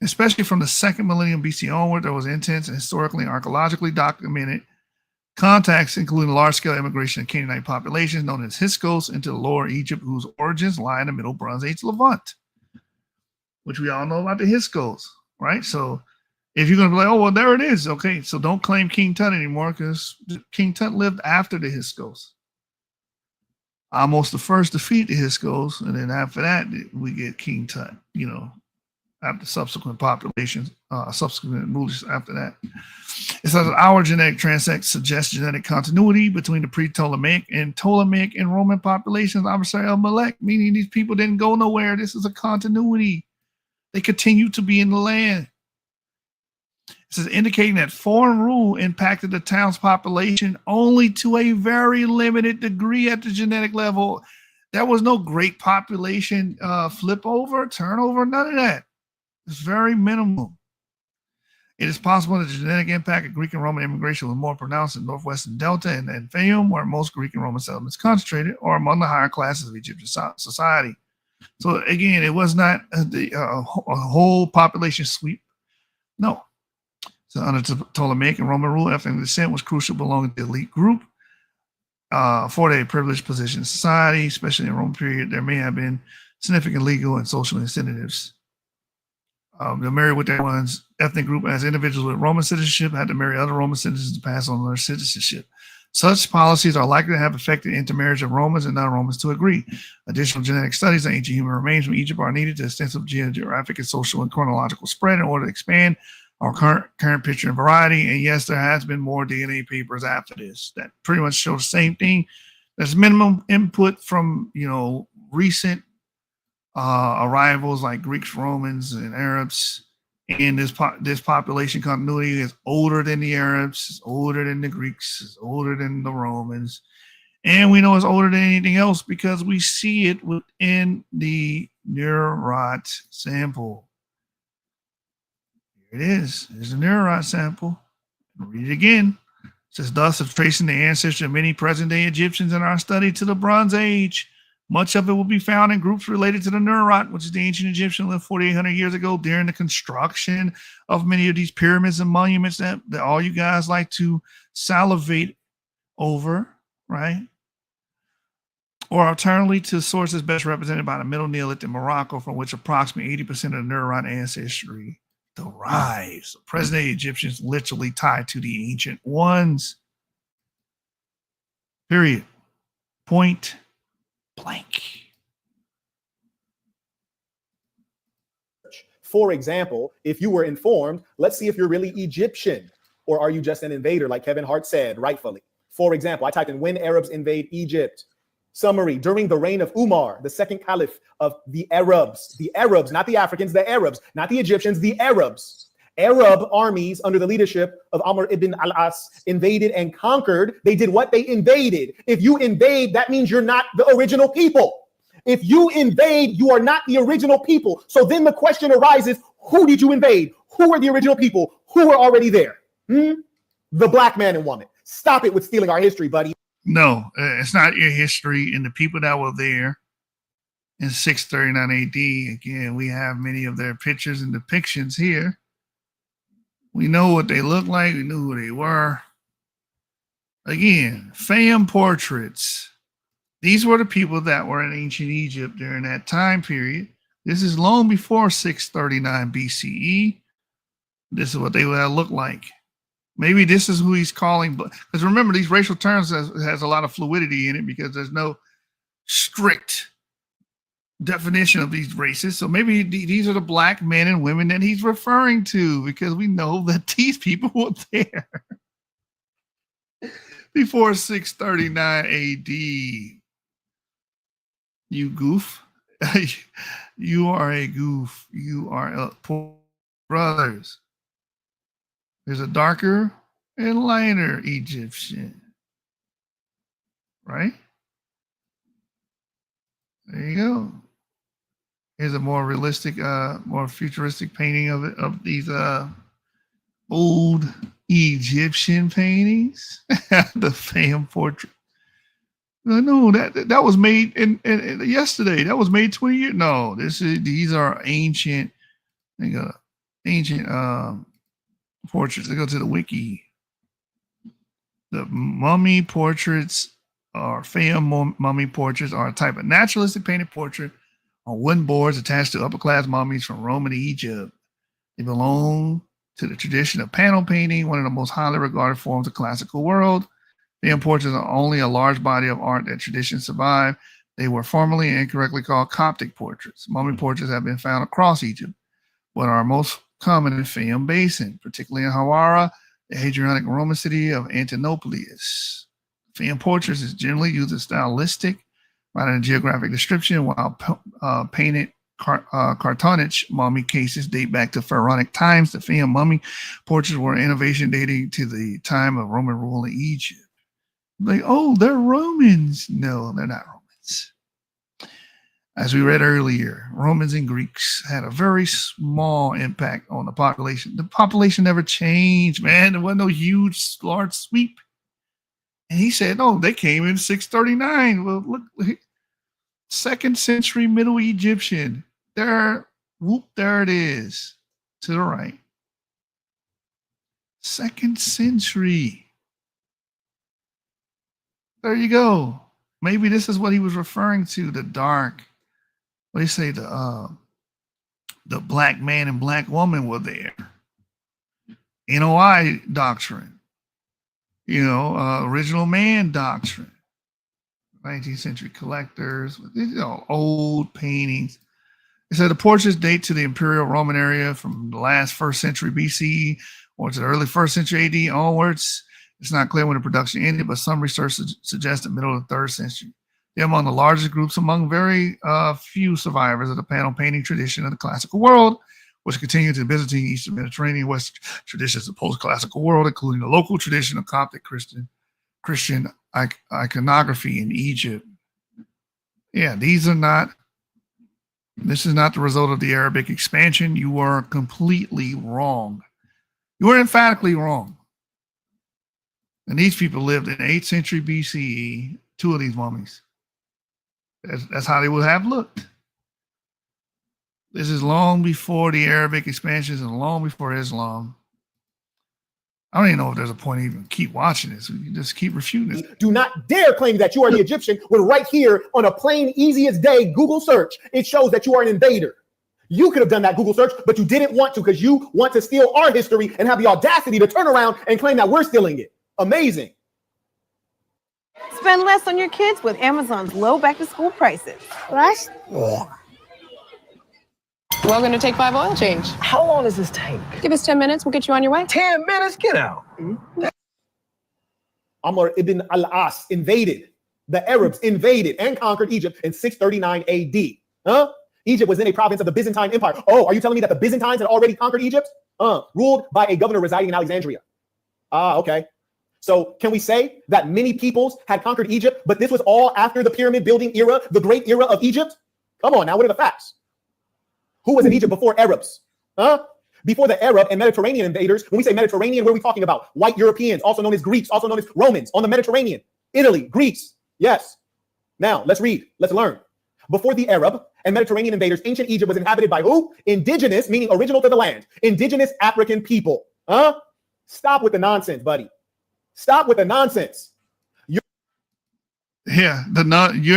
Especially from the second millennium BC onward, there was intense and historically and archaeologically documented contacts, including large-scale immigration of Canaanite populations known as Hyksos into Lower Egypt, whose origins lie in the Middle Bronze Age Levant, which we all know about the Hyksos, right? So if you're going to be like, there it is. Okay, so don't claim King Tut anymore because King Tut lived after the Hyksos. Almost the first to defeat the Hyksos, and then after that, we get King Tut, after subsequent populations, subsequent rulers after that. It says that our genetic transect suggests genetic continuity between the pre-Ptolemaic and Roman populations. Abusar Malek, meaning these people didn't go nowhere. This is a continuity. They continue to be in the land. It says indicating that foreign rule impacted the town's population only to a very limited degree at the genetic level. There was no great population turnover, none of that. It's very minimal. It is possible that the genetic impact of Greek and Roman immigration was more pronounced in northwestern Delta and Fayum, where most Greek and Roman settlements concentrated, or among the higher classes of Egyptian society. So again, it was not a whole population sweep. No. So under Ptolemaic and Roman rule, ethnic descent was crucial belonging to the elite group. For their privileged position in society, especially in the Roman period, there may have been significant legal and social incentives. They're married with their one's ethnic group as individuals with Roman citizenship had to marry other Roman citizens to pass on their citizenship. Such policies are likely to have affected intermarriage of Romans and non-Romans to agree. Additional genetic studies of ancient human remains from Egypt are needed to extensive geographic and social and chronological spread in order to expand our current picture and variety. And yes, there has been more DNA papers after this that pretty much show the same thing. There's minimum input from recent arrivals like Greeks, Romans, and Arabs. And this population continuity is older than the Arabs, it's older than the Greeks, it's older than the Romans. And we know it's older than anything else because we see it within the Neurot sample. Here it is. There's a Neurot sample. Read it again. It says, thus, of tracing the ancestry of many present-day Egyptians in our study to the Bronze Age, much of it will be found in groups related to the Neurot, which is the ancient Egyptian lived 4,800 years ago during the construction of many of these pyramids and monuments that all you guys like to salivate over, right? Or alternatively to sources best represented by the Middle Neolithic in Morocco, from which approximately 80% of the Neurot ancestry derives. So present-day Egyptians literally tied to the ancient ones. Period. Point blank. For example, if you were informed, let's see if you're really Egyptian, or are you just an invader, like Kevin Hart said, rightfully. For example, I typed in when Arabs invade Egypt. Summary, during the reign of Umar, the second caliph of the Arabs, not the Africans, the Arabs, not the Egyptians, the Arabs. Arab armies under the leadership of Amr ibn al-As invaded and conquered. They did what? They invaded. If you invade, that means you're not the original people. If you invade, you are not the original people. So then the question arises, who did you invade? Who are the original people? Who are already there? The black man and woman. Stop it with stealing our history, buddy. No, it's not your history. And the people that were there in 639 AD, again, we have many of their pictures and depictions here. We know what they look like. We knew who they were. Again, fam portraits. These were the people that were in ancient Egypt during that time period. This is long before 639 BCE. This is what they would have looked like. Maybe this is who he's calling. Because remember, these racial terms has a lot of fluidity in it because there's no strict definition of these races. So maybe these are the black men and women that he's referring to, because we know that these people were there before 639 AD. You goof. You are a goof. You are brothers. There's a darker and lighter Egyptian, right? There you go. Here's a more realistic, more futuristic painting of it, of these old Egyptian paintings. The fam portrait. No, that was made in yesterday. That was made 20 years. No, these are ancient. They got ancient portraits. They go to the wiki. The mummy portraits or fam mummy portraits are a type of naturalistic painted portrait on wooden boards attached to upper class mummies from Rome and Egypt. They belong to the tradition of panel painting, one of the most highly regarded forms of classical world. Fam portraits are only a large body of art that tradition survived. They were formerly and incorrectly called Coptic portraits. Mummy portraits have been found across Egypt, but are most common in Fayum Basin, particularly in Hawara, the Hadrianic Roman city of Antinopolis. Fayum portraits is generally used as stylistic rather than geographic description, while painted cartonnage mummy cases date back to pharaonic times. The Fayum mummy portraits were an innovation dating to the time of Roman rule in Egypt. Like, oh, they're Romans. No, they're not Romans. As we read earlier, Romans and Greeks had a very small impact on the population. The population never changed, man. There wasn't no huge, large sweep. And he said, no, they came in 639. Well, look, 2nd century Middle Egyptian. There it is to the right. 2nd century. There you go. Maybe this is what he was referring to, the dark. What do you say? The black man and black woman were there. NOI doctrine. Original man doctrine. 19th century collectors. Old paintings. It said the portraits date to the Imperial Roman era from the last 1st century BCE or to the early 1st century AD onwards. It's not clear when the production ended, but some research suggests the middle of the 3rd century. They're among the largest groups among very few survivors of the panel painting tradition of the classical world, which continued to Byzantine, Eastern Mediterranean, Western traditions of post-classical world, including the local tradition of Coptic Christian iconography in Egypt. Yeah, this is not the result of the Arabic expansion. You are completely wrong. You are emphatically wrong. And these people lived in 8th century BCE, 2 of these mummies. That's how they would have looked. This is long before the Arabic expansions and long before Islam. I don't even know if there's a point to even keep watching this. We can just keep refuting this. Do not dare claim that you are the Egyptian when right here on a plain, easiest day Google search, it shows that you are an invader. You could have done that Google search, but you didn't want to because you want to steal our history and have the audacity to turn around and claim that we're stealing it. Amazing. Spend less on your kids with Amazon's low back-to-school prices. What? Welcome to Take 5 Oil Change. How long does this take? Give us 10 minutes. We'll get you on your way. 10 minutes? Get out. Amr ibn al-As invaded. The Arabs invaded and conquered Egypt in 639 AD. Huh? Egypt was in a province of the Byzantine Empire. Oh, are you telling me that the Byzantines had already conquered Egypt? Ruled by a governor residing in Alexandria. Ah, okay. So can we say that many peoples had conquered Egypt, but this was all after the pyramid building era, the great era of Egypt? Come on now, what are the facts? Who was in Egypt before Arabs? Huh? Before the Arab and Mediterranean invaders. When we say Mediterranean, what are we talking about? White Europeans, also known as Greeks, also known as Romans on the Mediterranean. Italy, Greeks. Yes. Now, let's read. Let's learn. Before the Arab and Mediterranean invaders, ancient Egypt was inhabited by who? Indigenous, meaning original to the land. Indigenous African people. Huh? Stop with the nonsense, buddy. Stop with the nonsense. You're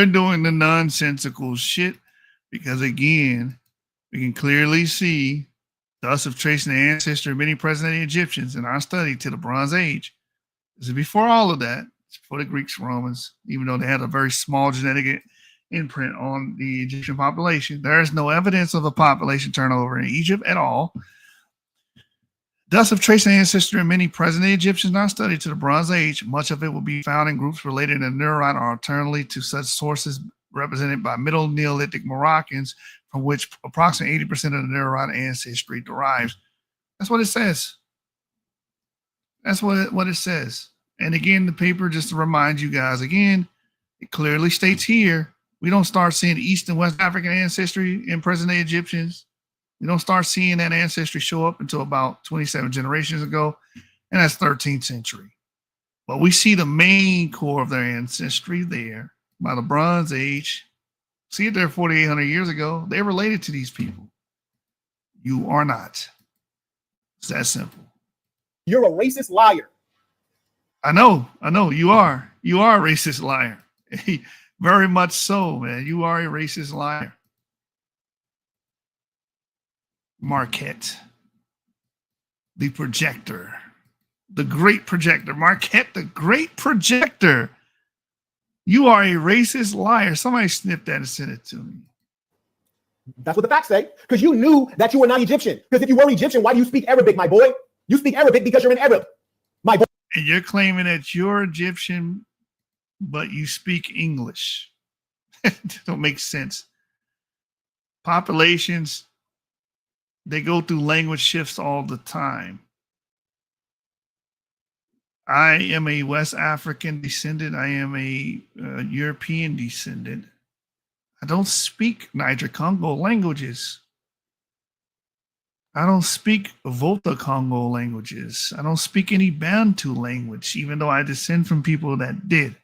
doing the nonsensical shit because, again, we can clearly see thus of tracing the ancestry of many present-day Egyptians in our study to the Bronze Age. This is before all of that. It's before the Greeks, Romans, even though they had a very small genetic imprint on the Egyptian population. There is no evidence of a population turnover in Egypt at all. Thus of tracing ancestry of many present-day Egyptians not studied to the Bronze Age, much of it will be found in groups related to Neolite or alternately to such sources represented by Middle Neolithic Moroccans, from which approximately 80% of the Neolite ancestry derives. That's what it says. That's what it says. And again, the paper, just to remind you guys, again, it clearly states here, we don't start seeing East and West African ancestry in present-day Egyptians. We don't start seeing that ancestry show up until about 27 generations ago, and that's 13th century. But we see the main core of their ancestry there by the Bronze Age. See it there 4,800 years ago. They're related to these people. You are not. It's that simple. You're a racist liar. I know. You are. You are a racist liar. Very much so, man. You are a racist liar. Marquett, the projector, the great projector. Marquett, the great projector. You are a racist liar. Somebody snip that and send it to me. That's what the facts say. Because you knew that you were not Egyptian. Because if you were Egyptian, why do you speak Arabic, my boy? You speak Arabic because you're an Arab, my boy. And you're claiming that you're Egyptian, but you speak English. Don't make sense. Populations, they go through language shifts all the time. I am a West African descendant. I am a European descendant. I don't speak Niger-Congo languages. I don't speak Volta Congo languages. I don't speak any Bantu language, even though I descend from people that did.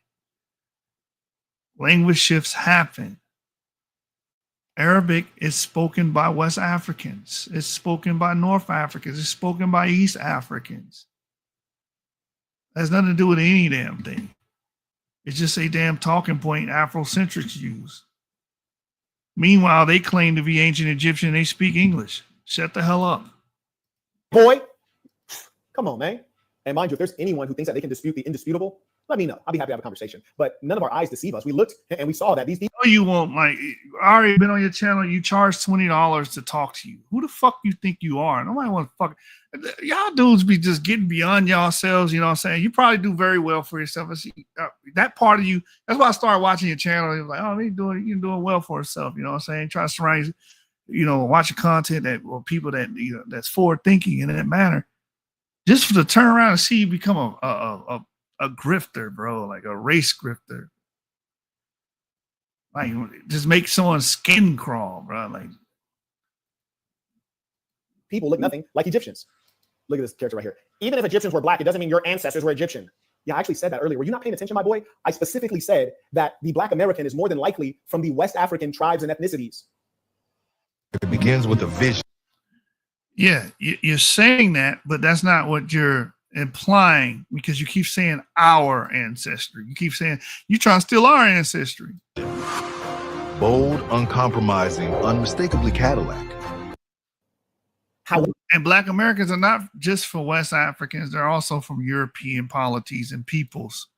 Language shifts happen. Arabic is spoken by West Africans. It's spoken by North Africans. It's spoken by East Africans. It has nothing to do with any damn thing. It's just a damn talking point Afrocentrics use. Meanwhile, they claim to be ancient Egyptian. They speak English. Shut the hell up. Boy, come on, man. And mind you, if there's anyone who thinks that they can dispute the indisputable, let me know. I'll be happy to have a conversation. But none of our eyes deceive us. We looked and we saw that these people. No, you won't, Mike. I already been on your channel. You charge $20 to talk to you. Who the fuck you think you are? Nobody want to fuck. Y'all dudes be just getting beyond yourselves. You know what I'm saying? You probably do very well for yourself. That part of you. That's why I started watching your channel. It was like, oh, you're doing well for yourself. You know what I'm saying? Try to surround, watching content that or people that that's forward thinking in that manner. Just for to turn around and see you become a grifter, bro, like a race grifter. Like, just make someone's skin crawl, bro. Like, people look nothing like Egyptians. Look at this character right here. Even if Egyptians were black, it doesn't mean your ancestors were Egyptian. Yeah, I actually said that earlier. Were you not paying attention, my boy? I specifically said that the Black American is more than likely from the West African tribes and ethnicities. It begins with a vision. Yeah, you're saying that, but that's not what you're implying, because you keep saying our ancestry. You keep saying you trying to steal our ancestry. Bold, uncompromising, unmistakably Cadillac. And Black Americans are not just for West Africans. They're also from European polities and peoples.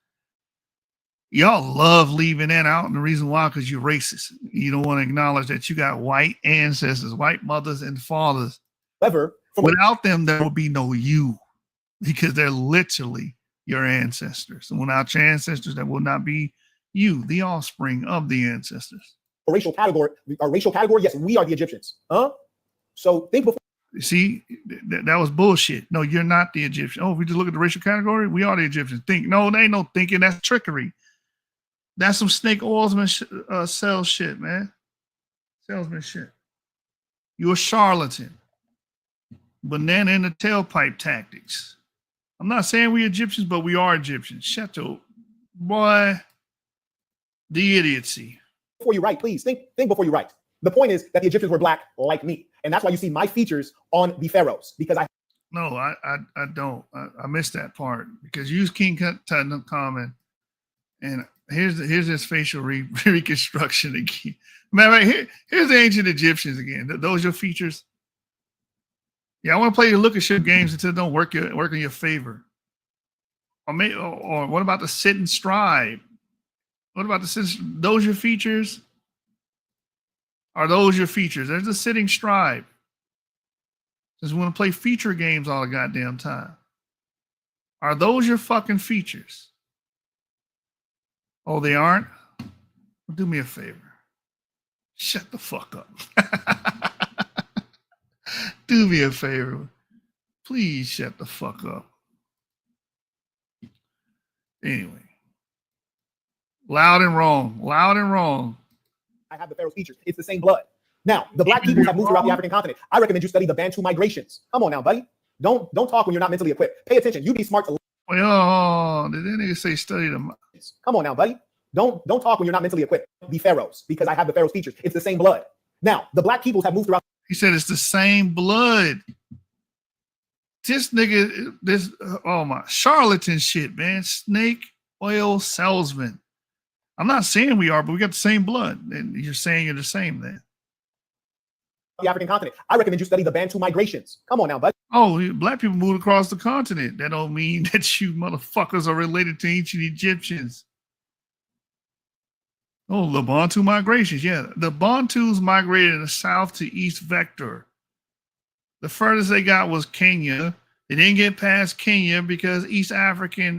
Y'all love leaving that out. And the reason why, because you're racist. You don't want to acknowledge that you got white ancestors, white mothers and fathers. Without them, there will be no you, because they're literally your ancestors. And without your ancestors, there will not be you, the offspring of the ancestors. A racial category, yes, we are the Egyptians. So think before. See, that was bullshit. No, you're not the Egyptian. Oh, if we just look at the racial category, we are the Egyptians. No, they ain't no thinking. That's trickery. That's some snake oilsman sales shit, man. Salesman shit. You're a charlatan. Banana in the tailpipe tactics. I'm not saying we Egyptians, but we are Egyptians. Shut up. Boy, the idiocy. Before you write, please think before you write. The point is that the Egyptians were black like me. And that's why you see my features on the pharaohs, because I don't. I missed that part because use King Tutankhamun, and here's this facial reconstruction again. Man, right here's the ancient Egyptians again. Those your features. Yeah, I want to play your look at ship games until it don't work in your favor. Or what about the sit and stride? What about those your features? Are those your features? There's the sitting stride. Just want to play feature games all the goddamn time. Are those your fucking features? Oh, they aren't? Well, do me a favor. Shut the fuck up. Do me a favor. Please shut the fuck up. Anyway. Loud and wrong. Loud and wrong. I have the pharaoh's features. It's the same blood. Now, the black people have moved throughout the African continent. I recommend you study the Bantu migrations. Come on now, buddy. Don't talk when you're not mentally equipped. Pay attention. You be smart to. Oh, did that nigga say study them? Come on now, buddy. Don't talk when you're not mentally equipped. The pharaohs, because I have the pharaoh's features. It's the same blood. Now, the black peoples have moved throughout. He said it's the same blood. This nigga, oh my, charlatan shit, man. Snake oil salesman. I'm not saying we are, but we got the same blood. And you're saying you're the same then. The African continent. I recommend you study the Bantu migrations. Come on now, buddy. Oh, black people moved across the continent. That don't mean that you motherfuckers are related to ancient Egyptians. Oh, the Bantu migrations. Yeah, the Bantus migrated in the south to east vector. The furthest they got was Kenya. They didn't get past Kenya because East African,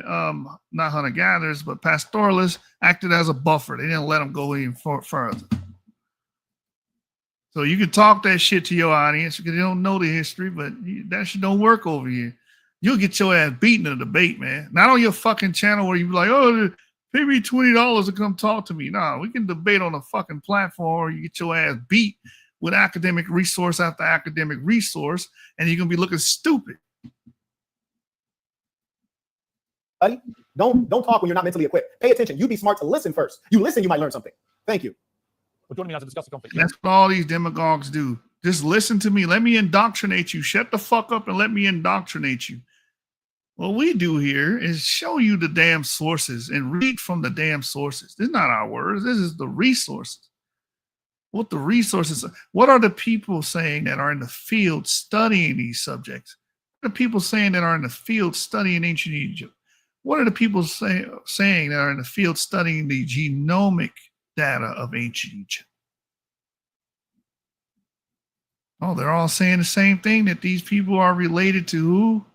not hunter-gatherers, but pastoralists acted as a buffer. They didn't let them go even further. So you can talk that shit to your audience because they don't know the history, but that shit don't work over here. You'll get your ass beaten in a debate, man. Not on your fucking channel where you be like, oh, pay me $20 to come talk to me. No, we can debate on a fucking platform where you get your ass beat with academic resource after academic resource, and you're going to be looking stupid. Buddy, don't talk when you're not mentally equipped. Pay attention. You be smart to listen first. You listen, you might learn something. Thank you. Well, joining me now to discuss the conflict. That's what all these demagogues do. Just listen to me. Let me indoctrinate you. Shut the fuck up and let me indoctrinate you. What we do here is show you the damn sources and read from the damn sources. This is not our words. This is the resources. What the resources are. What are the people saying that are in the field studying these subjects? What are the people saying that are in the field studying ancient Egypt? What are the people saying that are in the field studying the genomic data of ancient Egypt? Oh, they're all saying the same thing, that these people are related to who?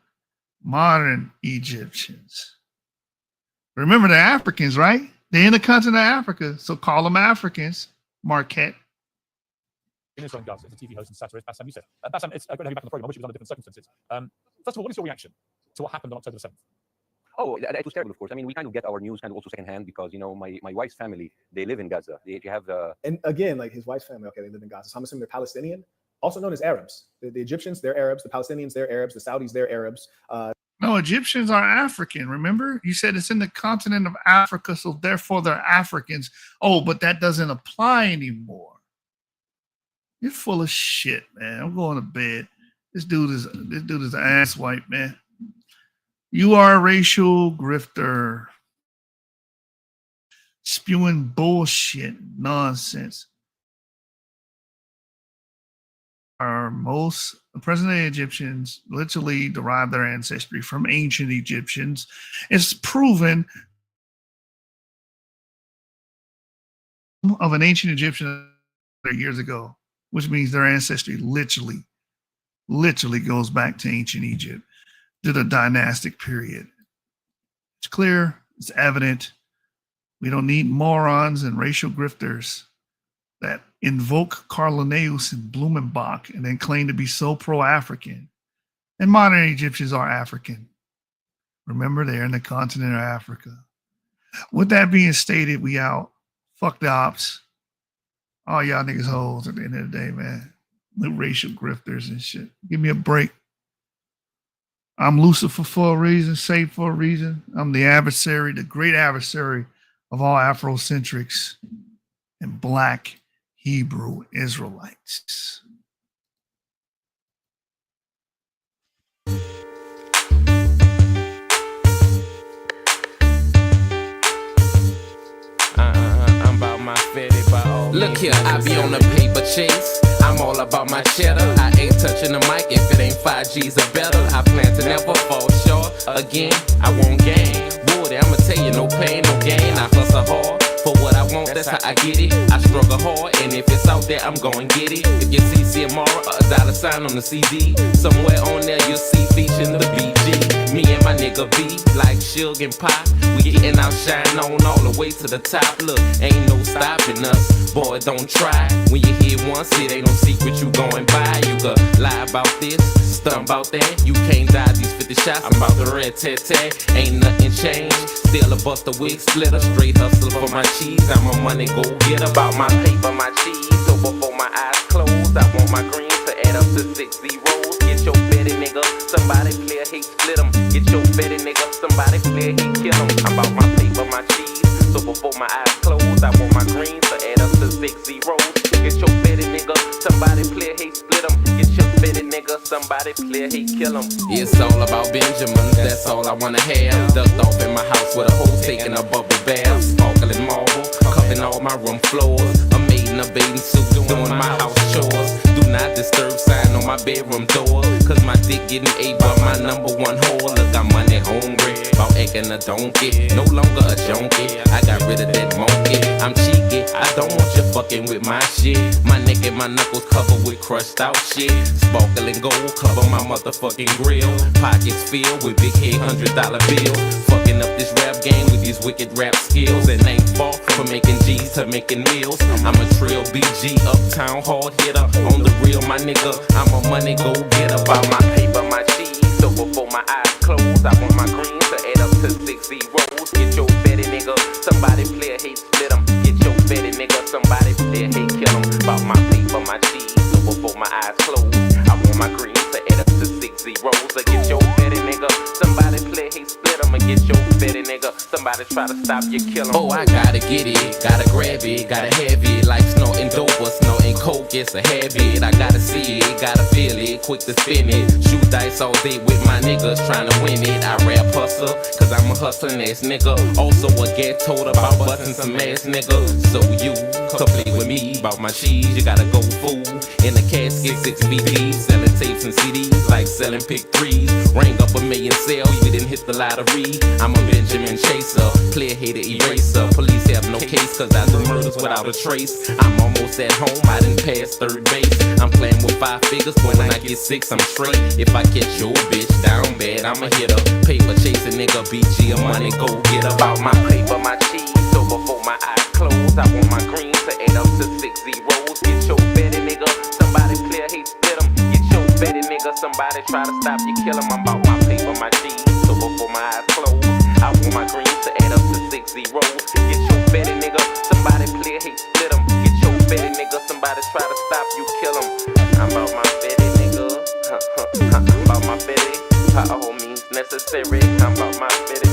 Modern Egyptians. Remember the Africans, right? They're in the continent of Africa, so call them Africans. Marquett. It's a TV host and satirist, Bassam Youssef. Bassam, it's great to have you back on the program. I wish it was under different circumstances. First of all, what is your reaction to what happened on October the 7th? Oh, it was terrible, of course. I mean, we kind of get our news kind of also secondhand because, you know, my wife's family, they live in Gaza. They have and again, like his wife's family, okay, they live in Gaza. So I'm assuming they're Palestinian, also known as Arabs. The Egyptians, they're Arabs. The Palestinians, they're Arabs. The Saudis, they're Arabs. No, Egyptians are African. Remember, you said it's in the continent of Africa, so therefore they're Africans. Oh, but that doesn't apply anymore. You're full of shit, man. I'm going to bed. This dude is an ass wipe, man. You are a racial grifter, spewing bullshit, nonsense. Most present-day Egyptians literally derive their ancestry from ancient Egyptians. It's proven of an ancient Egyptian years ago, which means their ancestry literally goes back to ancient Egypt, to the dynastic period. It's clear, it's evident. We don't need morons and racial grifters that invoke Karl Linnaeus and Blumenbach and then claim to be so pro-African. And modern Egyptians are African. Remember, they're in the continent of Africa. With that being stated, we out. Fuck the ops. All y'all niggas hoes at the end of the day, man. The racial grifters and shit. Give me a break. I'm Lucifer for a reason, safe for a reason. I'm the adversary, the great adversary of all Afrocentrics and Black Hebrew Israelites. I'm about my fetty by all. Look here, I be on the paper chase. I'm all about my cheddar. I ain't touching the mic if it ain't 5 G's or better. I plan to never fall short. Again, I won't gain. Woody, I'ma tell you, no pain, no gain. I hustle hard for what I want, that's how I get it. I struggle hard, and if it's out there, I'm going get it. If you see CMR, a $sign on the CD, somewhere on there you'll see featuring the BG. Me and my nigga V, like Suge and Pop, we getting our shine on all the way to the top. Look, ain't no stopping us, boy, don't try. When you hear once, it ain't no secret you going by. You could lie about this, stunt about that. You can't die these 50 shots, I'm about the red tat-tat. Ain't nothing changed, still a buster wig splitter. Straight hustle for my cheese, I'm a money go get about my paper, my cheese. So before my eyes close, I want my greens to add up to 6 zeros. Get your betty nigga, somebody play a hate split 'em. Get your betty nigga, somebody play a hate kill 'em. I'm about my paper, my cheese. So before my eyes close, I want my greens to add up to 6 zeros. Get your betty nigga, somebody play a hate split 'em. Get your betty nigga, somebody play a hate kill 'em. It's all about Benjamin, that's all I wanna have. Ducked off in my house with a hoe taking a bubble bath. Sparkling marble, cupping all my room floors. A maid in a bathing suit doing my house chores. Do not disturb sign on my bedroom door, cause my dick getting ate by my #1 whore. Look, I'm money hungry, about acting a donkey, no longer a junkie. I got rid of that monkey, I'm cheeky, I don't want you fucking with my shit. My neck and my knuckles covered with crushed out shit. Sparkling gold cover my motherfucking grill. Pockets filled with big head $100 bills. Fucking up this rap game with these wicked rap skills. And ain't far from making G's to making meals. I'm a trill BG, uptown hard hitter. On the real, my nigga, I'm a money go getter. About my paper, my cheese. So before my eyes close, I want my greens to add up to 6 zeros. Get your betty nigga, somebody play a hate split 'em. Get your betty nigga, somebody play a hate kill 'em. About my paper, my cheese. So before my eyes close, I want my greens to add up to 6 zeros. Get your betty nigga, somebody play hate split 'em. Get your betty nigga, somebody try to stop you, kill 'em. Oh, I gotta get it, gotta grab it, gotta have it. Like snorting dope or snorting coke, it's a habit. I gotta see it, gotta feel it, quick to spin it. Shoot dice all day with my niggas trying to win it. I rap hustle, cause I'm a hustling ass nigga. Also a get told about busting some ass nigga. So you come play with me, about my cheese, you gotta go fool. In the casket, 6 feet deep, selling tapes and CDs like selling pick 3s. Ring up a million sales, you didn't hit the lottery. I'm a Benjamin Chaser, player hater eraser. Police have no case cause I do murders without a trace. I'm almost at home, I didn't pass third base. I'm playing with 5 figures, when I get 6 I'm straight. If I catch your bitch down bad, I'm a hitter. Paper chasing nigga, BG a money go get about my paper, my cheese. So before my eyes close, I want my greens to add up to 6 zeros. Get your betty nigga, somebody play a hate split 'em. Get your betty nigga, somebody try to stop you, kill 'em. I'm about my paper, my cheese. So before my eyes close, I want my greens to add up to 6 zeros. Get your betty nigga, somebody play a hate split 'em. Get your betty nigga, somebody try to stop you, kill 'em. I'm about my betty nigga, I'm about my betty, by all means necessary. I'm about my betty